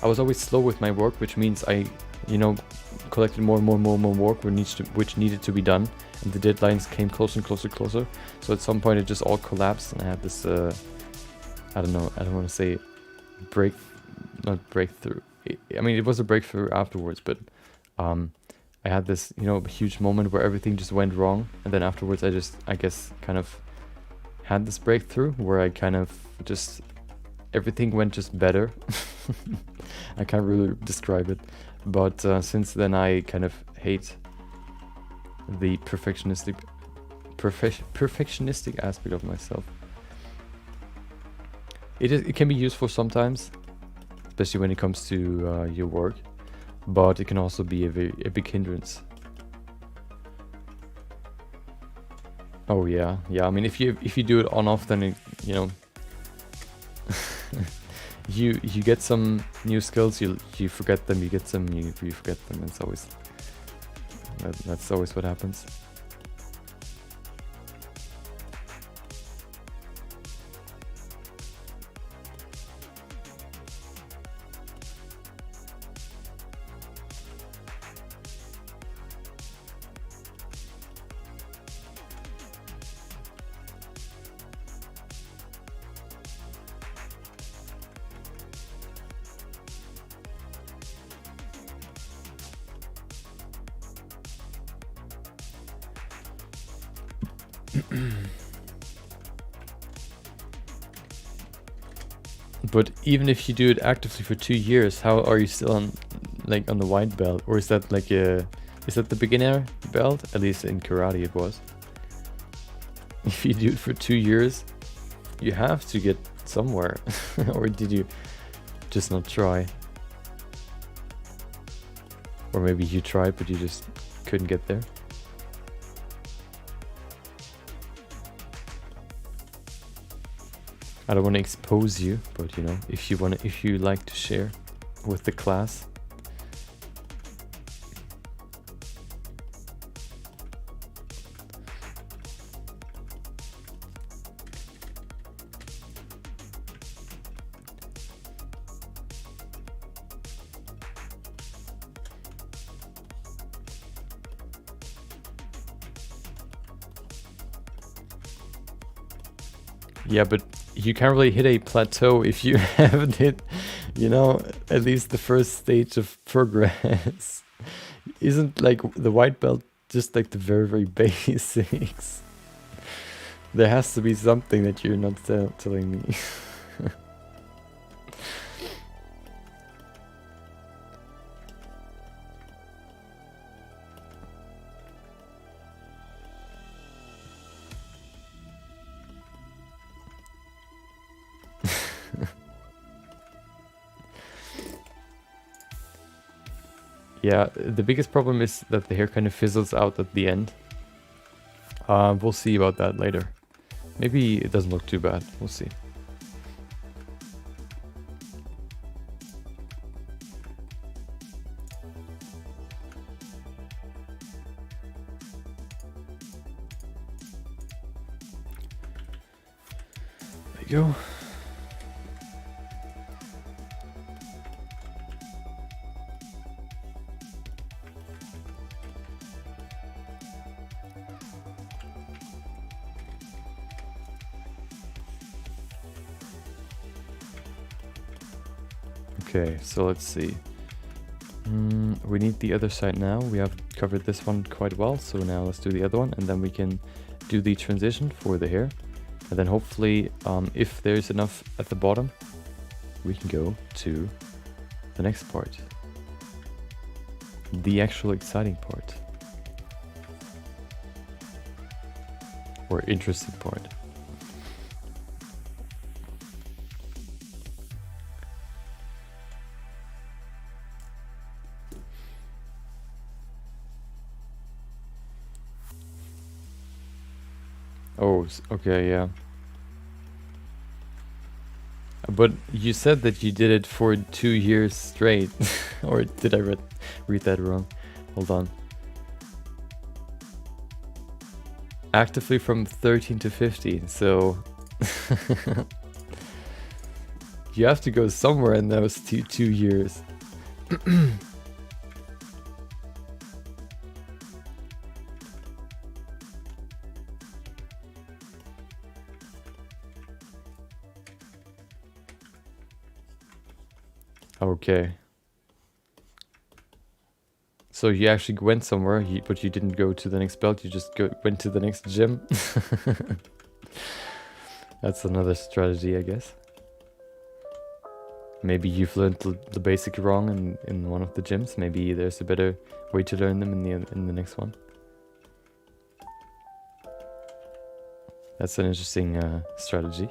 I was always slow with my work, which means I, you know, collected more work which needed to be done, and the deadlines came closer and closer. So at some point it just all collapsed, and I had this, I don't know, I don't want to say not breakthrough. I mean, it was a breakthrough afterwards, but I had this, you know, huge moment where everything just went wrong, and then afterwards I guess, kind of had this breakthrough where I kind of just, everything went just better. I can't really describe it, but since then I kind of hate the perfectionistic aspect of myself. It can be useful sometimes, especially when it comes to your work, but it can also be a big hindrance. Oh yeah. I mean, if you do it on off, then it, you know, you get some new skills, you forget them, you get some, you forget them. It's always that's always what happens. But even if you do it actively for 2 years, how are you still on the white belt? Or is that like is that the beginner belt? At least in karate it was. If you do it for 2 years, you have to get somewhere. Or did you just not try? Or maybe you tried but you just couldn't get there? I don't want to expose you, but you know, if you like to share with the class. Yeah, but you can't really hit a plateau if you haven't hit, you know, at least the first stage of progress. Isn't like the white belt just like the very basics? There has to be something that you're not telling me. Yeah, the biggest problem is that the hair kind of fizzles out at the end. We'll see about that later. Maybe it doesn't look too bad. We'll see. There you go. Okay, so let's see. We need the other side now. We have covered this one quite well, so now let's do the other one, and then we can do the transition for the hair. And then hopefully, if there's enough at the bottom, we can go to the next part. The actual exciting part. Or interesting part. Oh, okay, yeah. But you said that you did it for 2 years straight. Or did I read that wrong? Hold on. Actively from 13 to 15, so... You have to go somewhere in those two years. Okay. So you actually went somewhere, but you didn't go to the next belt, you just went to the next gym. That's another strategy, I guess. Maybe you've learned the basic wrong in one of the gyms. Maybe there's a better way to learn them in the next one. That's an interesting strategy.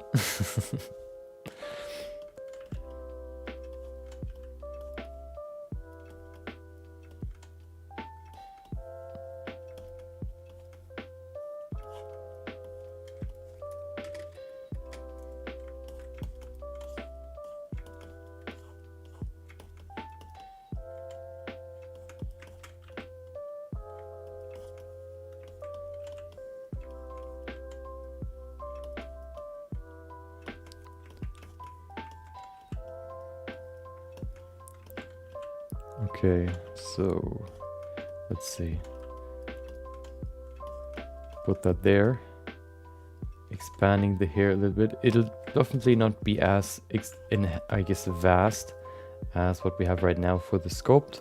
Okay, so let's see. Put that there. Expanding the hair a little bit. It'll definitely not be as I guess vast as what we have right now for the sculpt,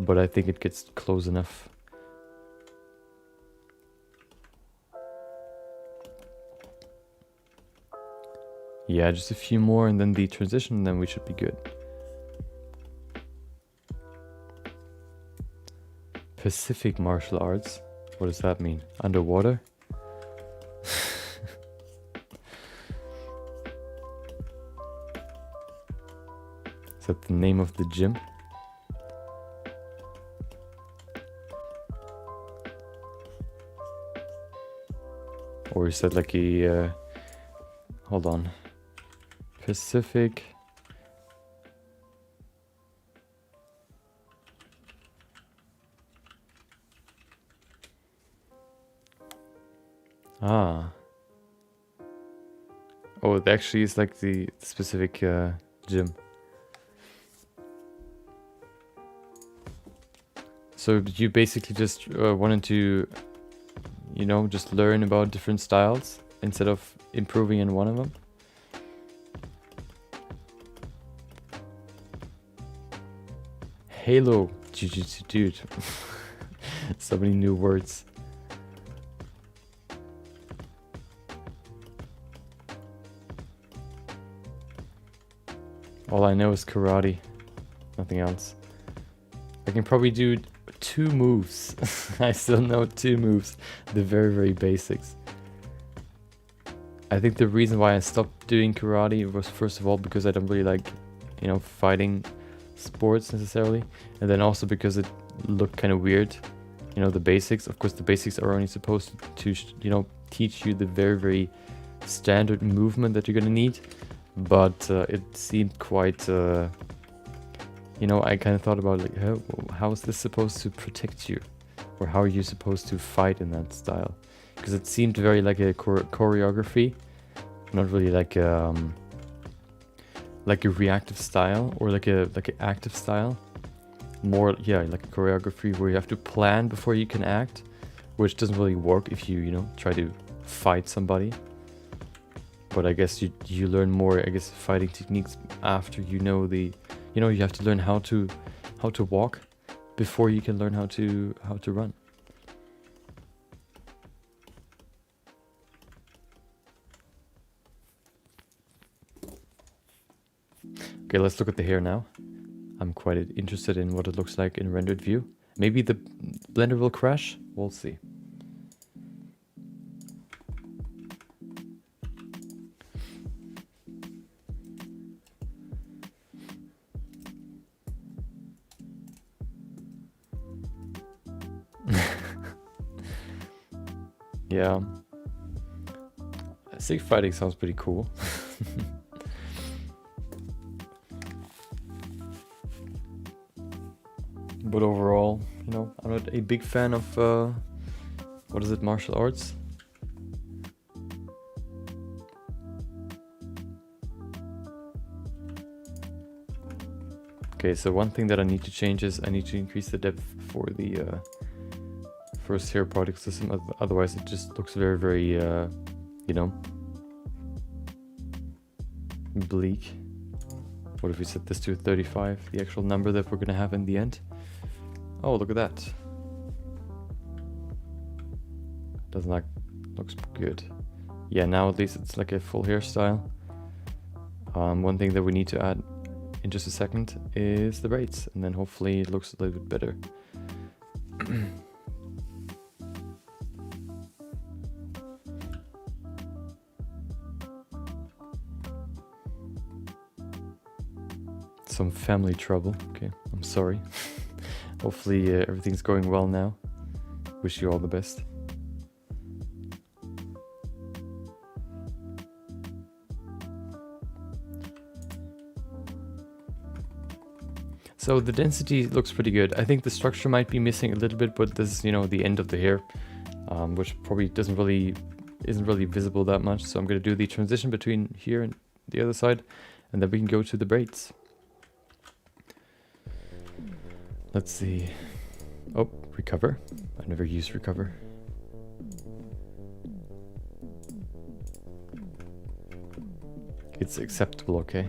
but I think it gets close enough. Yeah, just a few more and then the transition, then we should be good. Pacific martial arts. What does that mean? Underwater? Is that the name of the gym? Or is that like a... hold on. Pacific... Ah. Oh, it actually is like the specific gym. So you basically just wanted to, you know, just learn about different styles instead of improving in one of them? Halo Jiu-Jitsu, dude. So many new words. All I know is karate, nothing else. I can probably do 2 moves. I still know 2 moves, the very, very basics. I think the reason why I stopped doing karate was first of all because I don't really like, you know, fighting sports necessarily, and then also because it looked kind of weird. You know, the basics. Of course, the basics are only supposed to, you know, teach you the very, very standard movement that you're gonna need. But it seemed quite, you know, I kind of thought about like, how is this supposed to protect you? Or how are you supposed to fight in that style? Because it seemed very like a choreography, not really like a reactive style or like an active style. More, yeah, like a choreography where you have to plan before you can act, which doesn't really work if you know, try to fight somebody. But I guess you learn more, I guess, fighting techniques after you know the, you know, you have to learn how to walk before you can learn how to run. Okay, let's look at the hair now. I'm quite interested in what it looks like in rendered view. Maybe the blender will crash. We'll see. Yeah. Stick fighting sounds pretty cool. But overall, you know, I'm not a big fan of, what is it, martial arts? Okay, so one thing that I need to change is I need to increase the depth for the first hair product system. Otherwise it just looks very, very, you know, bleak. What if we set this to 35, the actual number that we're gonna have in the end? Oh, look at that. Doesn't like, looks good. Yeah, now at least it's like a full hairstyle. One thing that we need to add in just a second is the braids, and then hopefully it looks a little bit better. Some family trouble. Okay, I'm sorry. Hopefully everything's going well now. Wish you all the best. So the density looks pretty good. I think the structure might be missing a little bit, but this is, you know, the end of the hair, which probably isn't really visible that much. So I'm gonna do the transition between here and the other side, and then we can go to the braids. Let's see. Oh, recover. I've never used recover. It's acceptable, okay.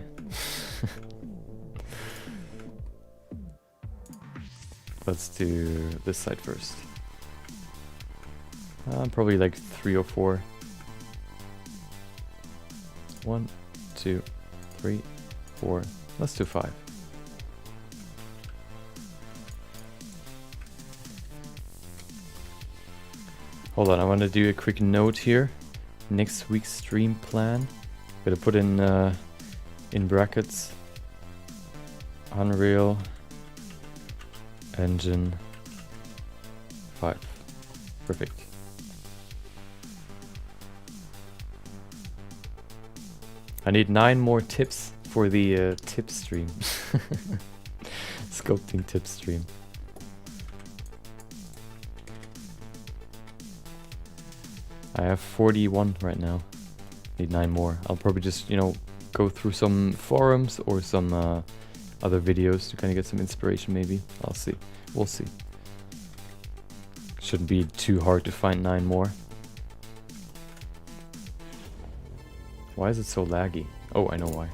Let's do this side first. Probably like 3 or 4. 1, 2, 3, 4. Let's do 5. Hold on, I want to do a quick note here. Next week's stream plan. I'm gonna put in brackets Unreal Engine 5. Perfect. I need 9 more tips for the tip stream. Sculpting tip stream. I have 41 right now. Need 9 more. I'll probably just, you know, go through some forums or some other videos to kind of get some inspiration maybe. I'll see. We'll see. Shouldn't be too hard to find 9 more. Why is it so laggy? Oh, I know why.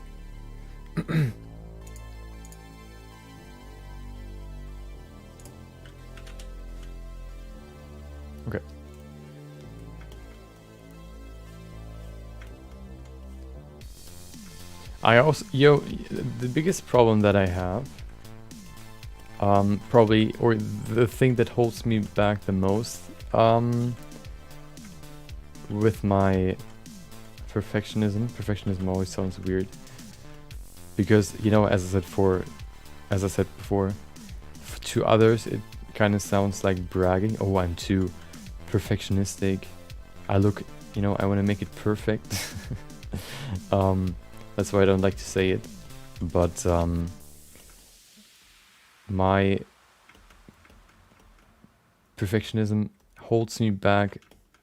Okay. I also, the biggest problem that I have, probably, or the thing that holds me back the most, with my perfectionism always sounds weird, because, you know, as I said before, to others it kind of sounds like bragging. Oh, I'm too perfectionistic. I look, you know, I want to make it perfect. That's why I don't like to say it, but my perfectionism holds me back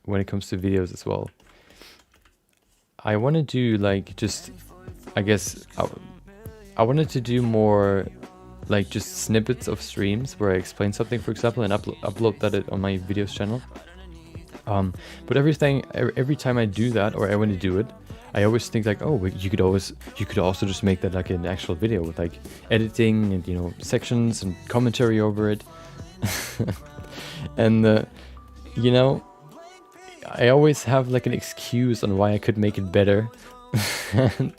when it comes to videos as well. I want to do like just, I guess, I wanted to do more like just snippets of streams where I explain something, for example, and upload that on my videos channel. But every time I do that, or I want to do it, I always think like, oh, you could also just make that like an actual video with like editing and, you know, sections and commentary over it. And you know, I always have like an excuse on why I could make it better. And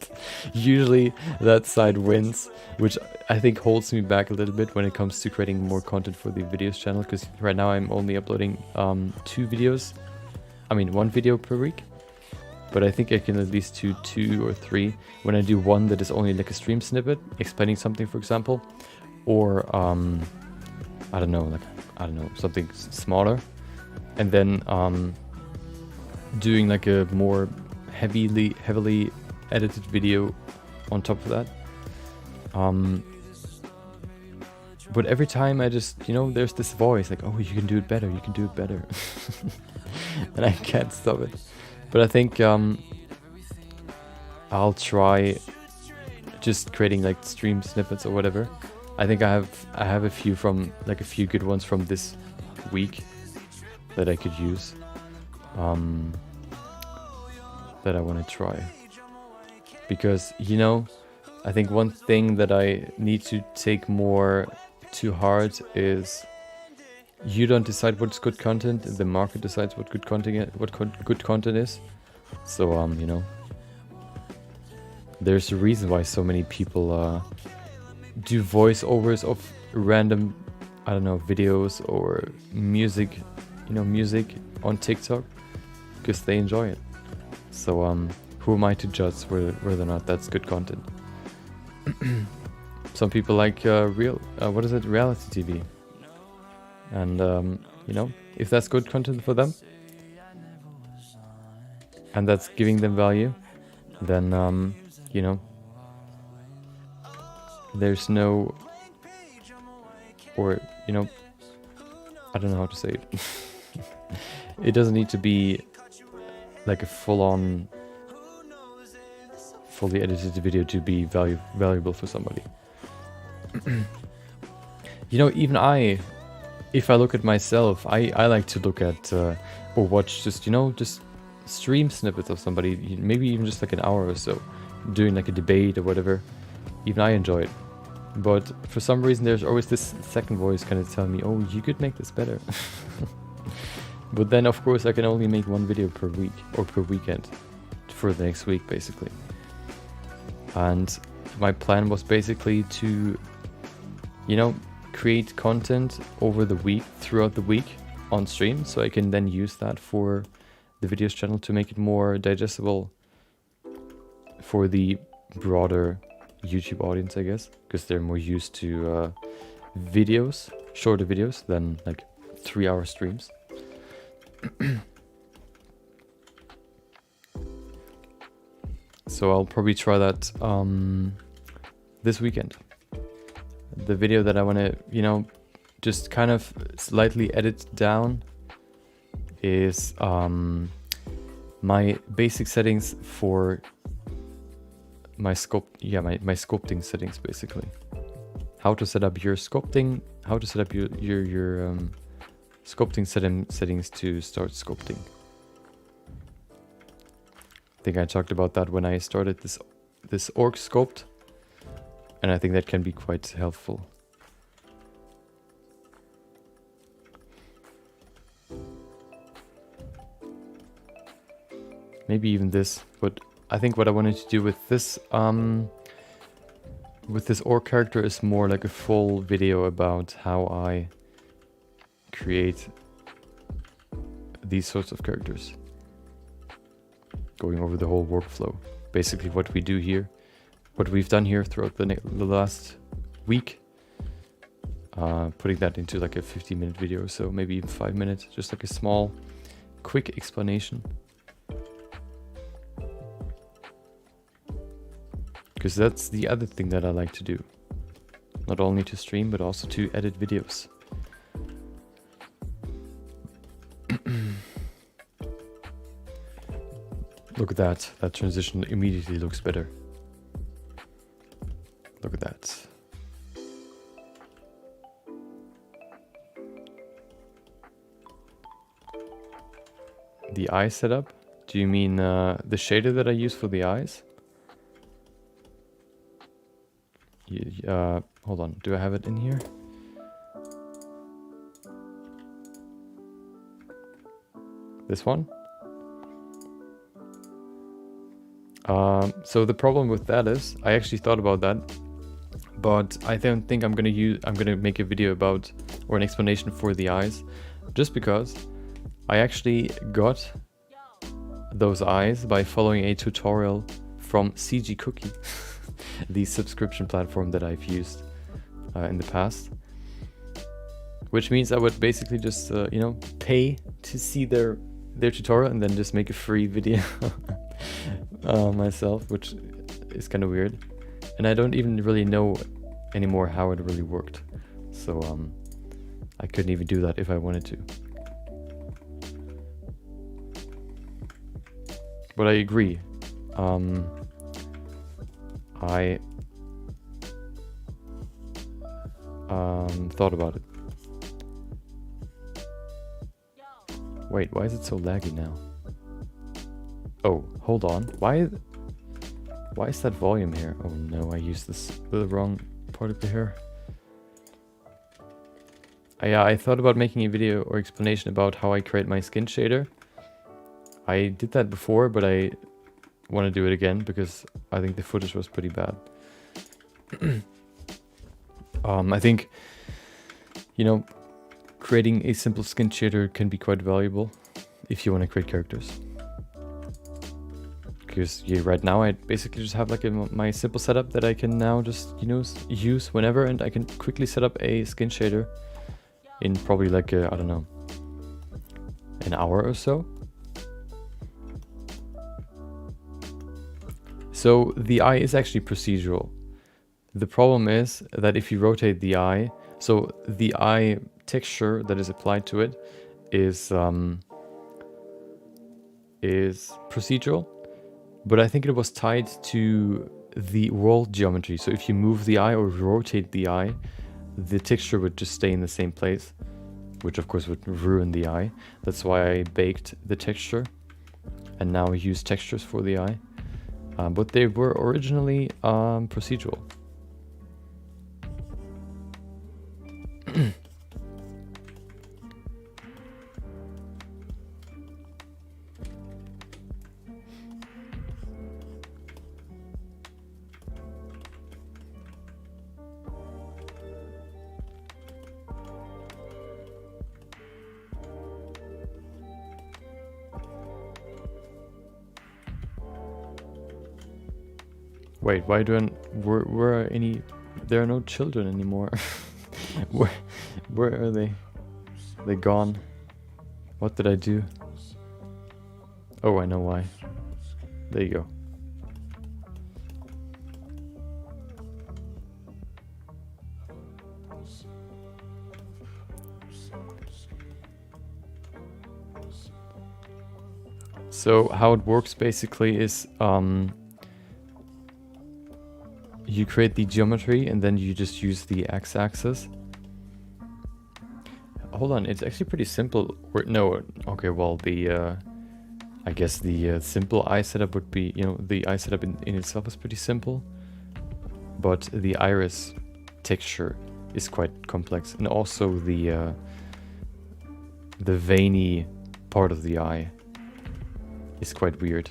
usually that side wins, which I think holds me back a little bit when it comes to creating more content for the videos channel, because right now I'm only uploading 2 videos. I mean 1 video per week, but I think I can at least do 2 or 3 when I do one that is only like a stream snippet explaining something, for example, or I don't know, something smaller, and then doing like a more heavily edited video on top of that. But every time I just, you know, there's this voice like, oh, you can do it better, you can do it better. And I can't stop it. But I think I'll try just creating like stream snippets or whatever, I think I have a few from, like a few good ones from this week that I could use, that I want to try. Because, you know, I think one thing that I need to take more to heart is you don't decide what's good content, the market decides what good content good content is. So you know, there's a reason why so many people do voiceovers of random, I don't know, videos or music, you know, music on TikTok, because they enjoy it. So who am I to judge whether or not that's good content? Some people like reality TV, and you know, if that's good content for them and that's giving them value, then you know, there's no, or you know, I don't know how to say it. It doesn't need to be like a full-on, fully edited video to be valuable for somebody. You know, even if I look at myself, I like to look at or watch just, you know, just stream snippets of somebody, maybe even just like an hour or so, doing like a debate or whatever. Even I enjoy it. But for some reason there's always this second voice kind of telling me, oh, you could make this better. But then of course I can only make one video per week or per weekend for the next week basically. And my plan was basically to, you know, create content over the week, throughout the week on stream, so I can then use that for the videos channel to make it more digestible for the broader YouTube audience, I guess, because they're more used to videos, shorter videos than like 3-hour streams. So I'll probably try that this weekend. The video that I want to, you know, just kind of slightly edit down is my basic settings for my my sculpting settings, basically. How to set up your sculpting, how to set up your sculpting settings to start sculpting. I think I talked about that when I started this orc sculpt, and I think that can be quite helpful. Maybe even this, but I think what I wanted to do with this orc character is more like a full video about how I create these sorts of characters. Going over the whole workflow, basically what we do here, what we've done here throughout the last week, putting that into like a 15-minute video, so maybe even 5 minutes, just like a small, quick explanation. Because that's the other thing that I like to do, not only to stream but also to edit videos. Look at that. That transition immediately looks better. Look at that. The eye setup? Do you mean the shader that I use for the eyes? Hold on. Do I have it in here? This one? So the problem with that is, I actually thought about that, but I don't think I'm gonna make a video about, or an explanation for the eyes, just because I actually got those eyes by following a tutorial from CG Cookie, the subscription platform that I've used in the past. Which means I would basically just, you know, pay to see their tutorial and then just make a free video myself, which is kind of weird. And I don't even really know anymore how it really worked. So I couldn't even do that if I wanted to. But I agree. thought about it. Wait, why is it so laggy now? Oh, hold on. Why is that volume here? Oh no, I used the wrong part of the hair. Yeah, I thought about making a video or explanation about how I create my skin shader. I did that before, but I want to do it again because I think the footage was pretty bad. I think, you know, creating a simple skin shader can be quite valuable if you want to create characters. Because yeah, right now I basically just have like my simple setup that I can now just, you know, use whenever, and I can quickly set up a skin shader in probably like, I don't know, an hour or so. So the eye is actually procedural. The problem is that if you rotate the eye, so the eye texture that is applied to it is procedural, but I think it was tied to the world geometry. So if you move the eye or rotate the eye, the texture would just stay in the same place, which of course would ruin the eye. That's why I baked the texture and now I use textures for the eye. But they were originally procedural. Wait, why where are any, there are no children anymore. where are they? They gone. What did I do? Oh, I know why. There you go. So how it works basically is you create the geometry and then you just use the x-axis. Hold on, it's actually pretty simple. No, okay, well the I guess the simple eye setup would be, you know, the eye setup in itself is pretty simple, but the iris texture is quite complex, and also the veiny part of the eye is quite weird.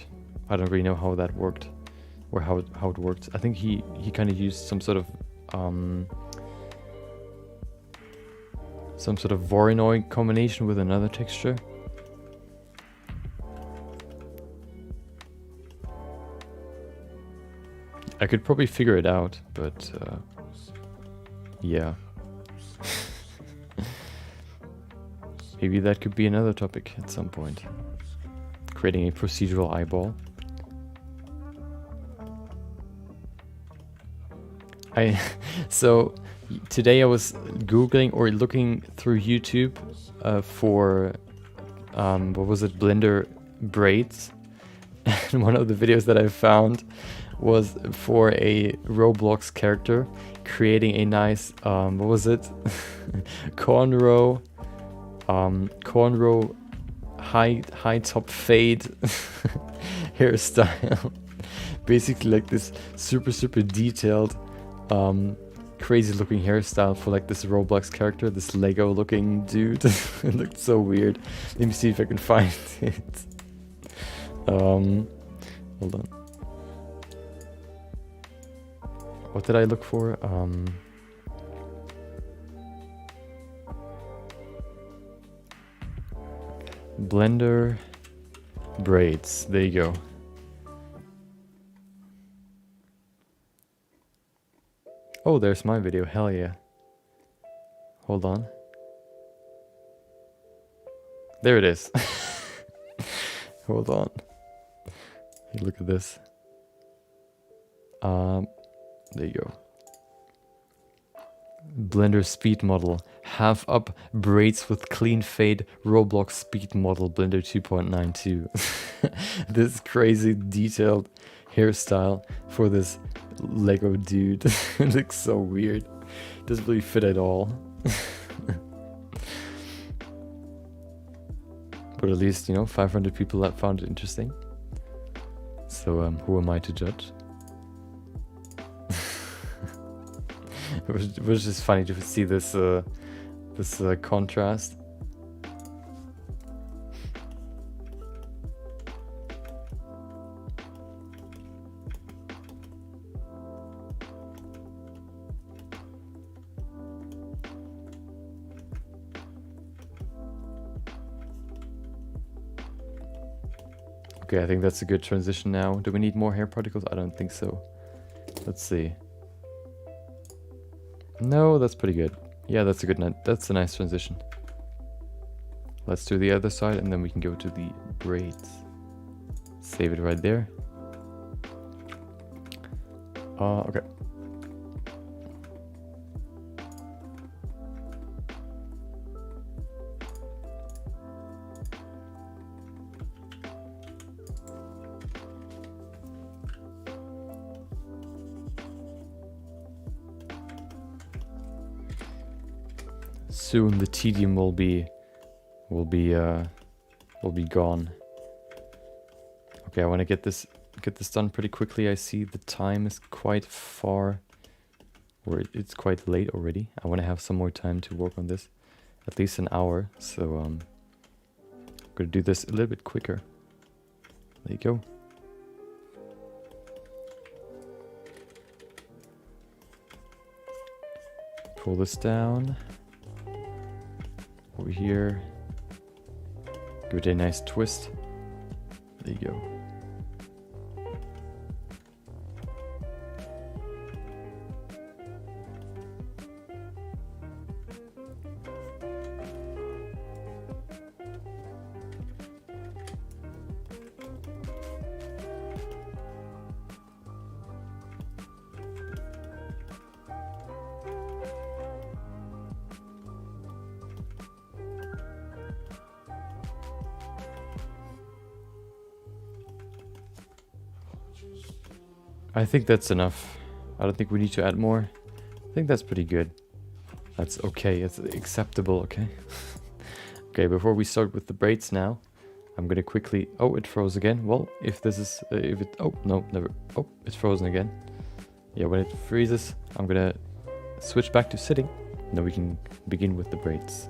I don't really know how that worked, or how it worked. I think he kind of used some sort of Voronoi combination with another texture. I could probably figure it out, but yeah. Maybe that could be another topic at some point. Creating a procedural eyeball. So today I was googling or looking through YouTube for what was it, Blender braids, and one of the videos that I found was for a Roblox character creating a nice what was it, cornrow high top fade hairstyle. Basically like this super detailed crazy looking hairstyle for like this Roblox character, this Lego looking dude. It looked so weird. Let me see if I can find it. Hold on. What did I look for? Blender braids. There you go. Oh, there's my video. Hell yeah. Hold on. There it is. Hold on. Hey, look at this. There you go. Blender speed model. Half up braids with clean fade Roblox speed model Blender 2.92. This crazy detailed hairstyle for this Lego dude. It looks so weird. Doesn't really fit at all. But at least, you know, 500 people that found it interesting. So who am I to judge? It was just funny to see this contrast. Okay, I think that's a good transition now. Do we need more hair particles? I don't think so. Let's see. No, that's pretty good. Yeah, that's a nice transition. Let's do the other side and then we can go to the braids. Save it right there. Okay. Soon the tedium will be gone. Okay, I want to get this done pretty quickly. I see the time is quite far, or it's quite late already. I want to have some more time to work on this, at least an hour. So I'm gonna do this a little bit quicker. There you go. Pull this down. Over here, give it a nice twist. There you go. I think that's enough. I don't think we need to add more. I think that's pretty good. That's okay. It's acceptable, okay? Okay, before we start with the braids now, I'm gonna quickly... Oh, it froze again. Well, if this is... Oh, no, never. Oh, it's frozen again. Yeah, when it freezes, I'm gonna switch back to sitting. And then we can begin with the braids.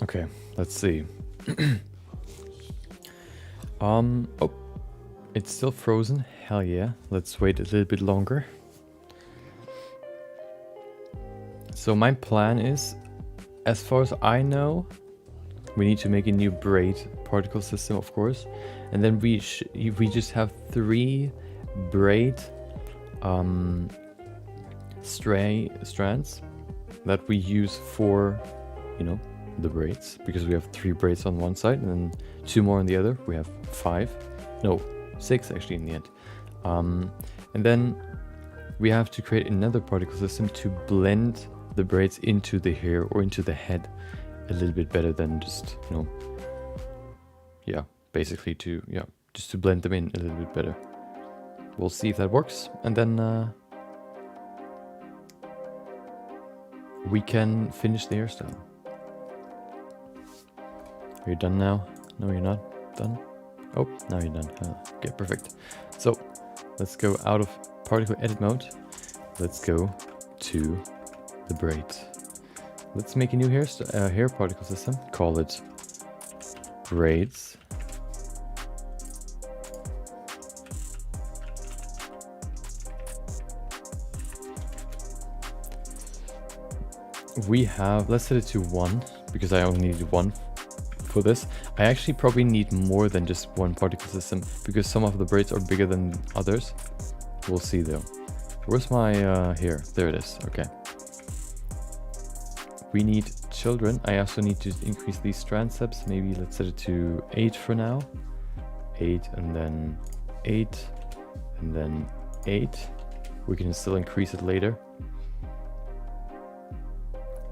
Okay, let's see. Oh, it's still frozen. Hell yeah. Let's wait a little bit longer. So my plan is, as far as I know, we need to make a new braid particle system, of course. And then we just have 3 braid strands that we use for, you know, the braids, because we have 3 braids on one side and then 2 more on the other. We have 5, no, 6 actually in the end. And then we have to create another particle system to blend the braids into the hair or into the head a little bit better than just, you know, yeah, basically to, yeah, just to blend them in a little bit better. We'll see if that works, and then we can finish the hairstyle. Are you done now? No, you're not done? Oh, now you're done. Okay, perfect. So, let's go out of particle edit mode. Let's go to the braid. Let's make a new hair particle system. Call it Braids. We have, let's set it to 1, because I only need 1 for this. I actually probably need more than just 1 particle system, because some of the braids are bigger than others. We'll see though. Where's my here? There it is. Okay. We need children. I also need to increase these strand steps. Maybe let's set it to 8 for now. 8 and then 8 and then 8. We can still increase it later.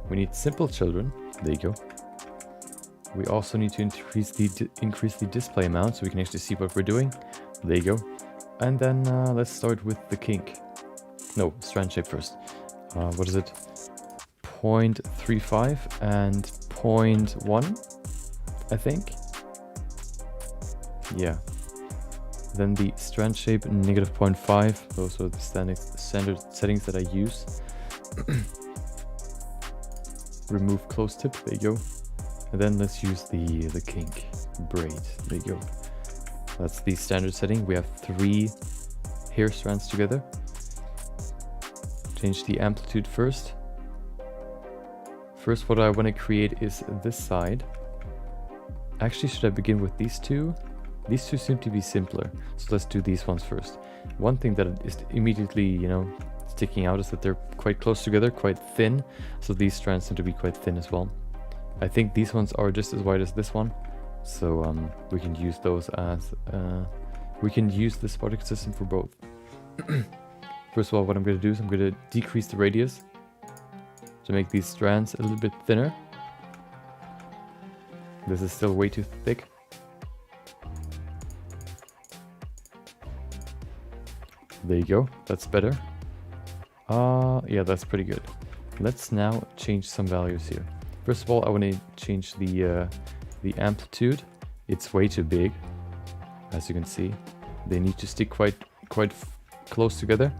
We need simple children. There you go. We also need to increase the display amount so we can actually see what we're doing. There you go. And then let's start with the kink. No, strand shape first. What is it? 0.35 and 0.1, I think. Yeah. Then the strand shape negative 0.5. Those are the standard settings that I use. Remove close tip. There you go. And then let's use the kink braid. There you go. That's the standard setting. We have 3 hair strands together. Change the amplitude first. First, what I want to create is this side. Actually, should I begin with these two? These two seem to be simpler. So let's do these ones first. One thing that is immediately, you know, sticking out is that they're quite close together, quite thin. So these strands seem to be quite thin as well. I think these ones are just as wide as this one. So we can use those as... we can use this particle system for both. First of all, what I'm going to do is I'm going to decrease the radius to make these strands a little bit thinner. This is still way too thick. There you go. That's better. Yeah, that's pretty good. Let's now change some values here. First of all, I want to change the amplitude. It's way too big, as you can see. They need to stick quite close together.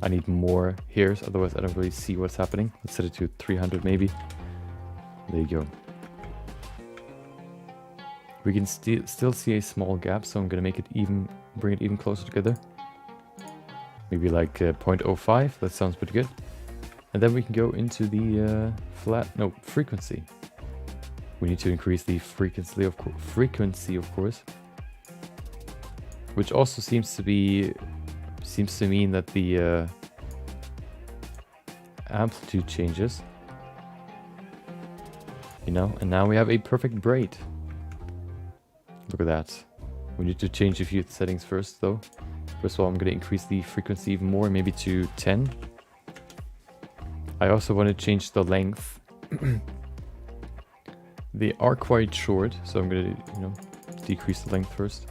I need more hairs, otherwise I don't really see what's happening. Let's set it to 300 maybe. There you go. We can still see a small gap, so I'm gonna make it even, bring it even closer together. Maybe like 0.05. That sounds pretty good. And then we can go into the frequency. We need to increase the frequency of course, which also seems to mean that the amplitude changes. You know, and now we have a perfect braid. Look at that. We need to change a few settings first though. First of all, I'm going to increase the frequency even more, maybe to 10. I also want to change the length. They are quite short, so I'm going to, you know, decrease the length first.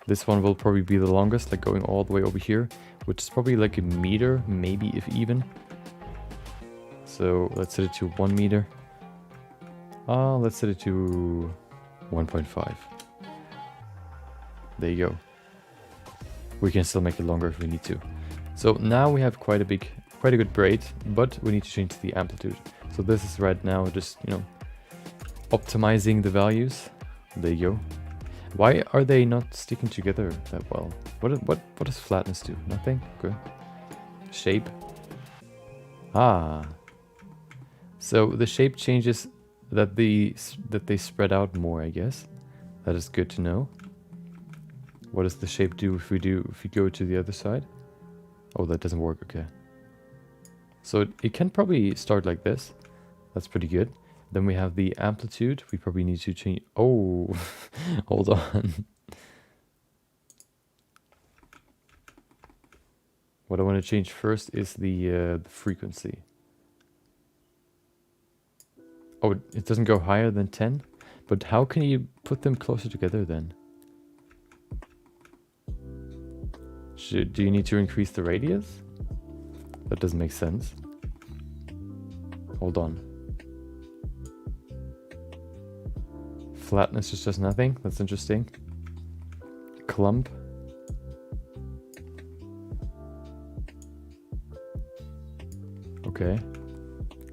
This one will probably be the longest, like going all the way over here, which is probably like a meter, maybe if even. So let's set it to 1 meter. Let's set it to 1.5. There you go. We can still make it longer if we need to. So now we have quite a good braid, but we need to change the amplitude. So this is right now just, you know, optimizing the values. There you go. Why are they not sticking together that well? What does flatness do? Nothing? Okay. Shape. So the shape changes that they spread out more, I guess. That is good to know. What does the shape do if we go to the other side? Oh, that doesn't work. Okay. So it can probably start like this. That's pretty good. Then we have the amplitude. We probably need to change. Oh, hold on. What I want to change first is the frequency. Oh, it doesn't go higher than 10. But how can you put them closer together then? Do you need to increase the radius? That doesn't make sense. Hold on. Flatness is just nothing. That's interesting. Clump. Okay.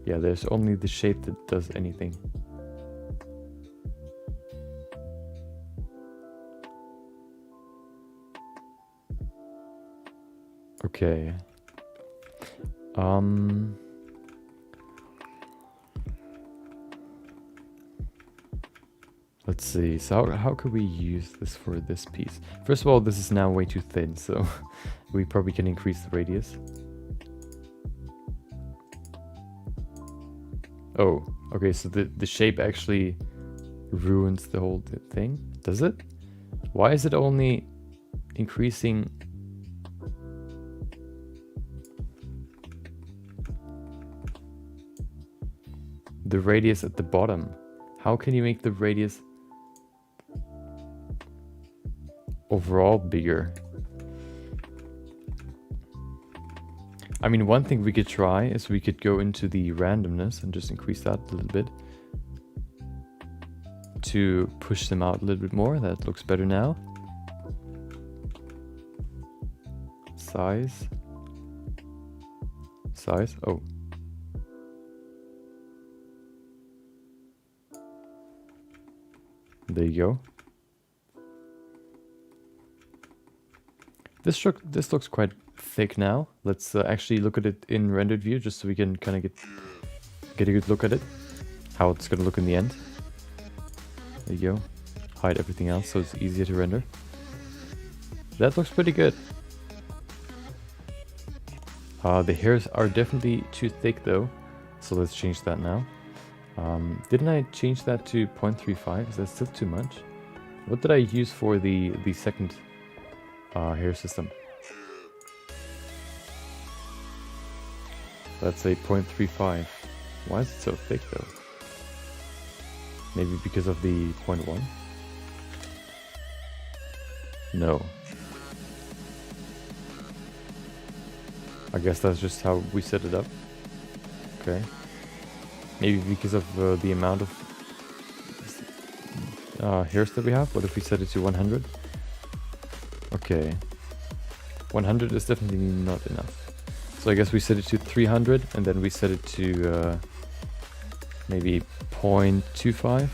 Yeah, there's only the shape that does anything. Okay. Let's see. So how could we use this for this piece? First of all, this is now way too thin, so we probably can increase the radius. Oh, okay, so the shape actually ruins the whole thing, does it? Why is it only increasing? The radius at the bottom. How can you make the radius overall bigger? I mean, one thing we could try is we could go into the randomness and just increase that a little bit to push them out a little bit more. That looks better now. Size. Oh. There you go. This looks quite thick now. Let's actually look at it in rendered view, just so we can kind of get a good look at it, how it's gonna look in the end. There you go. Hide everything else so it's easier to render. That looks pretty good. The hairs are definitely too thick though, so let's change that now. Didn't I change that to 0.35? Is that still too much? What did I use for the second hair system? Let's say 0.35. Why is it so thick though? Maybe because of the 0.1? No. I guess that's just how we set it up. Okay. Maybe because of the amount of hairs that we have. What if we set it to 100? Okay. 100 is definitely not enough. So I guess we set it to 300 and then we set it to maybe 0.25.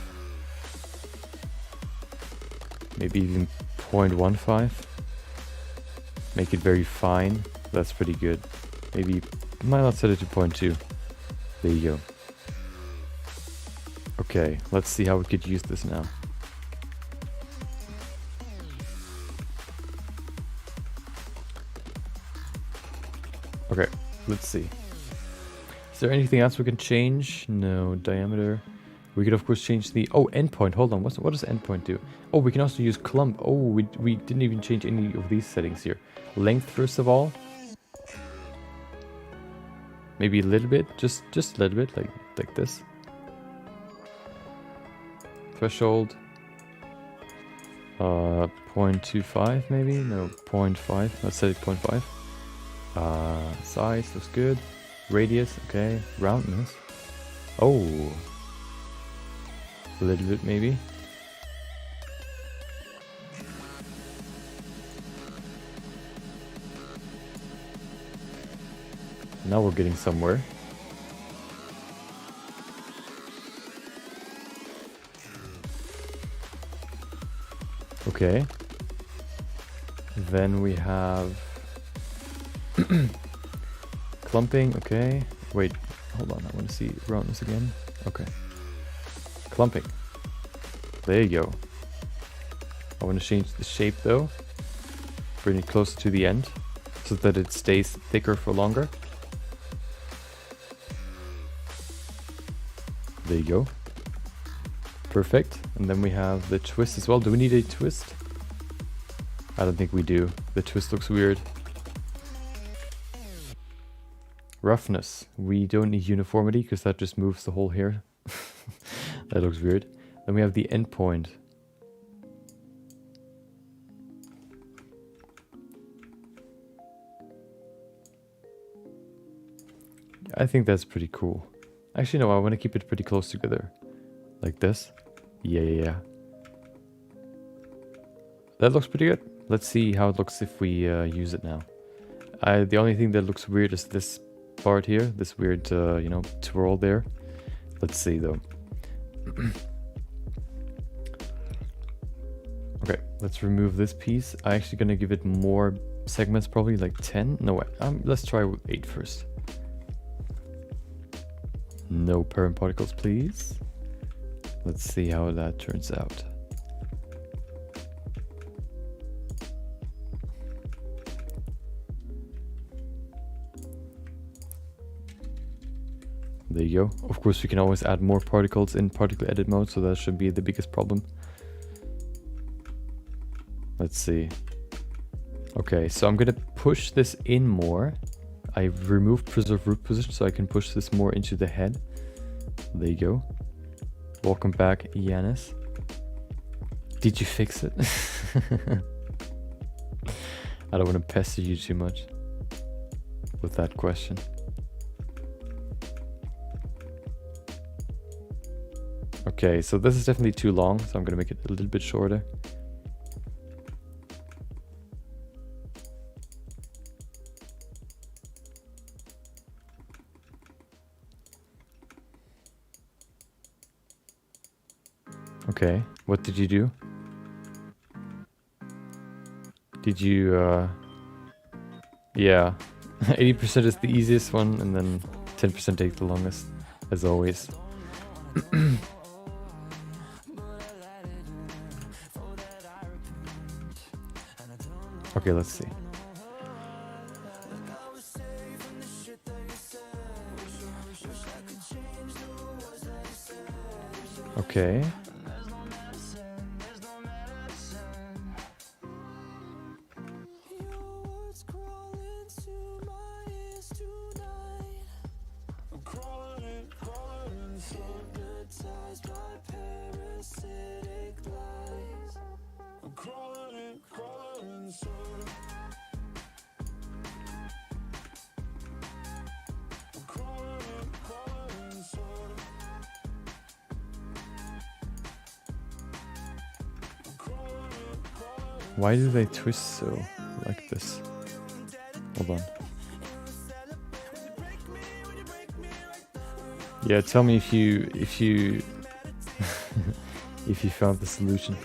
Maybe even 0.15. Make it very fine. That's pretty good. Maybe might not set it to 0.2. There you go. Okay, let's see how we could use this now. Okay, let's see. Is there anything else we can change? No, diameter. We could of course change the... Oh, endpoint, hold on. What does endpoint do? Oh, we can also use clump. Oh, we didn't even change any of these settings here. Length first of all. Maybe a little bit, just a little bit, like this. Threshold. 0.25 maybe? No, 0.5. Let's set it 0.5. Size looks good. Radius, okay. Roundness. Oh. A little bit maybe. Now we're getting somewhere. Okay. Then we have clumping, okay. Wait, hold on, I want to see roundness again. Okay. Clumping. There you go. I want to change the shape though. Bring it closer to the end so that it stays thicker for longer. There you go. Perfect. And then we have the twist as well. Do we need a twist? I don't think we do. The twist looks weird. Roughness. We don't need uniformity because that just moves the whole hair. That looks weird. Then we have the endpoint. I think that's pretty cool. Actually, no, I want to keep it pretty close together. Like this. Yeah. That looks pretty good. Let's see how it looks if we use it now. The only thing that looks weird is this part here. This weird, you know, twirl there. Let's see though. Okay, let's remove this piece. I'm actually gonna give it more segments, probably like 10. No way. Let's try with 8 first. No parent particles, please. Let's see how that turns out. There you go. Of course, we can always add more particles in particle edit mode, so that should be the biggest problem. Let's see. Okay, so I'm gonna push this in more. I removed preserve root position so I can push this more into the head. There you go. Welcome back, Yanis. Did you fix it? I don't want to pester you too much with that question. Okay, so this is definitely too long, so I'm gonna make it a little bit shorter. Okay, what did you do? Did you, yeah, 80% is the easiest one, and then 10% takes the longest, as always. Okay, let's see. Okay. Why do they twist so like this? Hold on. Yeah, tell me if you if you found the solution.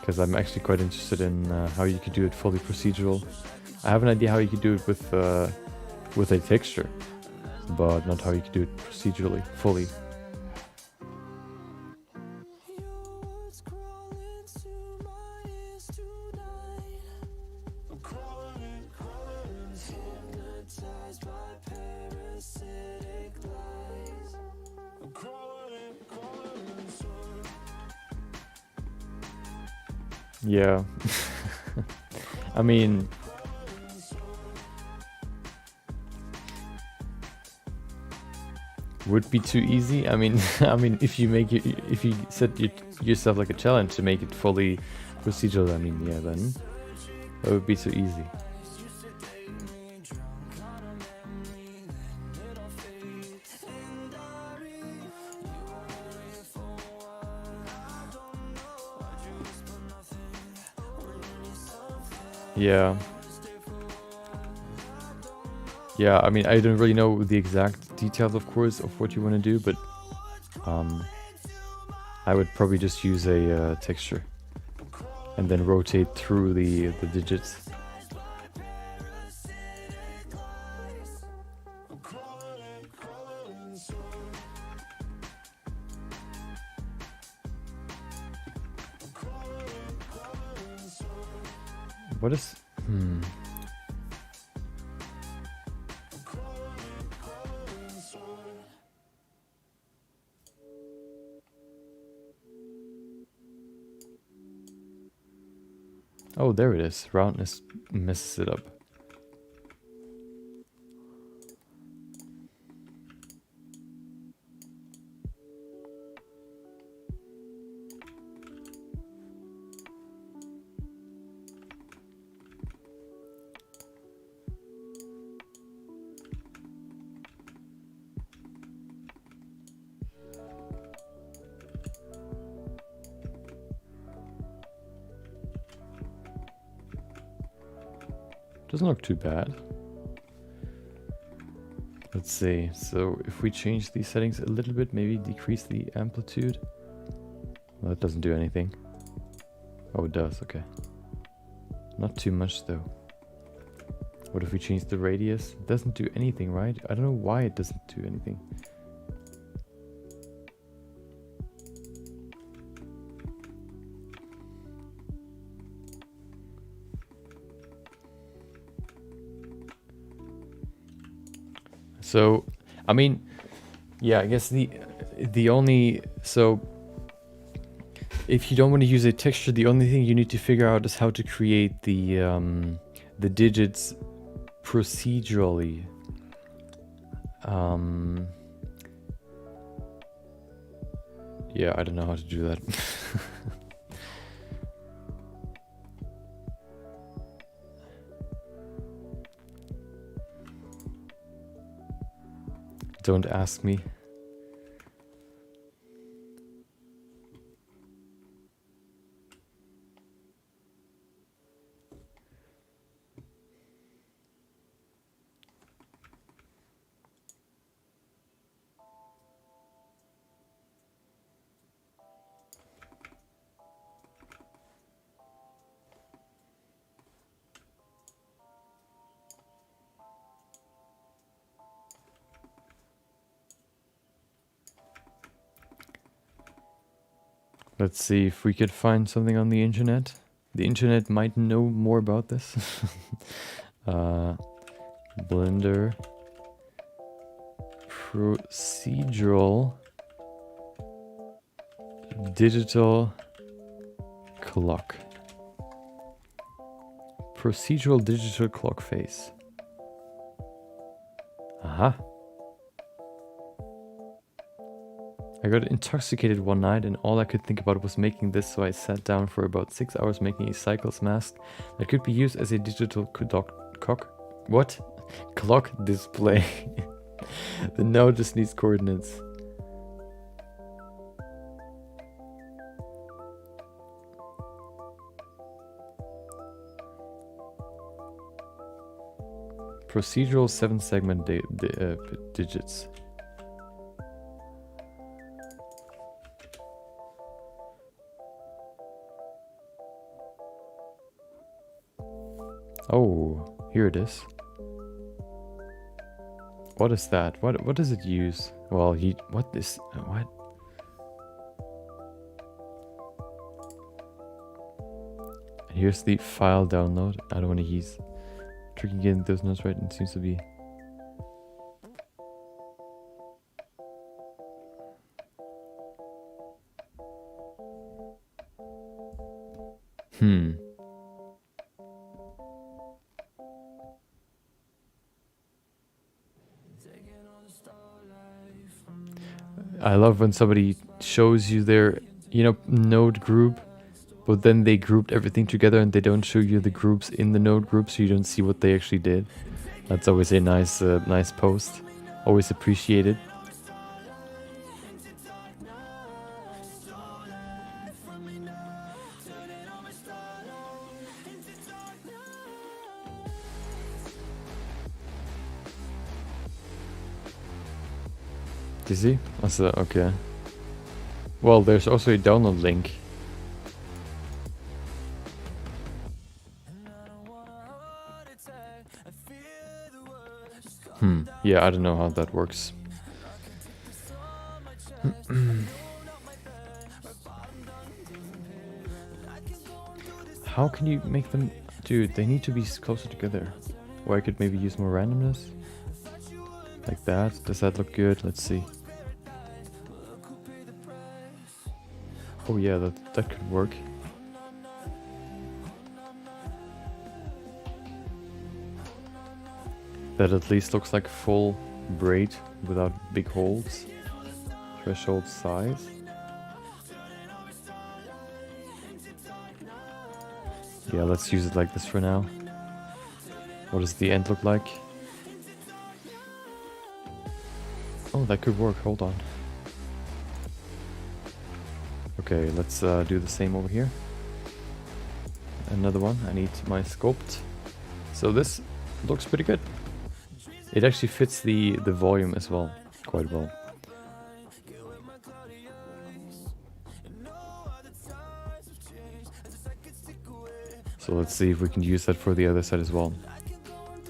Because I'm actually quite interested in how you could do it fully procedural. I have an idea how you could do it with a texture, but not how you could do it procedurally, fully. Yeah. I mean, would be too easy. I mean, if you set yourself like a challenge to make it fully procedural, I mean, yeah, then that would be too easy. Yeah. Yeah, I mean, I don't really know the exact details, of course, of what you want to do, but I would probably just use a texture and then rotate through the digits. What is... Oh, there it is. Roundness messes it up. Doesn't look too bad. Let's see. So if we change these settings a little bit, maybe decrease the amplitude. Well, that doesn't do anything. Oh, it does. Okay. Not too much though. What if we change the radius? It doesn't do anything, right? I don't know why it doesn't do anything. So, I mean, yeah, I guess the only, so if you don't want to use a texture, the only thing you need to figure out is how to create the digits procedurally. Yeah, I don't know how to do that. Don't ask me. Let's see if we could find something on the internet. The internet might know more about this. Blender procedural digital clock. Procedural digital clock face. Aha. I got intoxicated one night and all I could think about was making this, so I sat down for about 6 hours making a cycles mask that could be used as a digital clock display. The node just needs coordinates. Procedural 7-segment digits. Oh, here it is. What is that? What does it use? Well, what? Here's the file download. I don't want to use tricky getting those notes right. It seems to be. I love when somebody shows you their, node group, but then they grouped everything together and they don't show you the groups in the node group, so you don't see what they actually did. That's always a nice post. Always appreciated. Do you see? That's okay. Well, there's also a download link. Yeah, I don't know how that works. How can you make them... Dude, they need to be closer together. Or I could maybe use more randomness. Like that. Does that look good? Let's see. Oh yeah, that could work. That at least looks like full braid without big holes. Threshold size. Yeah, let's use it like this for now. What does the end look like? Oh, that could work. Hold on. Okay, let's do the same over here. Another one. I need my sculpt. So this looks pretty good. It actually fits the volume as well, quite well. So let's see if we can use that for the other side as well.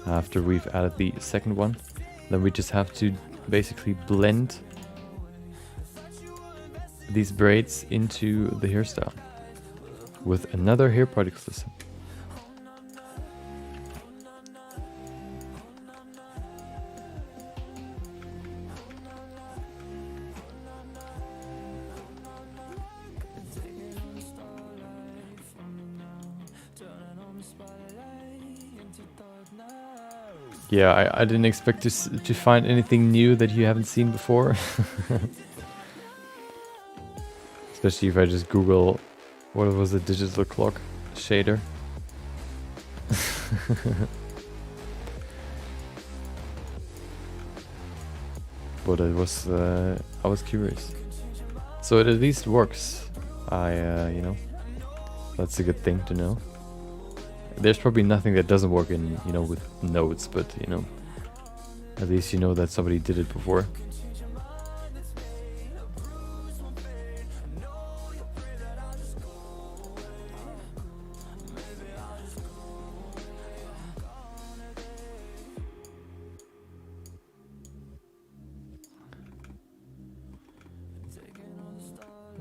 After we've added the second one, then we just have to basically blend these braids into the hairstyle with another hair particle system. Yeah, I didn't expect to find anything new that you haven't seen before. Especially if I just Google, what was a digital clock shader? But I was curious. So it at least works. You know, that's a good thing to know. There's probably nothing that doesn't work in, you know, with nodes, but you know, at least you know that somebody did it before.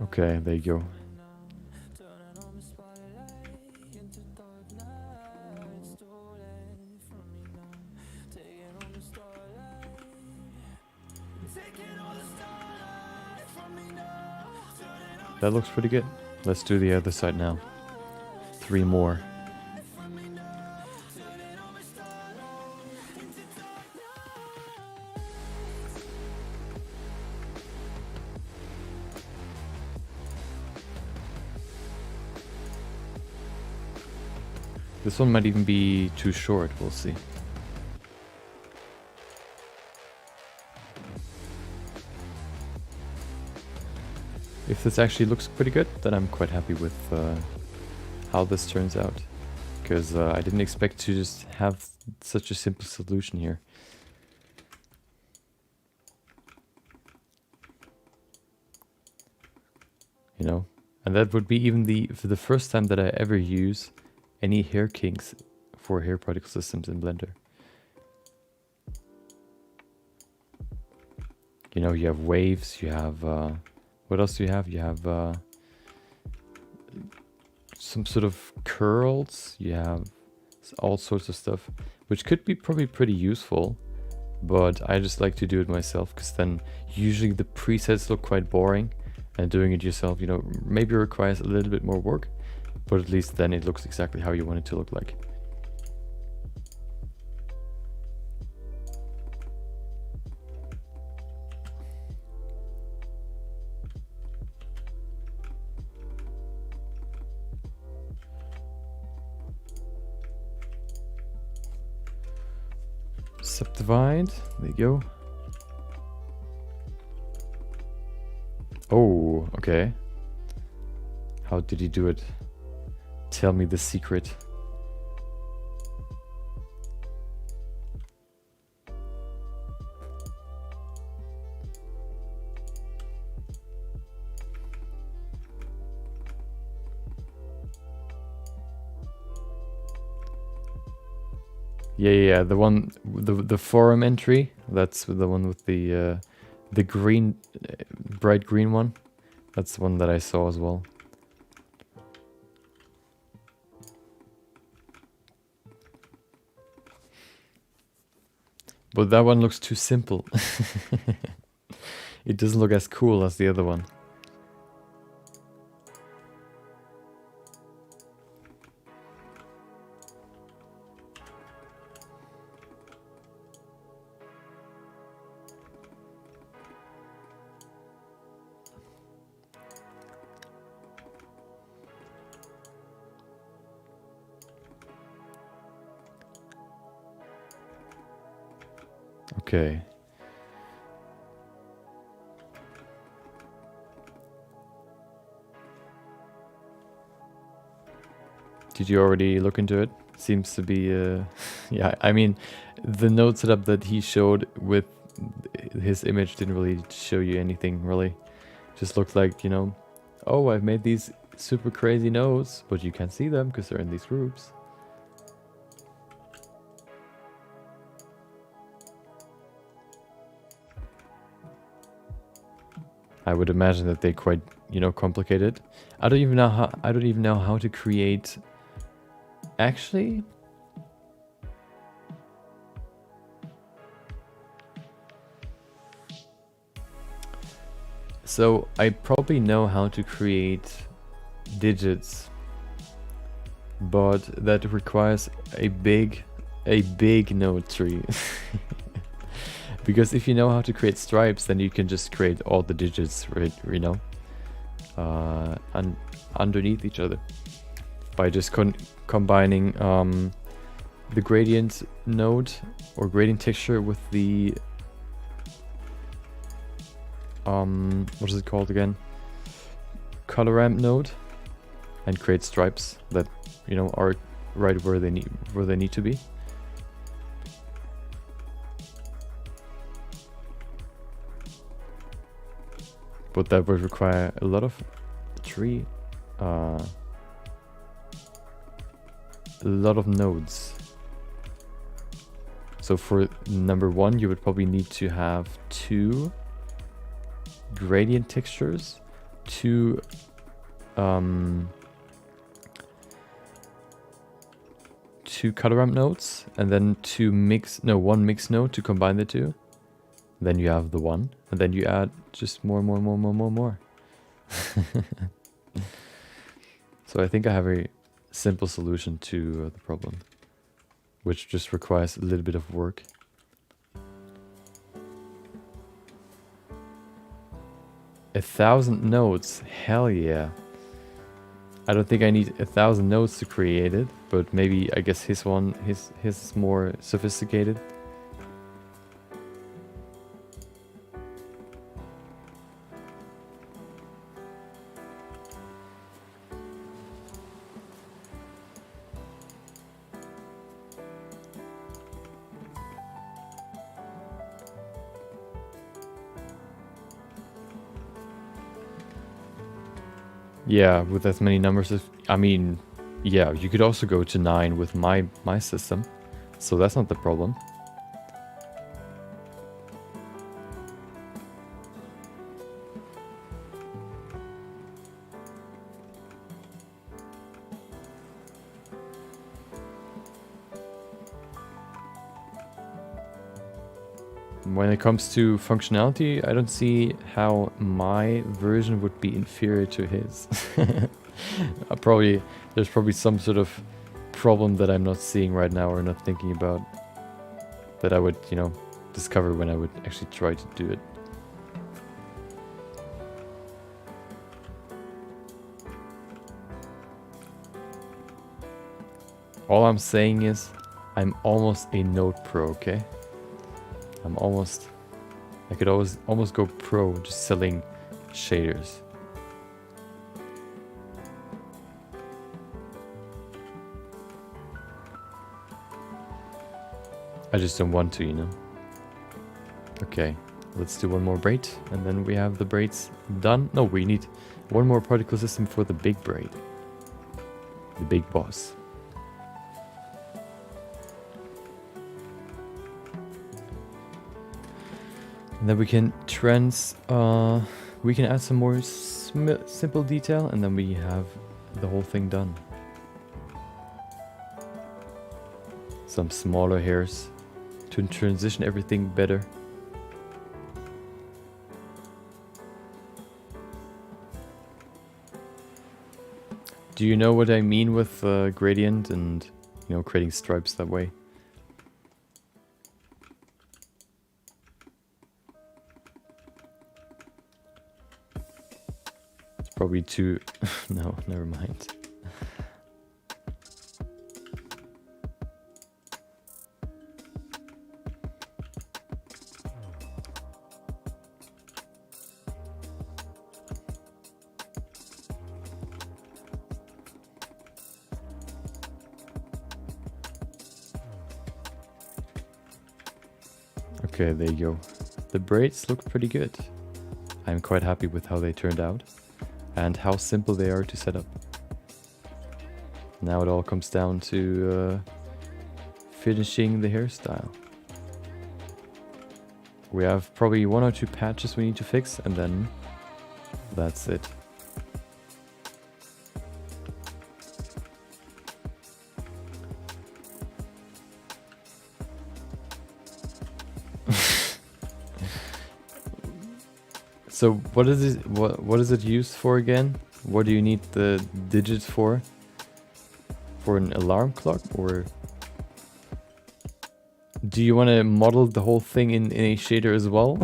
Okay, there you go. That looks pretty good. Let's do the other side now. 3 more. This one might even be too short, we'll see. If this actually looks pretty good, then I'm quite happy with how this turns out. Because I didn't expect to just have such a simple solution here. You know? And that would be even for the first time that I ever use any hair kinks for hair particle systems in Blender. You know, you have waves, you have... what else do you have? You have some sort of curls, you have all sorts of stuff, which could be probably pretty useful, but I just like to do it myself, because then usually the presets look quite boring, and doing it yourself, you know, maybe requires a little bit more work, but at least then it looks exactly how you want it to look like. Subdivide, there you go. Oh, okay. How did he do it? Tell me the secret. Yeah, the one, the forum entry. That's the one with the green, bright green one. That's the one that I saw as well. But that one looks too simple. It doesn't look as cool as the other one. Okay. Did you already look into it? Seems to be, yeah, I mean, the node setup that he showed with his image didn't really show you anything, really. Just looked like, you know, oh, I've made these super crazy nodes, but you can't see them because they're in these groups. I would imagine that they're quite, you know, complicated. I don't even know how to create. Actually, so I probably know how to create digits, but that requires a big a big node tree. Because if you know how to create stripes, then you can just create all the digits, right, you know, underneath each other by just combining the gradient node or gradient texture with the what is it called again? Color ramp node, and create stripes that, you know, are right where they need to be. But that would require a lot of tree, a lot of nodes. So for number 1, you would probably need to have 2 gradient textures, 2 color ramp nodes, and then 1 mix node to combine the 2. Then you have the 1, and then you add just more. So I think I have a simple solution to the problem, which just requires a little bit of work. A 1,000 nodes, hell yeah. I don't think I need 1,000 nodes to create it, but maybe, I guess his is more sophisticated. Yeah, with as many numbers as, I mean, yeah, you could also go to 9 with my system, so that's not the problem. When it comes to functionality, I don't see how my version would be inferior to his. There's probably some sort of problem that I'm not seeing right now or not thinking about that I would, you know, discover when I would actually try to do it. All I'm saying is I'm almost a node pro, okay? I could almost go pro just selling shaders. I just don't want to, you know. Okay, let's do one more braid, and then we have the braids done. No, we need one more particle system for the big braid. The big boss. And then we can we can add some more simple detail, and then we have the whole thing done. Some smaller hairs to transition everything better. Do you know what I mean with gradient and, you know, creating stripes that way? Probably too... no, never mind. Okay, there you go. The braids look pretty good. I'm quite happy with how they turned out and how simple they are to set up. Now it all comes down to finishing the hairstyle. We have probably 1 or 2 patches we need to fix, and then that's it. So what is it? What is it used for again? What do you need the digits for? For an alarm clock, or? Do you want to model the whole thing in a shader as well?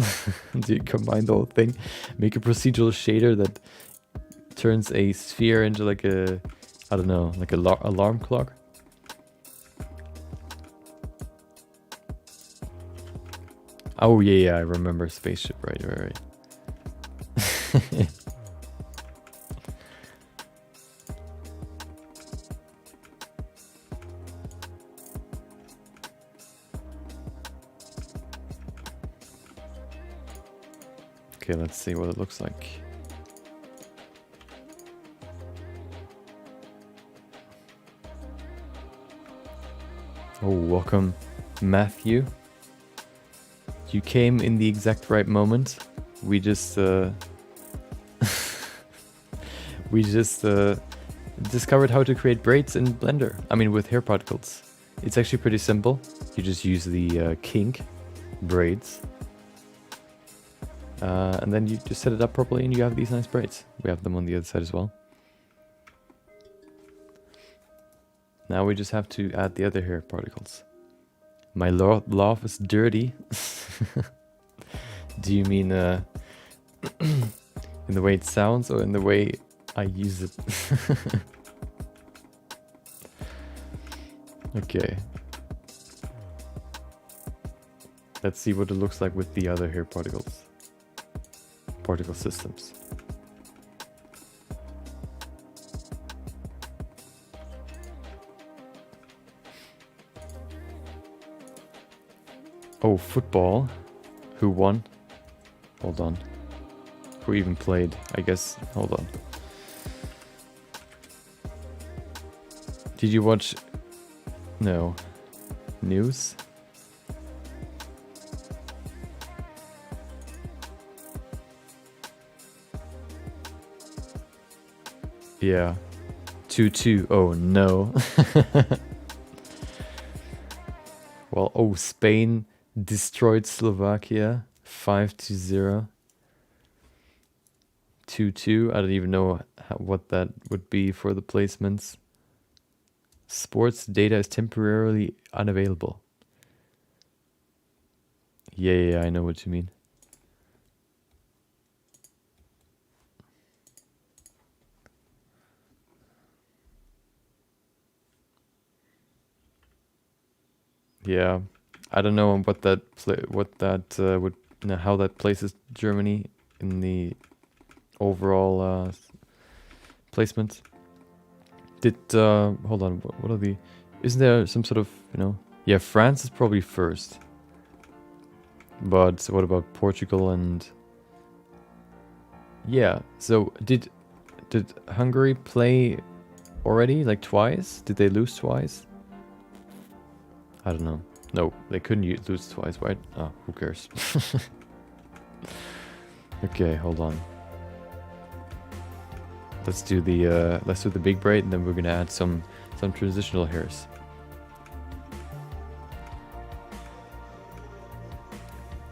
Do you combine the whole thing? Make a procedural shader that turns a sphere into like a, I don't know, like a alarm clock? Oh yeah, I remember spaceship, right. Okay, let's see what it looks like. Oh, welcome, Matthew. You came in the exact right moment. We just discovered how to create braids in Blender. I mean, with hair particles. It's actually pretty simple. You just use the kink braids. And then you just set it up properly and you have these nice braids. We have them on the other side as well. Now we just have to add the other hair particles. My love is dirty. Do you mean in the way it sounds or in the way I use it? Okay. Let's see what it looks like with the other hair particles. Particle systems. Oh, football. Who won? Hold on. Who even played? I guess. Hold on. Did you watch? No. News? Yeah. 2-2. Oh no. Well, oh, Spain destroyed Slovakia 5-0. 2-2. I don't even know what that would be for the placements. Sports data is temporarily unavailable. Yeah, I know what you mean. Yeah, I don't know what that would how that places Germany in the overall placement. Did hold on, what are the? Isn't there some sort of, you know? Yeah, France is probably first. But what about Portugal and? Yeah, so did Hungary play already, like twice? Did they lose twice? I don't know. No, they couldn't lose twice, right? Oh, who cares? Okay, hold on. Let's do the big braid, and then we're gonna add some transitional hairs.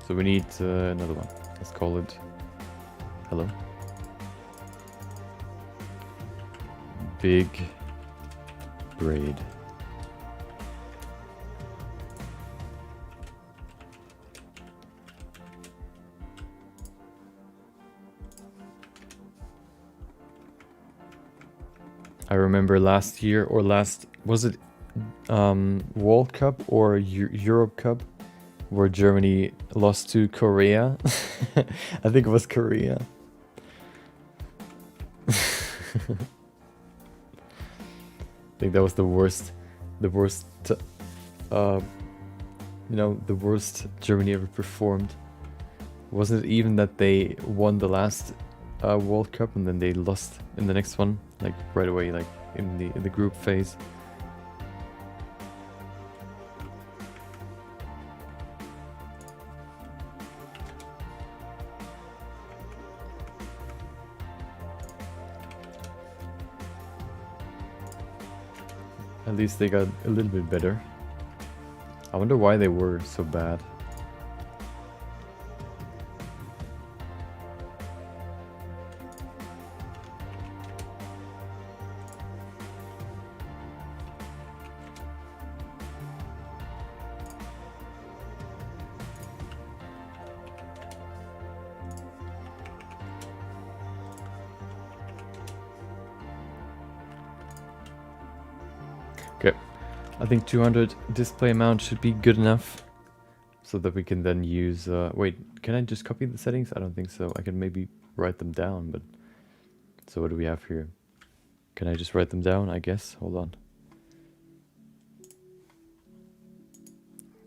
So we need another one. Let's call it hello. Big braid. I remember last year or was it World Cup or Europe Cup where Germany lost to Korea? I think it was Korea. I think that was the worst, the worst Germany ever performed. Wasn't it even that they won the last World Cup and then they lost in the next one, like right away, like in the group phase? At least they got a little bit better. I wonder why they were so bad. Okay, I think 200 display amount should be good enough so that we can then use, wait, can I just copy the settings? I don't think so. I can maybe write them down, but so what do we have here? Can I just write them down, I guess? Hold on.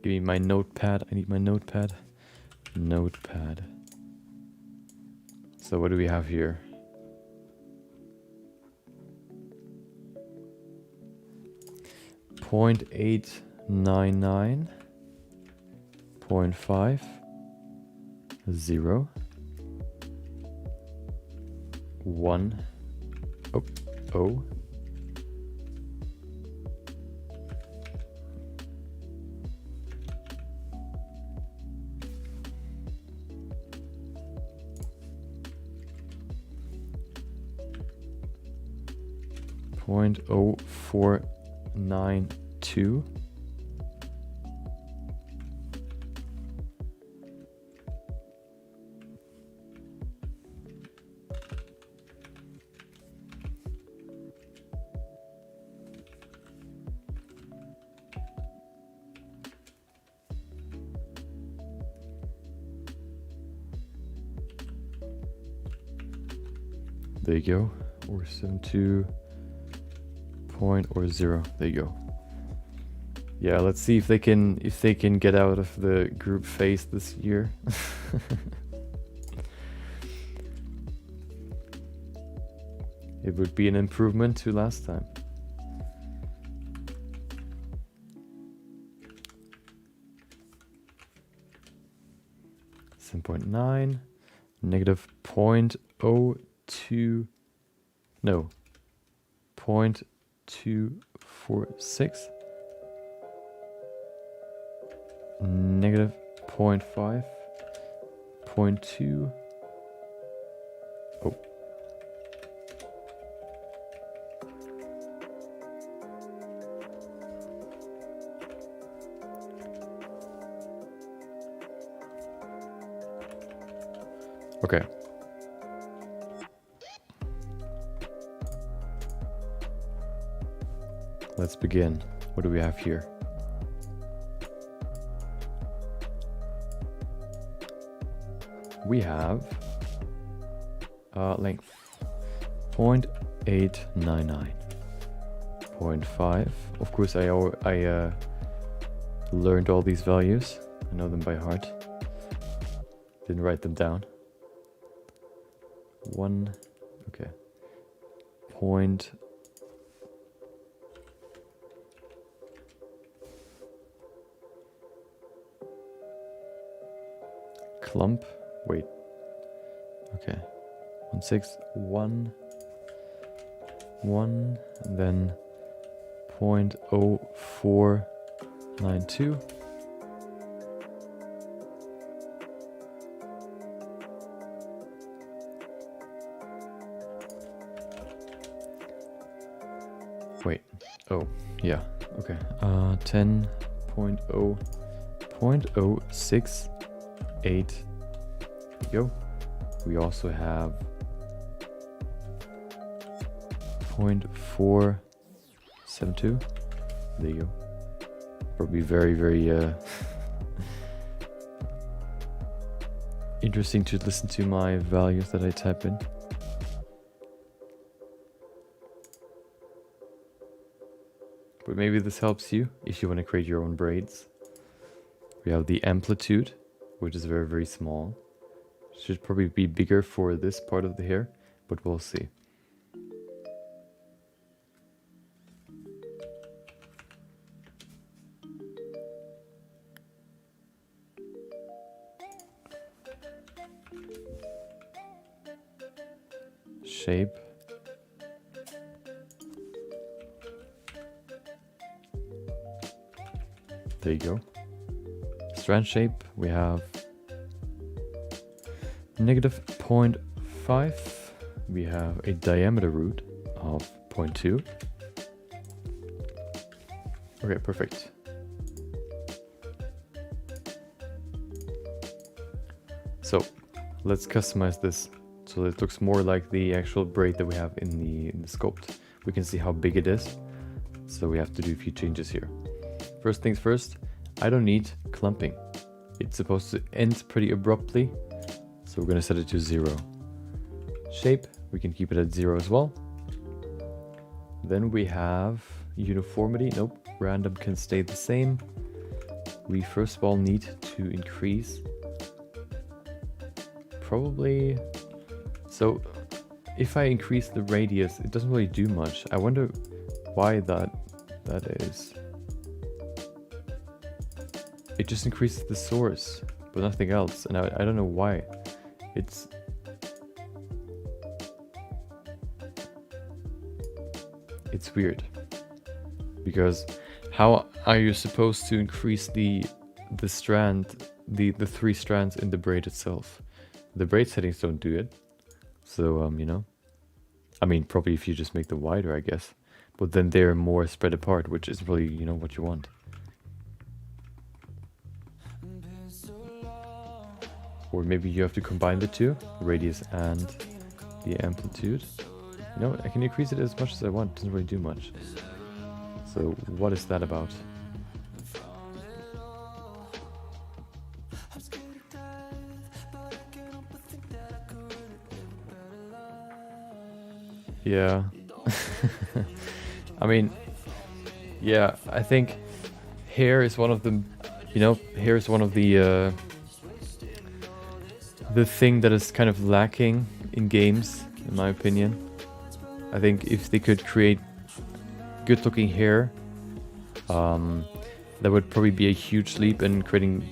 Give me my notepad. I need my notepad. Notepad. So what do we have here? .899, 0.5, 0, 1, oh, oh, 0.0492. There you go. Or 72 point or 0. There you go. Yeah, let's see if they can get out of the group phase this year. It would be an improvement to last time. -7.9, -0.02, no, 0.246, -0.5, 0.2, oh. Okay. Let's begin. What do we have here? We have length 0.899, 0.5. Of course, I learned all these values. I know them by heart. Didn't write them down. 1, okay. Point. Clump. Wait. Okay. 161, 1, and then 0.0492. Wait. Oh, yeah. Okay. 10.0.068. Go. We also have 0.472. There you go. Probably very interesting to listen to my values that I type in. But maybe this helps you if you want to create your own braids. We have the amplitude, which is very small. Should probably be bigger for this part of the hair, but we'll see. Shape. There you go. Strand shape, we have -0.5. We have a diameter root of 0.2. Okay, perfect. So let's customize this so it looks more like the actual braid that we have in the sculpt. We can see how big it is. So we have to do a few changes here. First things first, I don't need clumping. It's supposed to end pretty abruptly, so we're gonna set it to 0. Shape, we can keep it at 0 as well. Then we have uniformity. Nope, random can stay the same. We first of all need to increase probably. So if I increase the radius, it doesn't really do much. I wonder why that is. It just increases the source, but nothing else, and I don't know why. It's weird, because how are you supposed to increase the strand, the 3 strands in the braid itself? The braid settings don't do it, so you know, I mean, probably if you just make them wider, I guess, but then they're more spread apart, which is really, you know, what you want. Or maybe you have to combine the two, radius and the amplitude. You know, I can increase it as much as I want, it doesn't really do much. So what is that about? Yeah. I mean, yeah, I think hair is one of the, you know, hair is one of the thing that is kind of lacking in games, in my opinion. I think if they could create good looking hair, that would probably be a huge leap in creating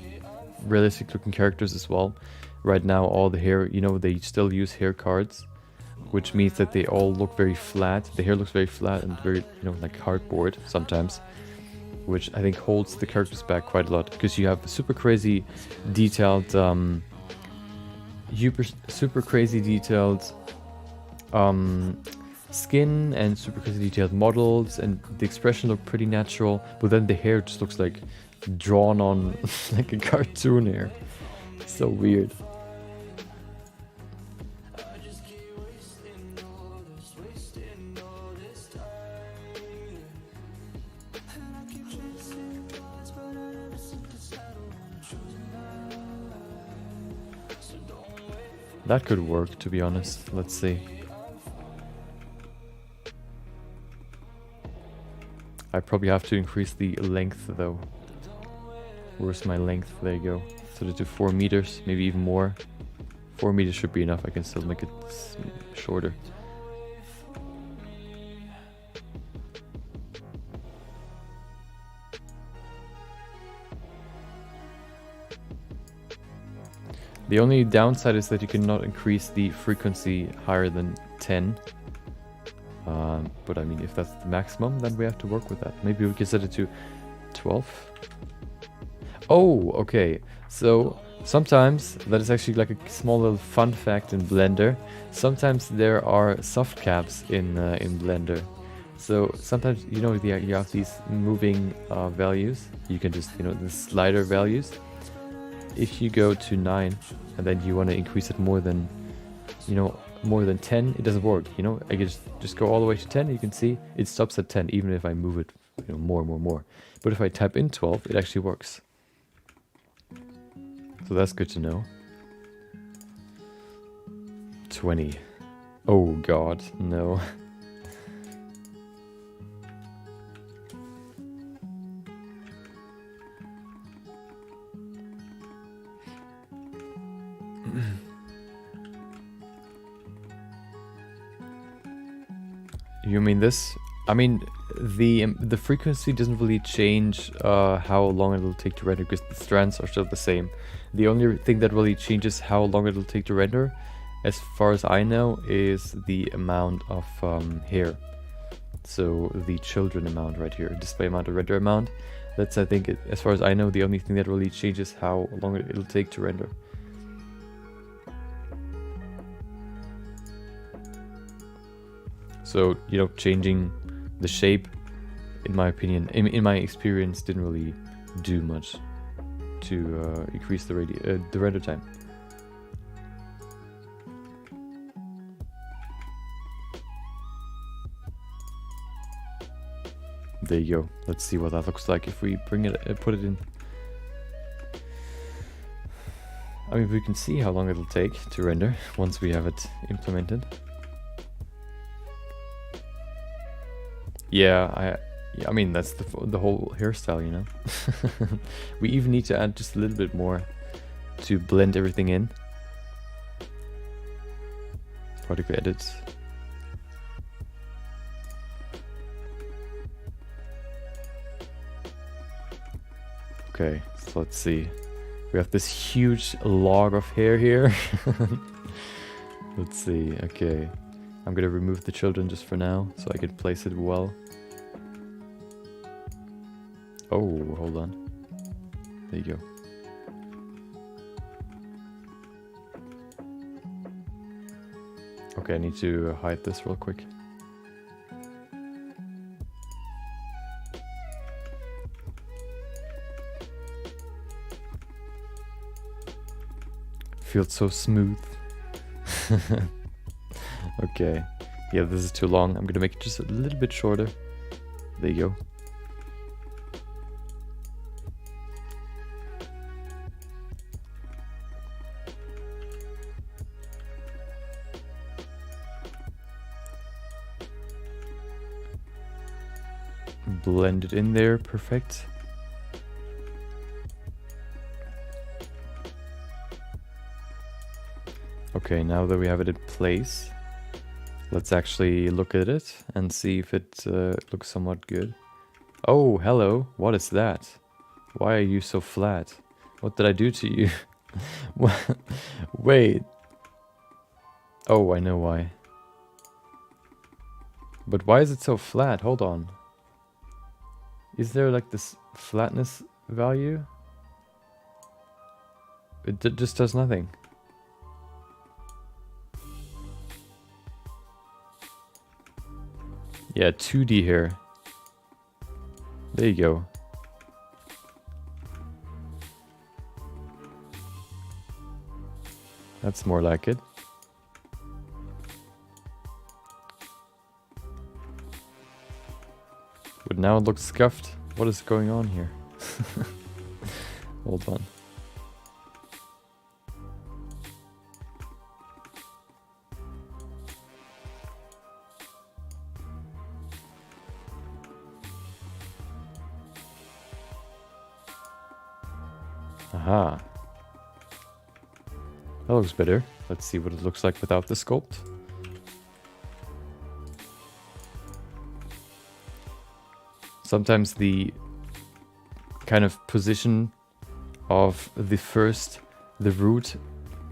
realistic looking characters as well. Right now all the hair, you know, they still use hair cards, which means that they all look very flat. The hair looks very flat and very, you know, like cardboard sometimes, which I think holds the characters back quite a lot, because you have super crazy detailed super crazy detailed skin and super crazy detailed models, and the expression look pretty natural, but then the hair just looks like drawn on like a cartoon hair. It's so weird. That could work, to be honest. Let's see. I probably have to increase the length though. Where's my length? There you go. Set it to 4 meters, maybe even more. 4 meters should be enough. I can still make it shorter. The only downside is that you cannot increase the frequency higher than 10. But I mean, if that's the maximum, then we have to work with that. Maybe we can set it to 12. Oh, okay. So sometimes, that is actually like a small little fun fact in Blender. Sometimes there are soft caps in Blender. So sometimes, you know, you have these moving values. You can just, you know, the slider values. If you go to 9 and then you want to increase it more than, you know, more than 10, it doesn't work. You know, I can just go all the way to 10. You can see it stops at 10, even if I move it, you know, more. But if I type in 12, it actually works. So that's good to know. 20. Oh god, no. You mean this? I mean, the frequency doesn't really change how long it'll take to render, because the strands are still the same. The only thing that really changes how long it'll take to render, as far as I know, is the amount of hair. So the children amount right here, display amount or render amount. That's, I think, as far as I know, the only thing that really changes how long it'll take to render. So, you know, changing the shape, in my opinion, in my experience, didn't really do much to increase the render time. There you go. Let's see what that looks like if we bring it, put it in. I mean, we can see how long it'll take to render once we have it implemented. Yeah, I mean, that's the whole hairstyle, you know. We even need to add just a little bit more to blend everything in. Particle edits. Okay, so let's see. We have this huge log of hair here. Let's see, okay. I'm gonna remove the children just for now, so I can place it well. Oh, hold on. There you go. Okay, I need to hide this real quick. Feels so smooth. Okay. Yeah, this is too long. I'm gonna make it just a little bit shorter. There you go. Blend it in there, perfect. Okay, now that we have it in place, let's actually look at it and see if it looks somewhat good. Oh, hello, what is that? Why are you so flat? What did I do to you? Wait. Oh, I know why. But why is it so flat? Hold on. Is there like this flatness value? It just does nothing. Yeah, 2D here. There you go. That's more like it. But now it looks scuffed. What is going on here? Hold on. Aha. That looks better. Let's see what it looks like without the sculpt. Sometimes the kind of position of the root,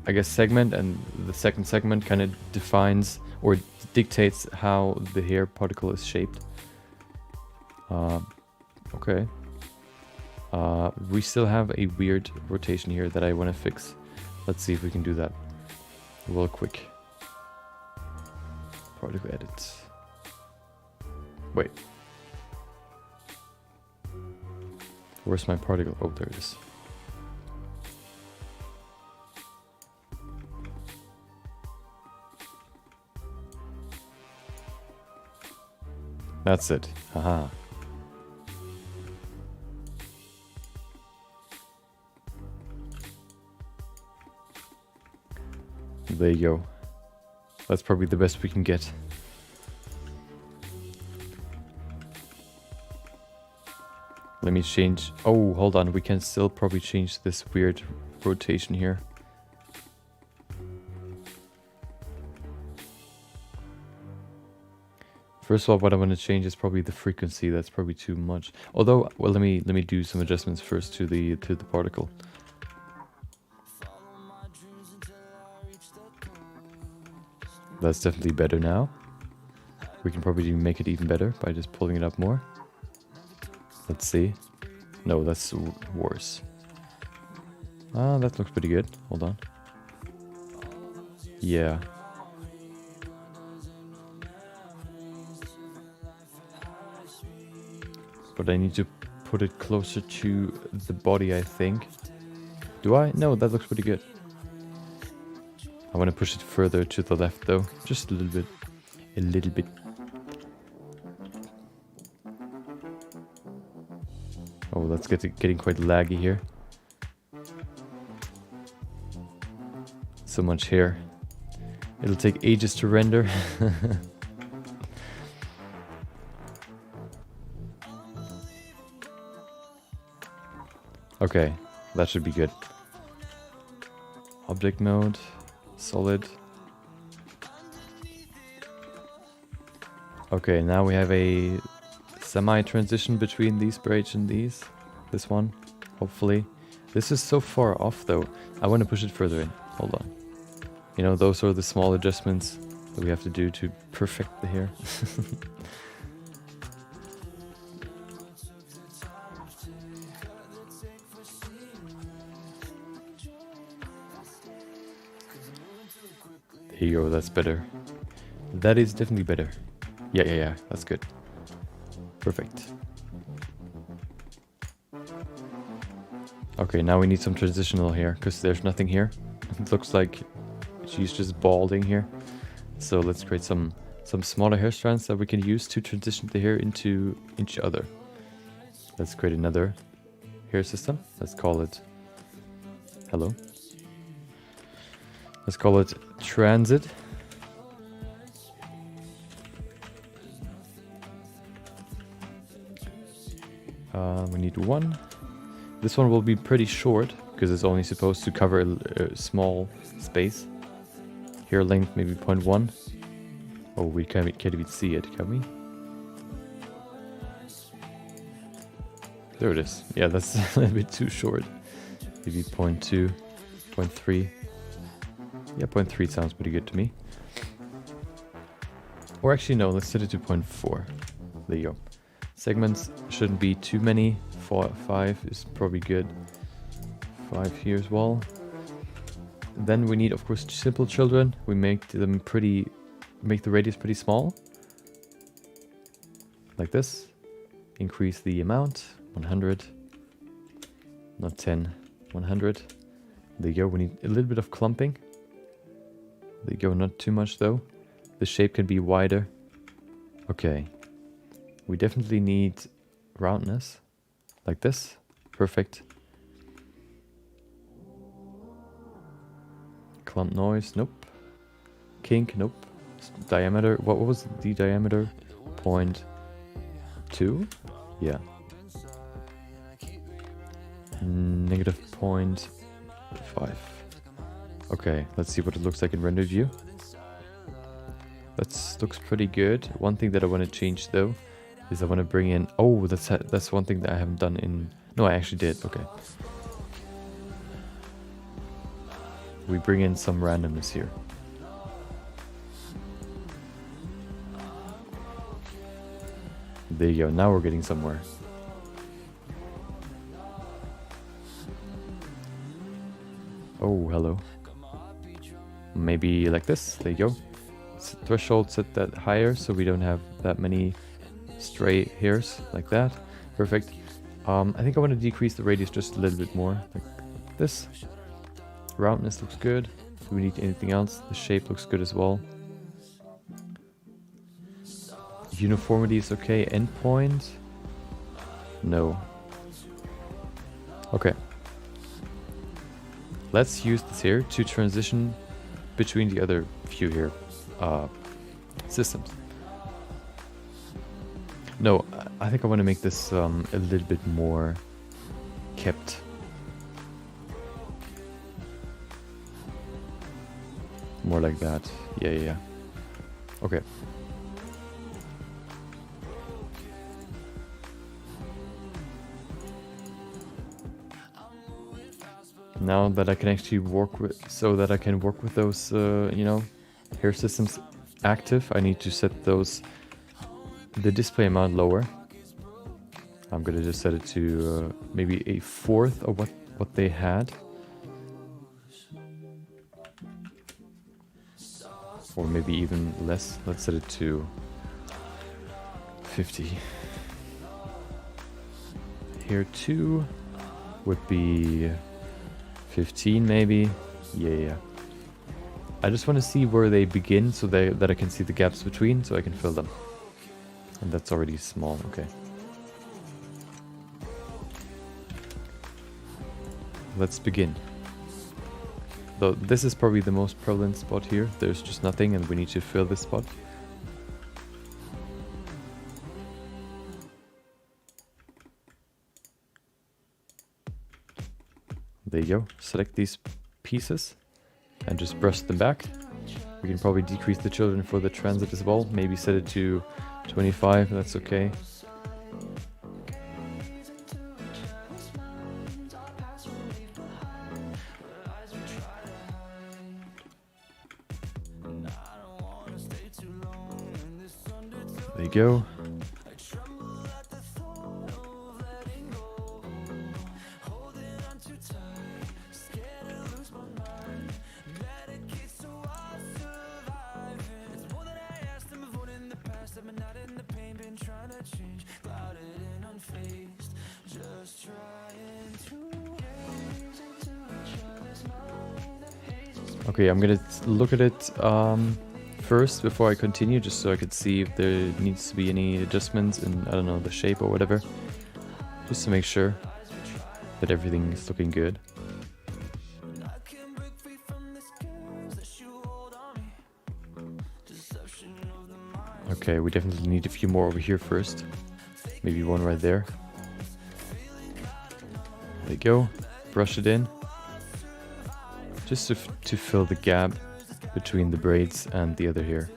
I guess, segment and the second segment kind of defines or dictates how the hair particle is shaped. Okay. We still have a weird rotation here that I want to fix. Let's see if we can do that real quick. Particle edit. Wait. Where's my particle? Oh, there it is. That's it. Haha. There you go. That's probably the best we can get. Let me change. Oh, hold on. We can still probably change this weird rotation here. First of all, what I want to change is probably the frequency. That's probably too much. Although, well, let me do some adjustments first to the particle. That's definitely better now. We can probably make it even better by just pulling it up more. Let's see. No, that's worse. Ah, that looks pretty good. Hold on. Yeah. But I need to put it closer to the body, I think. Do I? No, that looks pretty good. I want to push it further to the left though. Just a little bit. A little bit. Oh, that's getting quite laggy here. So much hair. It'll take ages to render. Okay, that should be good. Object mode, solid. Okay, now we have a semi-transition between these braids and these. This one, hopefully. This is so far off though. I want to push it further in. Hold on. You know, those are the small adjustments that we have to do to perfect the hair. There you go, that's better. That is definitely better. Yeah, that's good. Perfect. Okay, now we need some transitional hair, because there's nothing here. It looks like she's just balding here. So let's create some smaller hair strands that we can use to transition the hair into each other. Let's create another hair system. Let's call it... Hello. Let's call it Transit. We need one. This one will be pretty short because it's only supposed to cover a small space. Hair length maybe 0.1. Oh, we can't even see it, can we? There it is. Yeah, that's a little bit too short. Maybe 0.2, 0.3. Yeah, 0.3 sounds pretty good to me. Or actually, no, let's set it to 0.4. There you go. Segments shouldn't be too many. 5 is probably good. 5 here as well. Then we need, of course, simple children. We make the radius pretty small. Like this. Increase the amount. 100. Not 10. 100. There you go. We need a little bit of clumping. There you go. Not too much though. The shape can be wider. Okay. We definitely need roundness. Like this. Perfect. Clump noise. Nope. Kink. Nope. Diameter. What was the diameter? 0.2? Yeah. Negative 0.5. Okay, let's see what it looks like in render view. That looks pretty good. One thing that I want to change though is I want to bring in... Oh, that's one thing that I haven't done in... No, I actually did. Okay. We bring in some randomness here. There you go. Now we're getting somewhere. Oh, hello. Maybe like this. There you go. Threshold set that higher so we don't have that many stray hairs like that. Perfect. I think I want to decrease the radius just a little bit more. Like this. Roundness looks good. Do we need anything else? The shape looks good as well. Uniformity is okay. Endpoint? No. Okay. Let's use this here to transition between the other few here systems. No, I think I want to make this a little bit more kept. More like that. Yeah. Okay. Now that I can actually work with, so that I can work with those, you know, hair systems active, I need to set those, the display amount lower. I'm gonna just set it to maybe a fourth of what they had. Or maybe even less. Let's set it to 50. Here 2 would be 15 maybe. Yeah. I just want to see where they begin so that I can see the gaps between so I can fill them. And that's already small, okay. let's begin. Though this is probably the most prevalent spot here. There's just nothing and we need to fill this spot. There you go. Select these pieces and just brush them back. We can probably decrease the children for the transit as well. Maybe set it to 25, that's okay. There you go. Okay, I'm gonna look at it first before I continue, just so I could see if there needs to be any adjustments in, I don't know, the shape or whatever. Just to make sure that everything is looking good. Okay, we definitely need a few more over here first. Maybe one right there. There you go. Brush it in. Just to fill the gap between the braids and the other hair.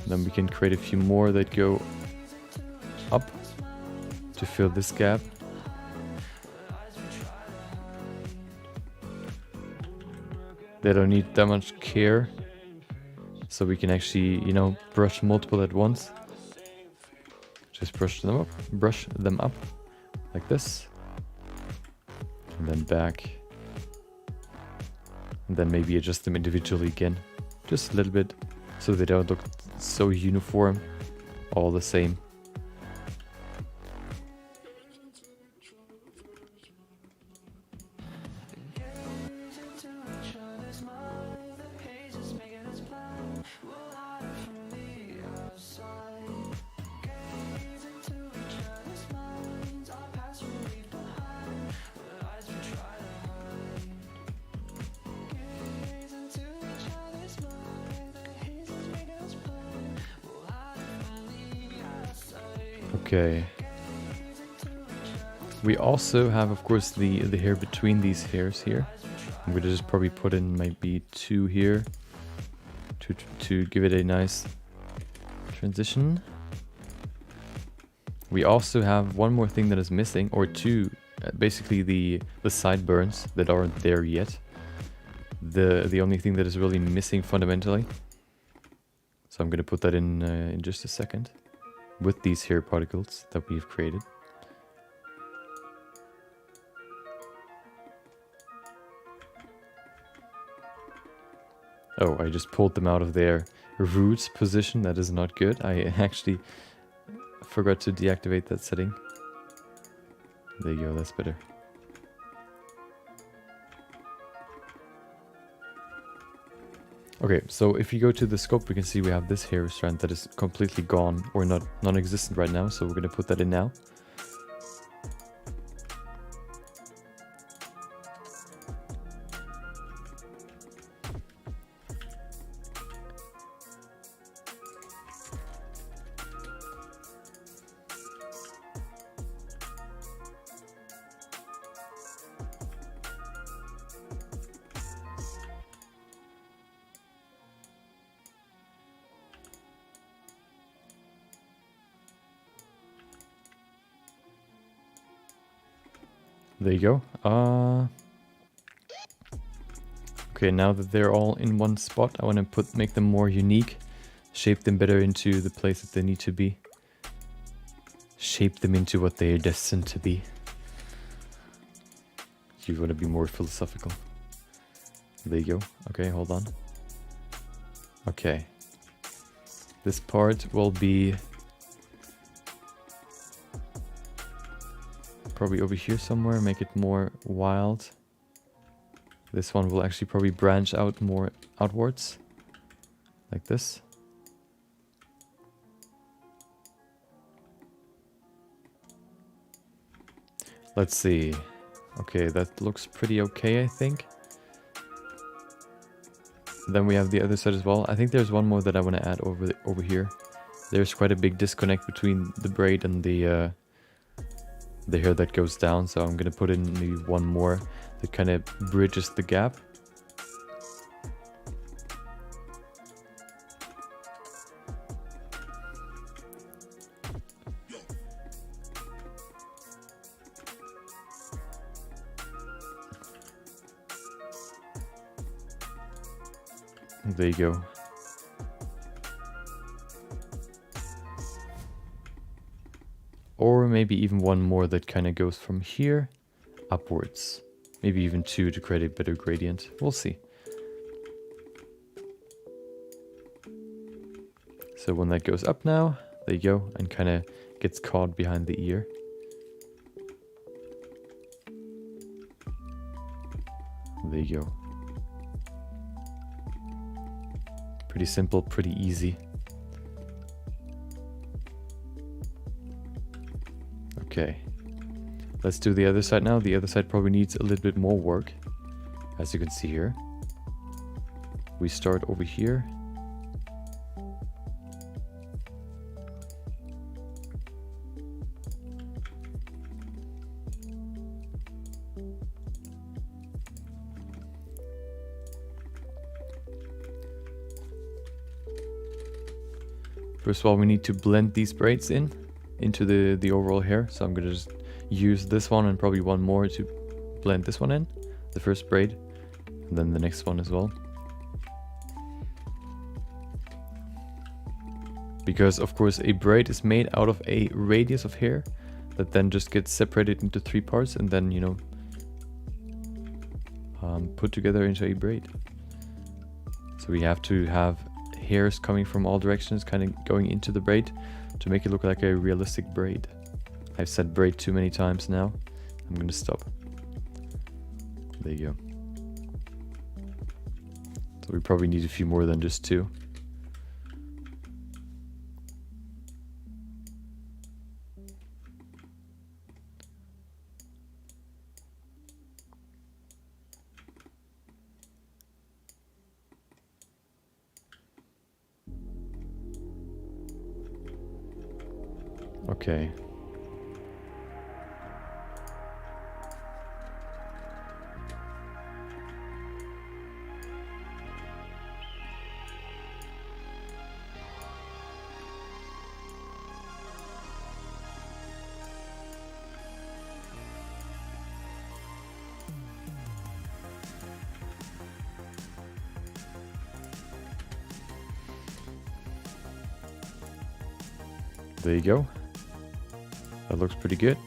Then we can create a few more that go up to fill this gap. They don't need that much care. So we can actually, you know, brush multiple at once. Just brush them up like this. And then back. And then maybe adjust them individually again. Just a little bit, so they don't look so uniform, all the same. Okay. We also have, of course, the hair between these hairs here. I'm gonna just probably put in maybe 2 here to give it a nice transition. We also have one more thing that is missing, or 2, basically the sideburns that aren't there yet. The only thing that is really missing fundamentally. So I'm gonna put that in just a second. With these hair particles that we've created. Oh, I just pulled them out of their roots position. That is not good. I actually forgot to deactivate that setting. There you go, that's better. Okay, so if you go to the scope, we can see we have this hair strand that is completely gone, or non-existent right now, so we're going to put that in now. There you go. Okay, now that they're all in one spot, I want to make them more unique, shape them better into the place that they need to be, shape them into what they are destined to be. You want to be more philosophical. There you go. Okay, hold on. Okay. This part will be probably over here somewhere, make it more wild. This one will actually probably branch out more outwards. like this. Let's see. Okay, that looks pretty okay, I think. Then we have the other side as well. I think there's one more that I want to add over here. There's quite a big disconnect between the braid and the hair that goes down, so I'm gonna put in maybe one more that kind of bridges the gap. There you go. Or maybe even one more that kind of goes from here upwards. Maybe even two to create a better gradient. We'll see. So when that goes up now, there you go, and kind of gets caught behind the ear. There you go. Pretty simple, pretty easy. Okay, let's do the other side now. The other side probably needs a little bit more work, as you can see here. We start over here. First of all, we need to blend these braids into the overall hair. So I'm gonna just use this one and probably one more to blend this one in, the first braid, and then the next one as well. Because of course a braid is made out of a radius of hair that then just gets separated into 3 parts and then, you know, put together into a braid. So we have to have hairs coming from all directions, kind of going into the braid to make it look like a realistic braid. I've said braid too many times now. I'm gonna stop. There you go. So we probably need a few more than just 2. Okay. There you go. That looks pretty good.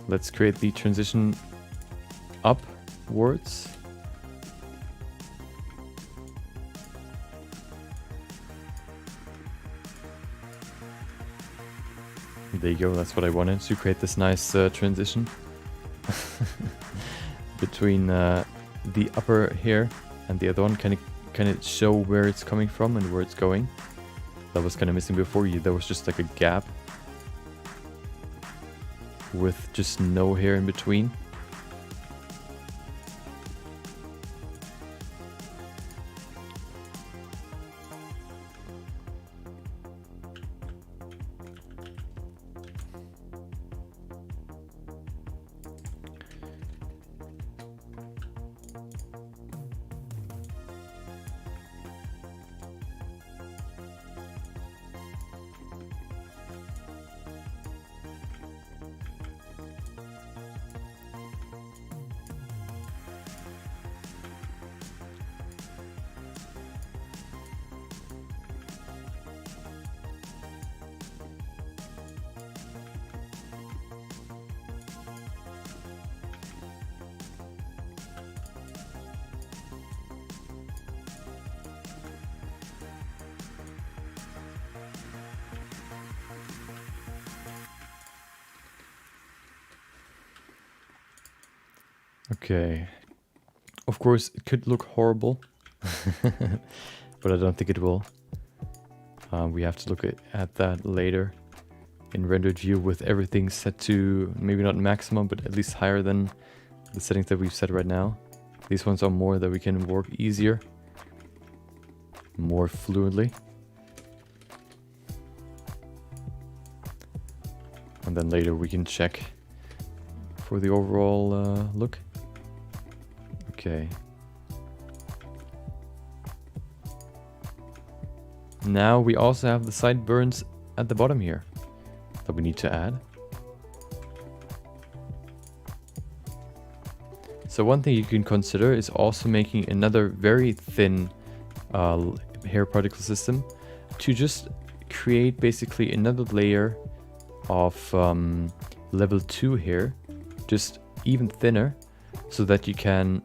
Let's create the transition upwards. There you go, that's what I wanted, to create this nice transition between the upper hair and the other one, kind of show where it's coming from and where it's going. That was kind of missing before. There was just like a gap with just no hair in between. Okay. Of course, it could look horrible, but I don't think it will. We have to look at that later in rendered view with everything set to maybe not maximum, but at least higher than the settings that we've set right now. These ones are more that we can work easier, more fluently. And then later we can check for the overall look. Okay. Now we also have the sideburns at the bottom here that we need to add. So one thing you can consider is also making another very thin hair particle system to just create basically another layer of level 2 hair, just even thinner, so that you can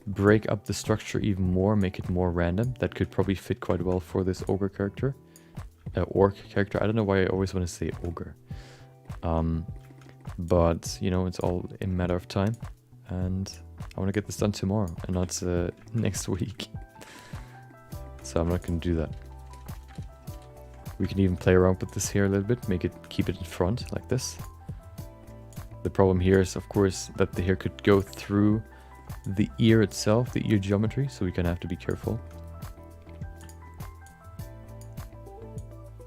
break up the structure even more, make it more random. That could probably fit quite well for this ogre character, orc character. I don't know why I always want to say ogre, but you know, it's all a matter of time, and I want to get this done tomorrow and not next week. So I'm not going to do that. We can even play around with this here a little bit, keep it in front like this. The problem here is, of course, that the hair could go through the ear itself, the ear geometry, so we kind of have to be careful.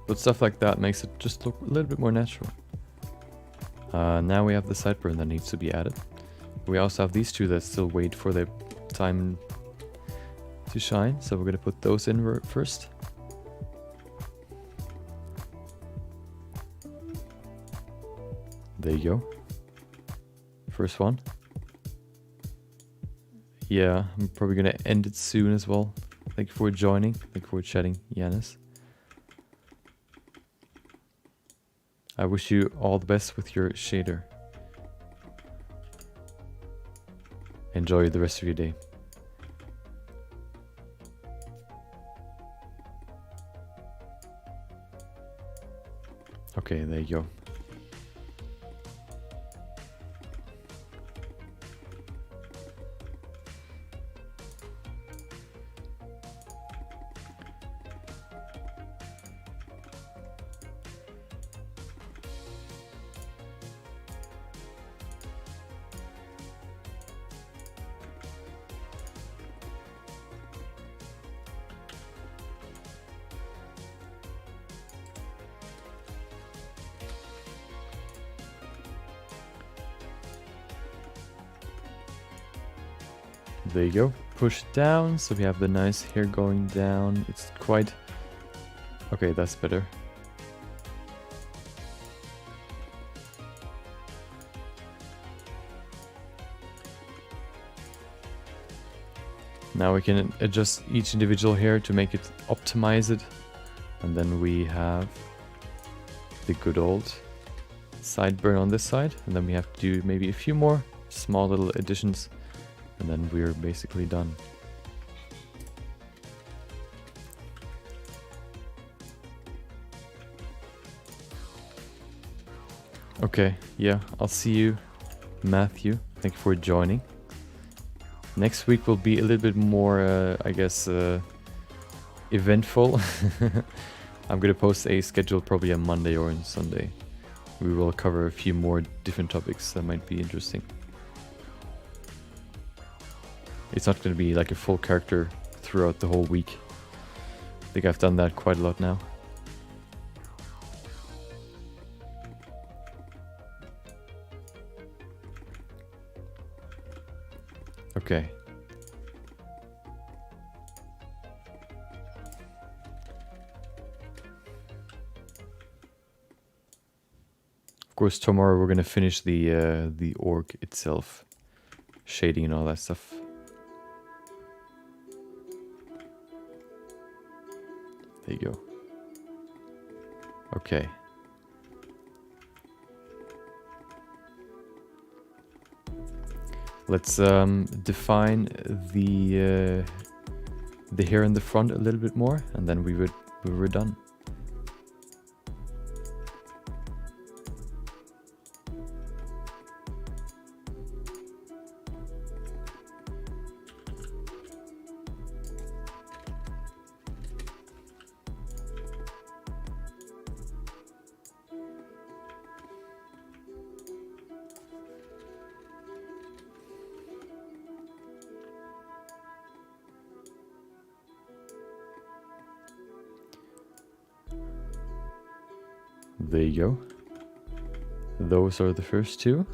But stuff like that makes it just look a little bit more natural. Now we have the sideburn that needs to be added. We also have these two that still wait for their time to shine, so we're going to put those in first. There you go. First one. Yeah, I'm probably going to end it soon as well. Thank you for joining. Thank you for chatting, Yanis. I wish you all the best with your shader. Enjoy the rest of your day. Okay, there you go. There you go. Push down, so we have the nice hair going down. It's quite... Okay, that's better. Now we can adjust each individual hair to make it optimize it. And then we have the good old sideburn on this side. And then we have to do maybe a few more small little additions. And then we're basically done. Okay, yeah, I'll see you, Matthew. Thank you for joining. Next week will be a little bit more, I guess, eventful. I'm gonna post a schedule probably on Monday or on Sunday. We will cover a few more different topics that might be interesting. It's not going to be like a full character throughout the whole week. I think I've done that quite a lot now. Okay. Of course, tomorrow we're going to finish the orc itself. Shading and all that stuff. There you go. Okay. Let's define the hair in the front a little bit more, and then we were done. There you go. Those are the first two.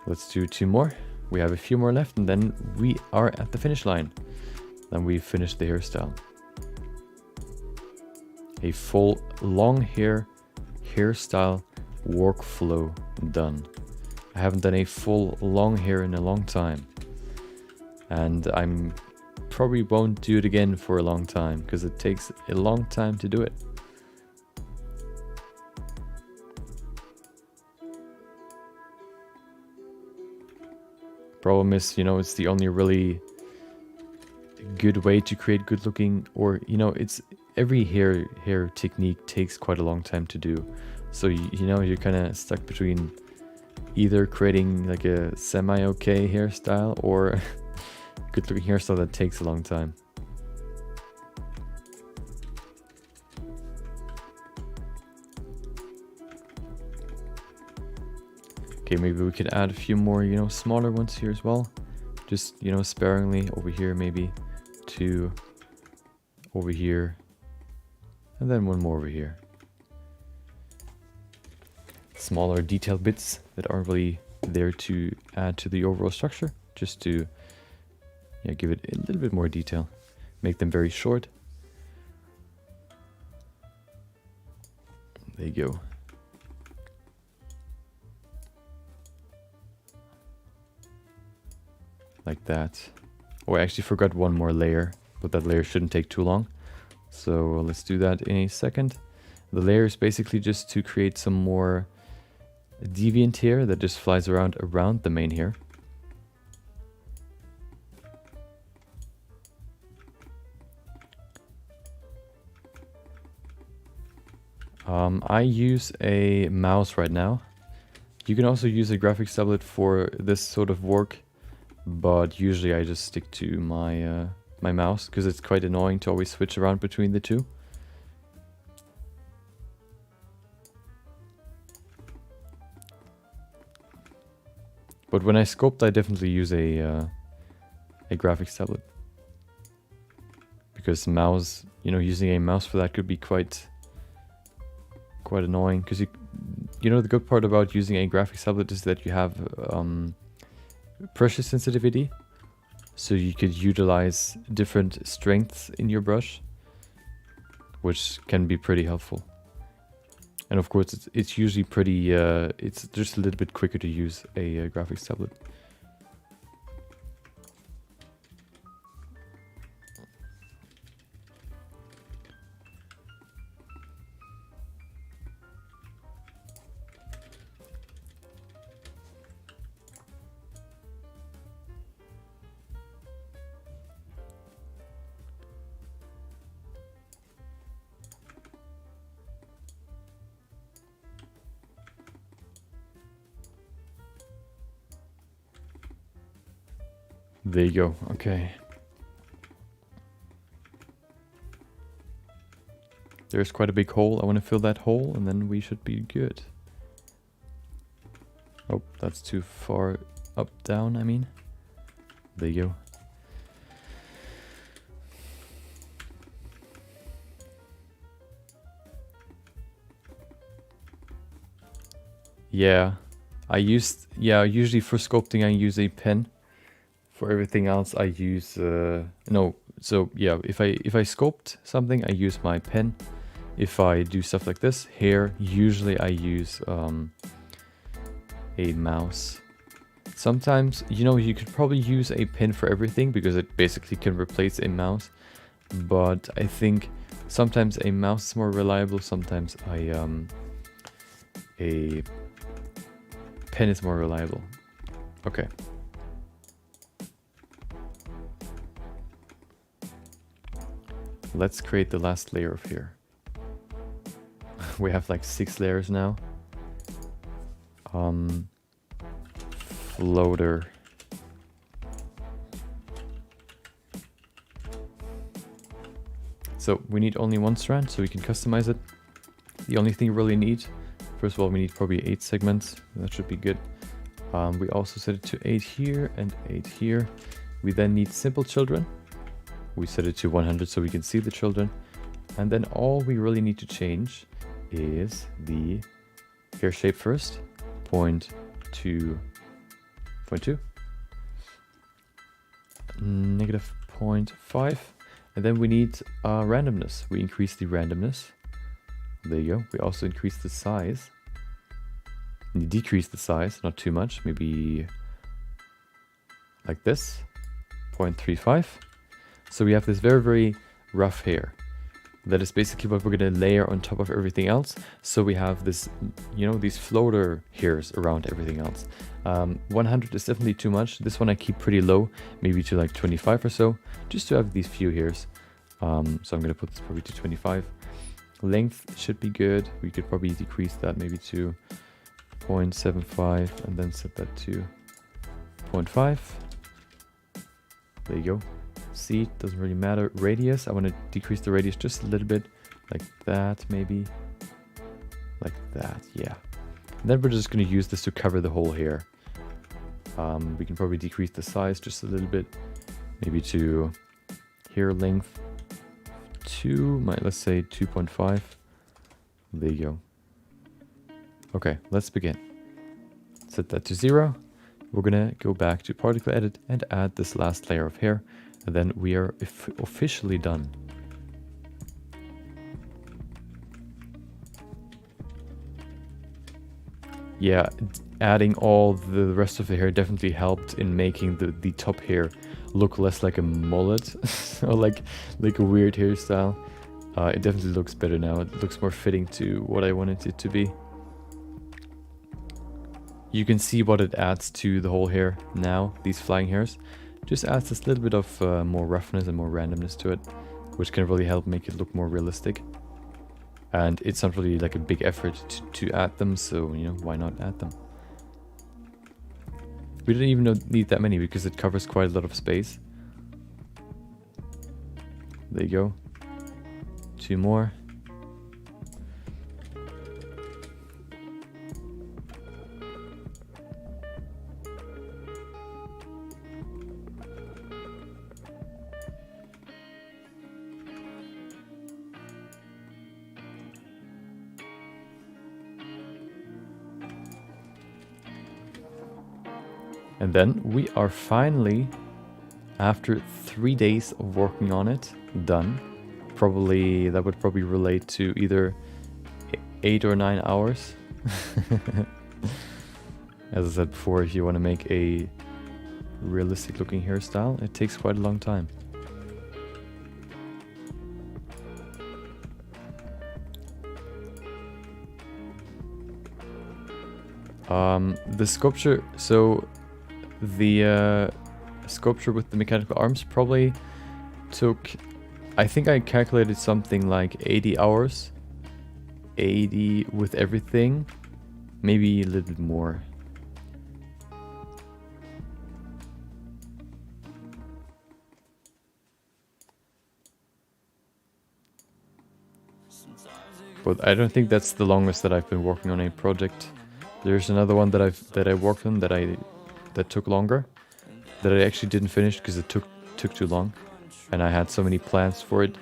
Let's do two more. We have a few more left and then we are at the finish line. Then we finished the hairstyle. A full long hair hairstyle workflow done. I haven't done a full long hair in a long time. And I'm probably won't do it again for a long time because it takes a long time to do it. Problem is, you know, it's the only really good way to create good looking, or, you know, it's every hair technique takes quite a long time to do. So, you know, you're kind of stuck between either creating like a semi-okay hairstyle or good looking hairstyle that takes a long time. Okay, maybe we could add a few more, you know, smaller ones here as well. Just, you know, sparingly over here, maybe two over here, and then one more over here. Smaller detailed bits that aren't really there to add to the overall structure, just to, yeah, give it a little bit more detail. Make them very short. There you go. Like that. Oh, I actually forgot one more layer, but that layer shouldn't take too long. So let's do that in a second. The layer is basically just to create some more deviant hair that just flies around the main hair. I use a mouse right now. You can also use a graphics tablet for this sort of work, but usually I just stick to my my mouse because it's quite annoying to always switch around between the two. But when I sculpt, I definitely use a graphics tablet, because mouse, you know, using a mouse for that could be quite annoying. Because you know, the good part about using a graphics tablet is that you have pressure sensitivity, so you could utilize different strengths in your brush, which can be pretty helpful. And of course, it's usually pretty, it's just a little bit quicker to use a graphics tablet. There you go. Okay. There's quite a big hole. I want to fill that hole and then we should be good. Oh, that's too far up, down, I mean. There you go. Yeah. Usually for sculpting I use a pen. For everything else, I use no. So yeah, if I sculpt something, I use my pen. If I do stuff like this, hair, usually I use a mouse. Sometimes, you know, you could probably use a pen for everything because it basically can replace a mouse. But I think sometimes a mouse is more reliable. Sometimes a pen is more reliable. Okay. Let's create the last layer of hair. We have like 6 layers now. Floater. So we need only one strand, so we can customize it. The only thing we really need, first of all, we need probably 8 segments. That should be good. We also set it to 8 here and 8 here. We then need simple children, We set it to 100 so we can see the children. And then all we really need to change is the hair shape first. 0.2, negative 0.5. And then we need randomness. We increase the randomness. There you go. We also increase the size. And decrease the size, not too much. Maybe like this. 0.35. So we have this very, very rough hair. That is basically what we're going to layer on top of everything else. So we have this, you know, these floater hairs around everything else. 100 is definitely too much. This one I keep pretty low, maybe to like 25 or so, just to have these few hairs. So I'm going to put this probably to 25. Length should be good. We could probably decrease that maybe to 0.75 and then set that to 0.5. There you go. See, it doesn't really matter. Radius, I want to decrease the radius just a little bit, like that maybe, like that, yeah. And then we're just going to use this to cover the whole hair. We can probably decrease the size just a little bit, maybe to hair length 2, let's say 2.5. There you go. Okay, let's begin. Set that to 0. We're gonna go back to particle edit and add this last layer of hair, and then we are officially done. Yeah, adding all the rest of the hair definitely helped in making the top hair look less like a mullet or like a weird hairstyle. It definitely looks better now. It looks more fitting to what I wanted it to be. You can see what it adds to the whole hair now, these flying hairs. Just adds this little bit of more roughness and more randomness to it, which can really help make it look more realistic. And it's not really like a big effort to add them, so, you know, why not add them? We don't even need that many because it covers quite a lot of space. There you go. 2 more. And then we are finally, after 3 days of working on it, done. Probably, that would probably relate to either 8 or 9 hours. As I said before, if you want to make a realistic looking hairstyle, it takes quite a long time. The sculpture, so the sculpture with the mechanical arms probably took, I think I calculated something like 80 hours. 80 with everything, maybe a little bit more. But I don't think that's the longest that I've been working on a project. There's another one that I worked on that took longer, that I actually didn't finish because it took too long, and I had so many plans for it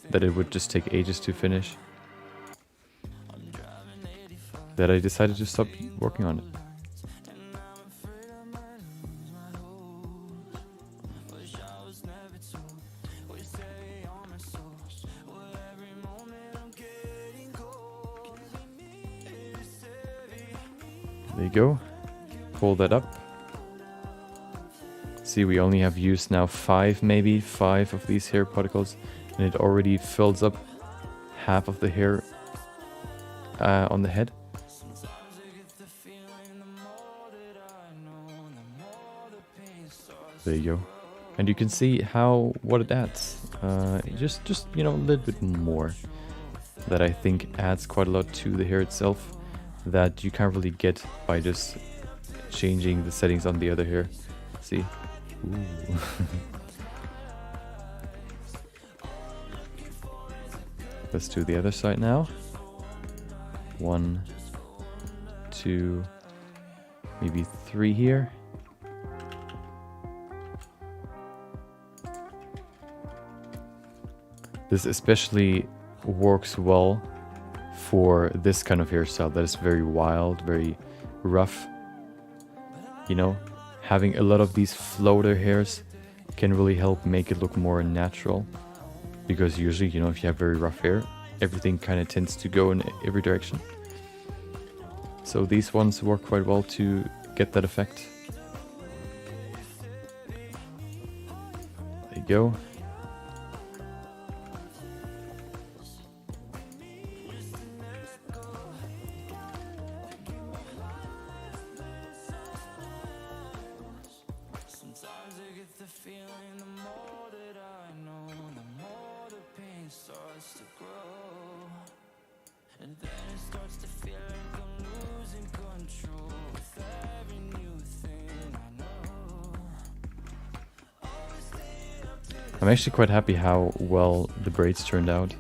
that it would just take ages to finish, that I decided to stop working on it. There you go. Pull that up. See, we only have used now 5 of these hair particles, and it already fills up half of the hair on the head. There you go. And you can see what it adds. Just you know, a little bit more that I think adds quite a lot to the hair itself, that you can't really get by just changing the settings on the other hair. See? Ooh. Let's do the other side now. 1, 2, maybe 3 here. This especially works well for this kind of hairstyle that is very wild, very rough. You know, having a lot of these floater hairs can really help make it look more natural. Because usually, you know, if you have very rough hair, everything kind of tends to go in every direction. So these ones work quite well to get that effect. There you go. I'm actually quite happy how well the braids turned out.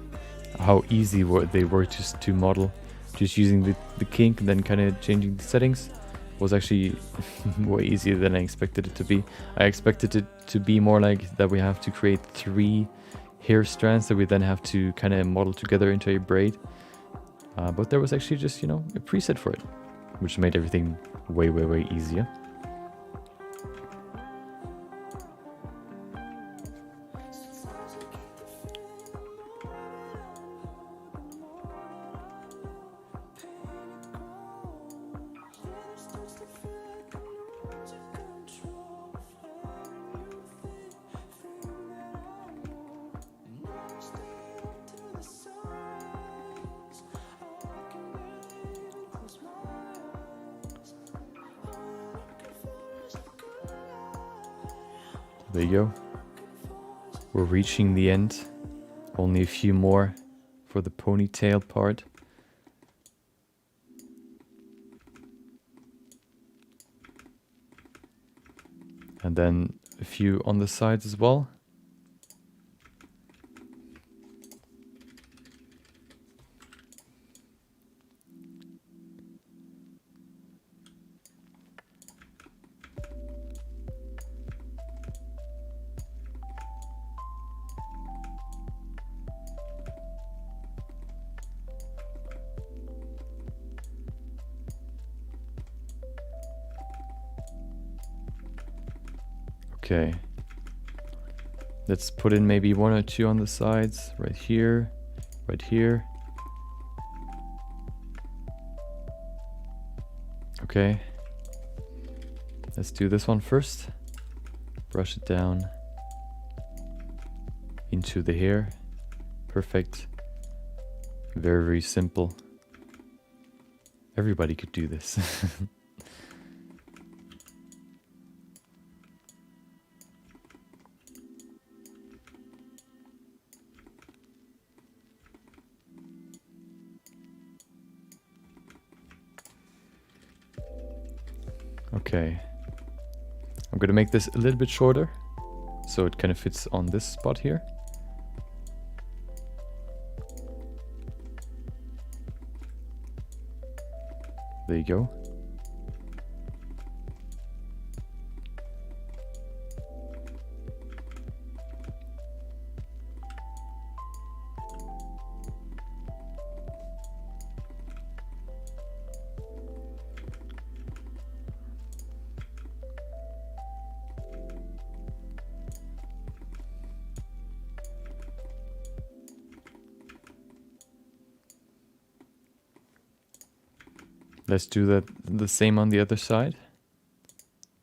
How easy they were to model. Just using the kink and then kind of changing the settings was actually way easier than I expected it to be. I expected it to be more like that we have to create 3 hair strands that we then have to kind of model together into a braid. But there was actually just, you know, a preset for it, which made everything way, way, way easier. There you go. We're reaching the end. Only a few more for the ponytail part. And then a few on the sides as well. Okay, let's put in maybe 1 or 2 on the sides, right here, right here. Okay, let's do this one first. Brush it down into the hair. Perfect. Very, very simple. Everybody could do this. Okay, I'm gonna make this a little bit shorter so it kind of fits on this spot here. There you go. Let's do that the same on the other side.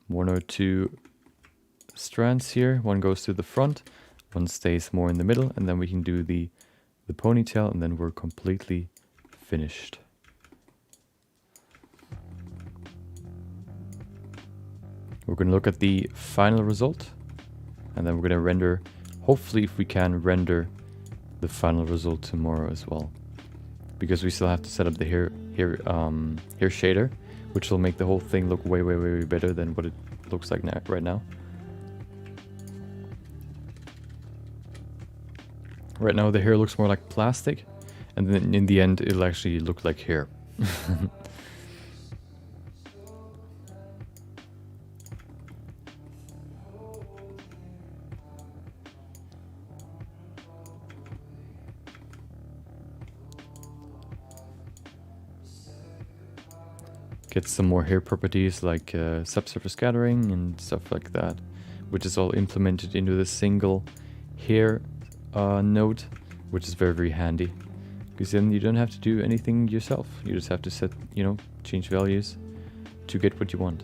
1 or 2 strands here. One goes to the front, one stays more in the middle, and then we can do the ponytail, and then we're completely finished. We're going to look at the final result, and then we're going to render, hopefully if we can render the final result tomorrow as well. Because we still have to set up the hair shader, which will make the whole thing look way, way, way better than what it looks like right now. Right now the hair looks more like plastic, and then in the end it'll actually look like hair. Get some more hair properties like subsurface scattering and stuff like that, which is all implemented into the single hair node, which is very, very handy. Because then you don't have to do anything yourself. You just have to set, change values to get what you want.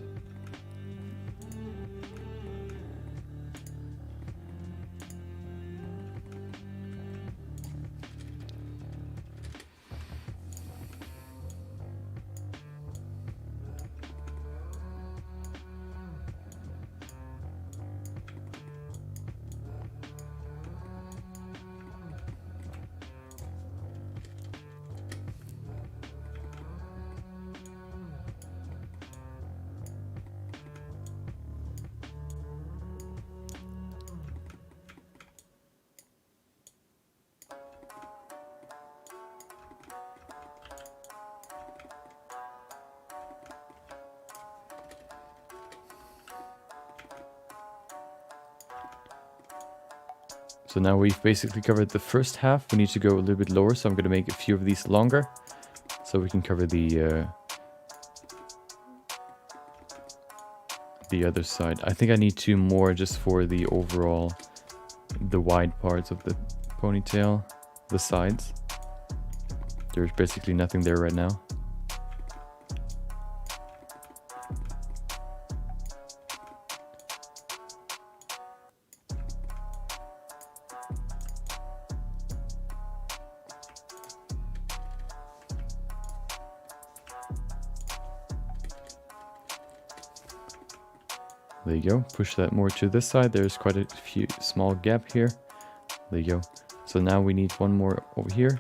So now we've basically covered the first half. We need to go a little bit lower, so I'm going to make a few of these longer, so we can cover the other side. I think I need 2 more just for the overall, the wide parts of the ponytail, the sides. There's basically nothing there right now. There you go. Push that more to this side. There's quite a few small gap here. There you go. So now we need 1 more over here,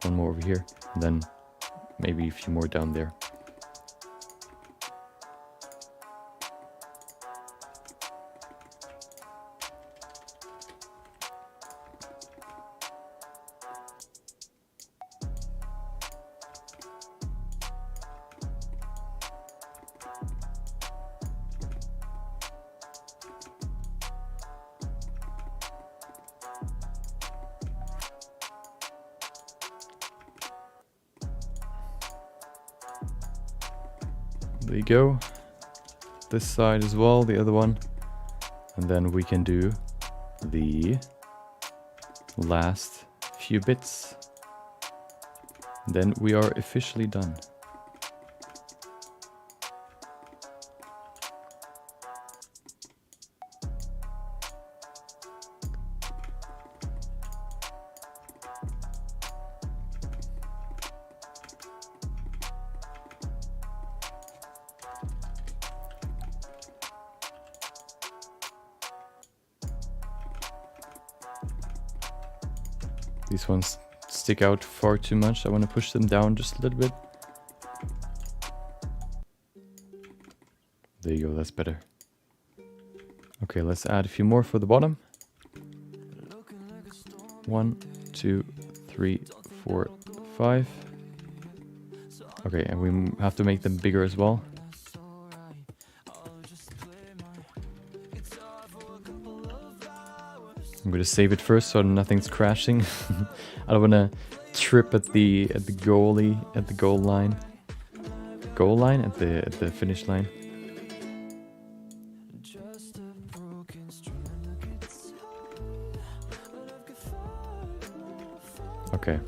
1 more over here, and then maybe a few more down there. There you go. This side as well, the other one. And then we can do the last few bits. Then we are officially done. These ones stick out far too much. I want to push them down just a little bit. There you go, that's better. Okay, let's add a few more for the bottom. 1, 2, 3, 4, 5. Okay, and we have to make them bigger as well. I'm gonna save it first so nothing's crashing. I don't wanna trip at the goal line. Goal line at the finish line. Okay.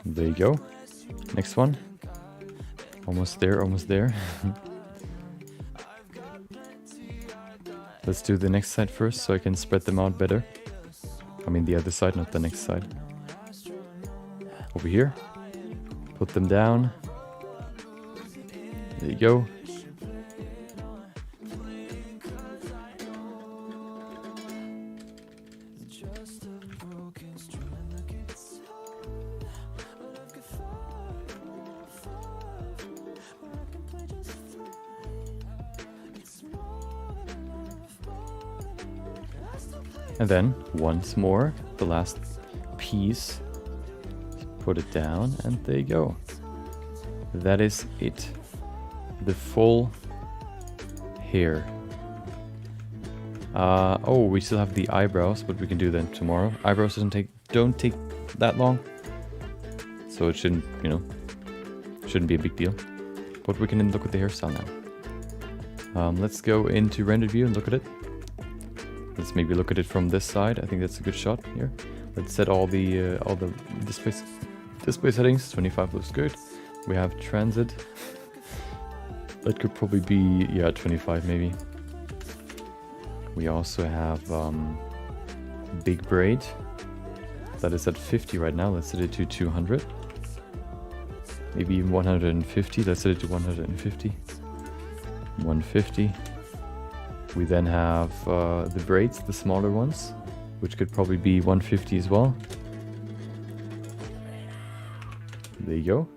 There you go. Next one. Almost there, almost there. Let's do the next side first so I can spread them out better. I mean the other side, not the next side. Over here. Put them down. There you go. And then once more, the last piece, put it down, and there you go. That is it. The full hair. Oh, we still have the eyebrows, but we can do that tomorrow. Eyebrows don't take that long, so it shouldn't, you know, shouldn't be a big deal. But we can then look at the hairstyle now. Let's go into render view and look at it. Let's maybe look at it from this side. I think that's a good shot here. Let's set all the display settings. 25 looks good. We have transit. That could probably be, yeah, 25 maybe. We also have big braid. That is at 50 right now. Let's set it to 200. Maybe even 150. Let's set it to 150. 150. We then have the braids, the smaller ones, which could probably be 150 as well. There you go.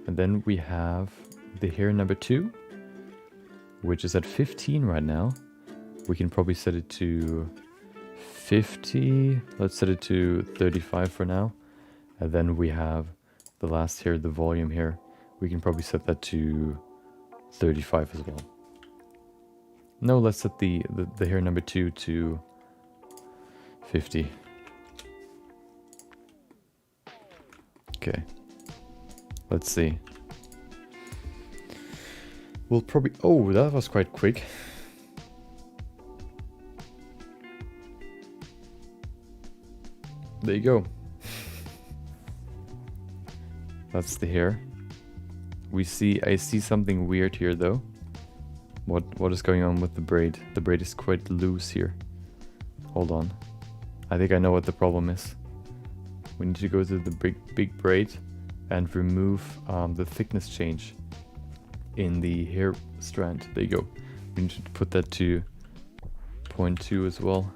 And then we have the hair number 2, which is at 15 right now. We can probably set it to 50. Let's set it to 35 for now. And then we have the last hair, the volume here. We can probably set that to 35 as well. No, let's set the hair number 2 to 50. Okay. Let's see. We'll probably... Oh, that was quite quick. There you go. That's the hair. I see something weird here though. What is going on with the braid? The braid is quite loose here. Hold on. I think I know what the problem is. We need to go to the big braid and remove the thickness change in the hair strand. There you go. We need to put that to 0.2 as well.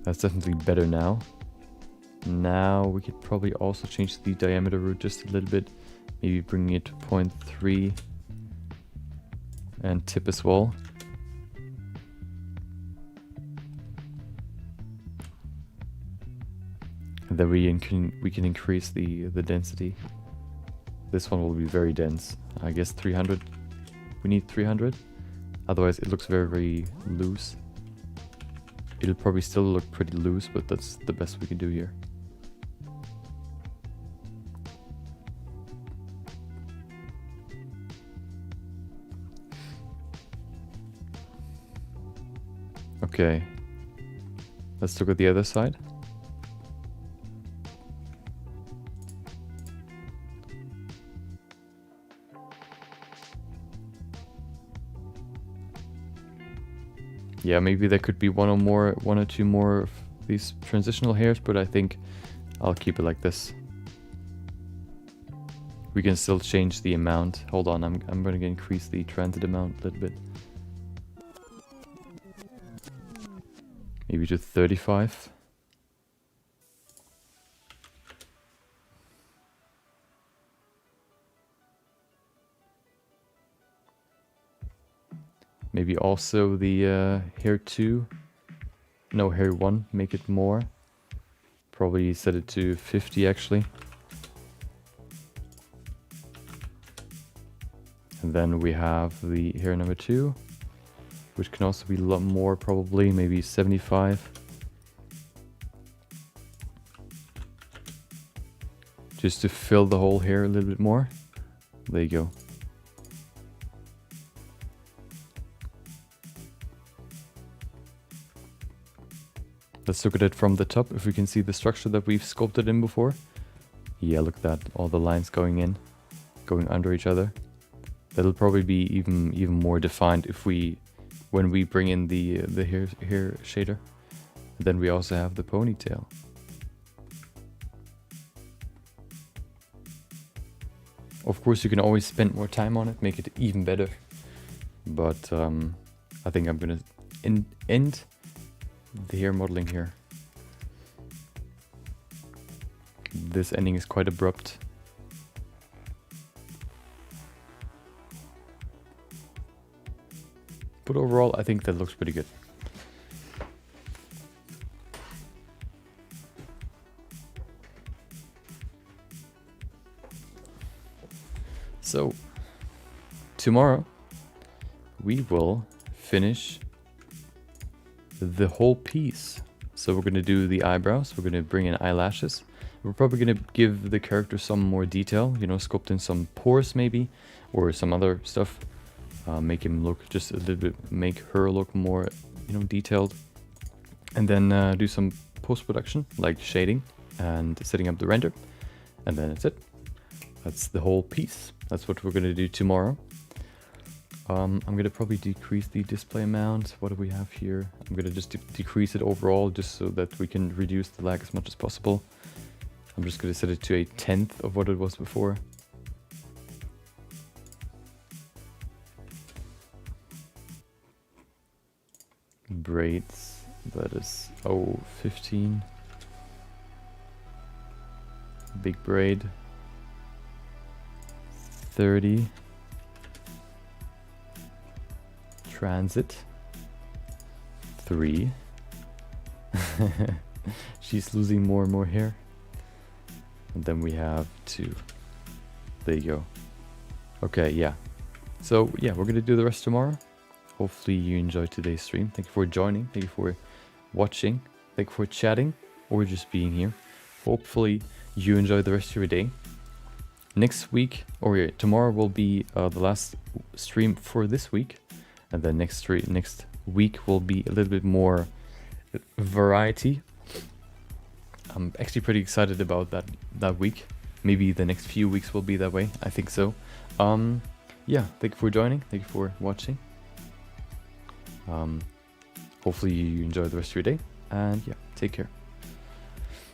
That's definitely better now. Now we could probably also change the diameter root just a little bit. Maybe bringing it to 0.3 and tip as well. And then we can increase the density. This one will be very dense. I guess 300. We need 300. Otherwise it looks very, very loose. It'll probably still look pretty loose, but that's the best we can do here. Okay. Let's look at the other side. Yeah, maybe there could be one or two more of these transitional hairs, but I think I'll keep it like this. We can still change the amount. Hold on, I'm going to increase the transit amount a little bit. Maybe to 35. Maybe also the hair 2. No, hair 1, make it more. Probably set it to 50 actually. And then we have the hair number 2, which can also be a lot more, probably, maybe 75. Just to fill the whole hair a little bit more. There you go. Let's look at it from the top, if we can see the structure that we've sculpted in before. Yeah, look at that, all the lines going in, going under each other. That'll probably be even more defined if when we bring in the hair shader. Then we also have the ponytail. Of course, you can always spend more time on it, make it even better. But I think I'm gonna end the hair modeling here. This ending is quite abrupt. But overall, I think that looks pretty good. So, tomorrow, we will finish the whole piece. So we're going to do the eyebrows, we're going to bring in eyelashes. We're probably going to give the character some more detail, you know, sculpt in some pores maybe, or some other stuff. Make him look just a little bit, make her look more, you know, detailed. And then do some post-production, like shading and setting up the render. And then that's it. That's the whole piece. That's what we're going to do tomorrow. I'm going to probably decrease the display amount. What do we have here? I'm going to just decrease it overall just so that we can reduce the lag as much as possible. I'm just going to set it to a 1/10 of what it was before. Braids, that is 15. Big braid, 30. Transit, 3. She's losing more and more hair. And then we have 2. There you go. Okay, yeah. So yeah, we're gonna do the rest tomorrow. Hopefully you enjoyed today's stream. Thank you for joining. Thank you for watching. Thank you for chatting or just being here. Hopefully you enjoy the rest of your day. Next week, or yeah, tomorrow will be the last stream for this week. And then next week will be a little bit more variety. I'm actually pretty excited about that week. Maybe the next few weeks will be that way. I think so. Yeah, thank you for joining. Thank you for watching. Hopefully you enjoy the rest of your day. And yeah, take care.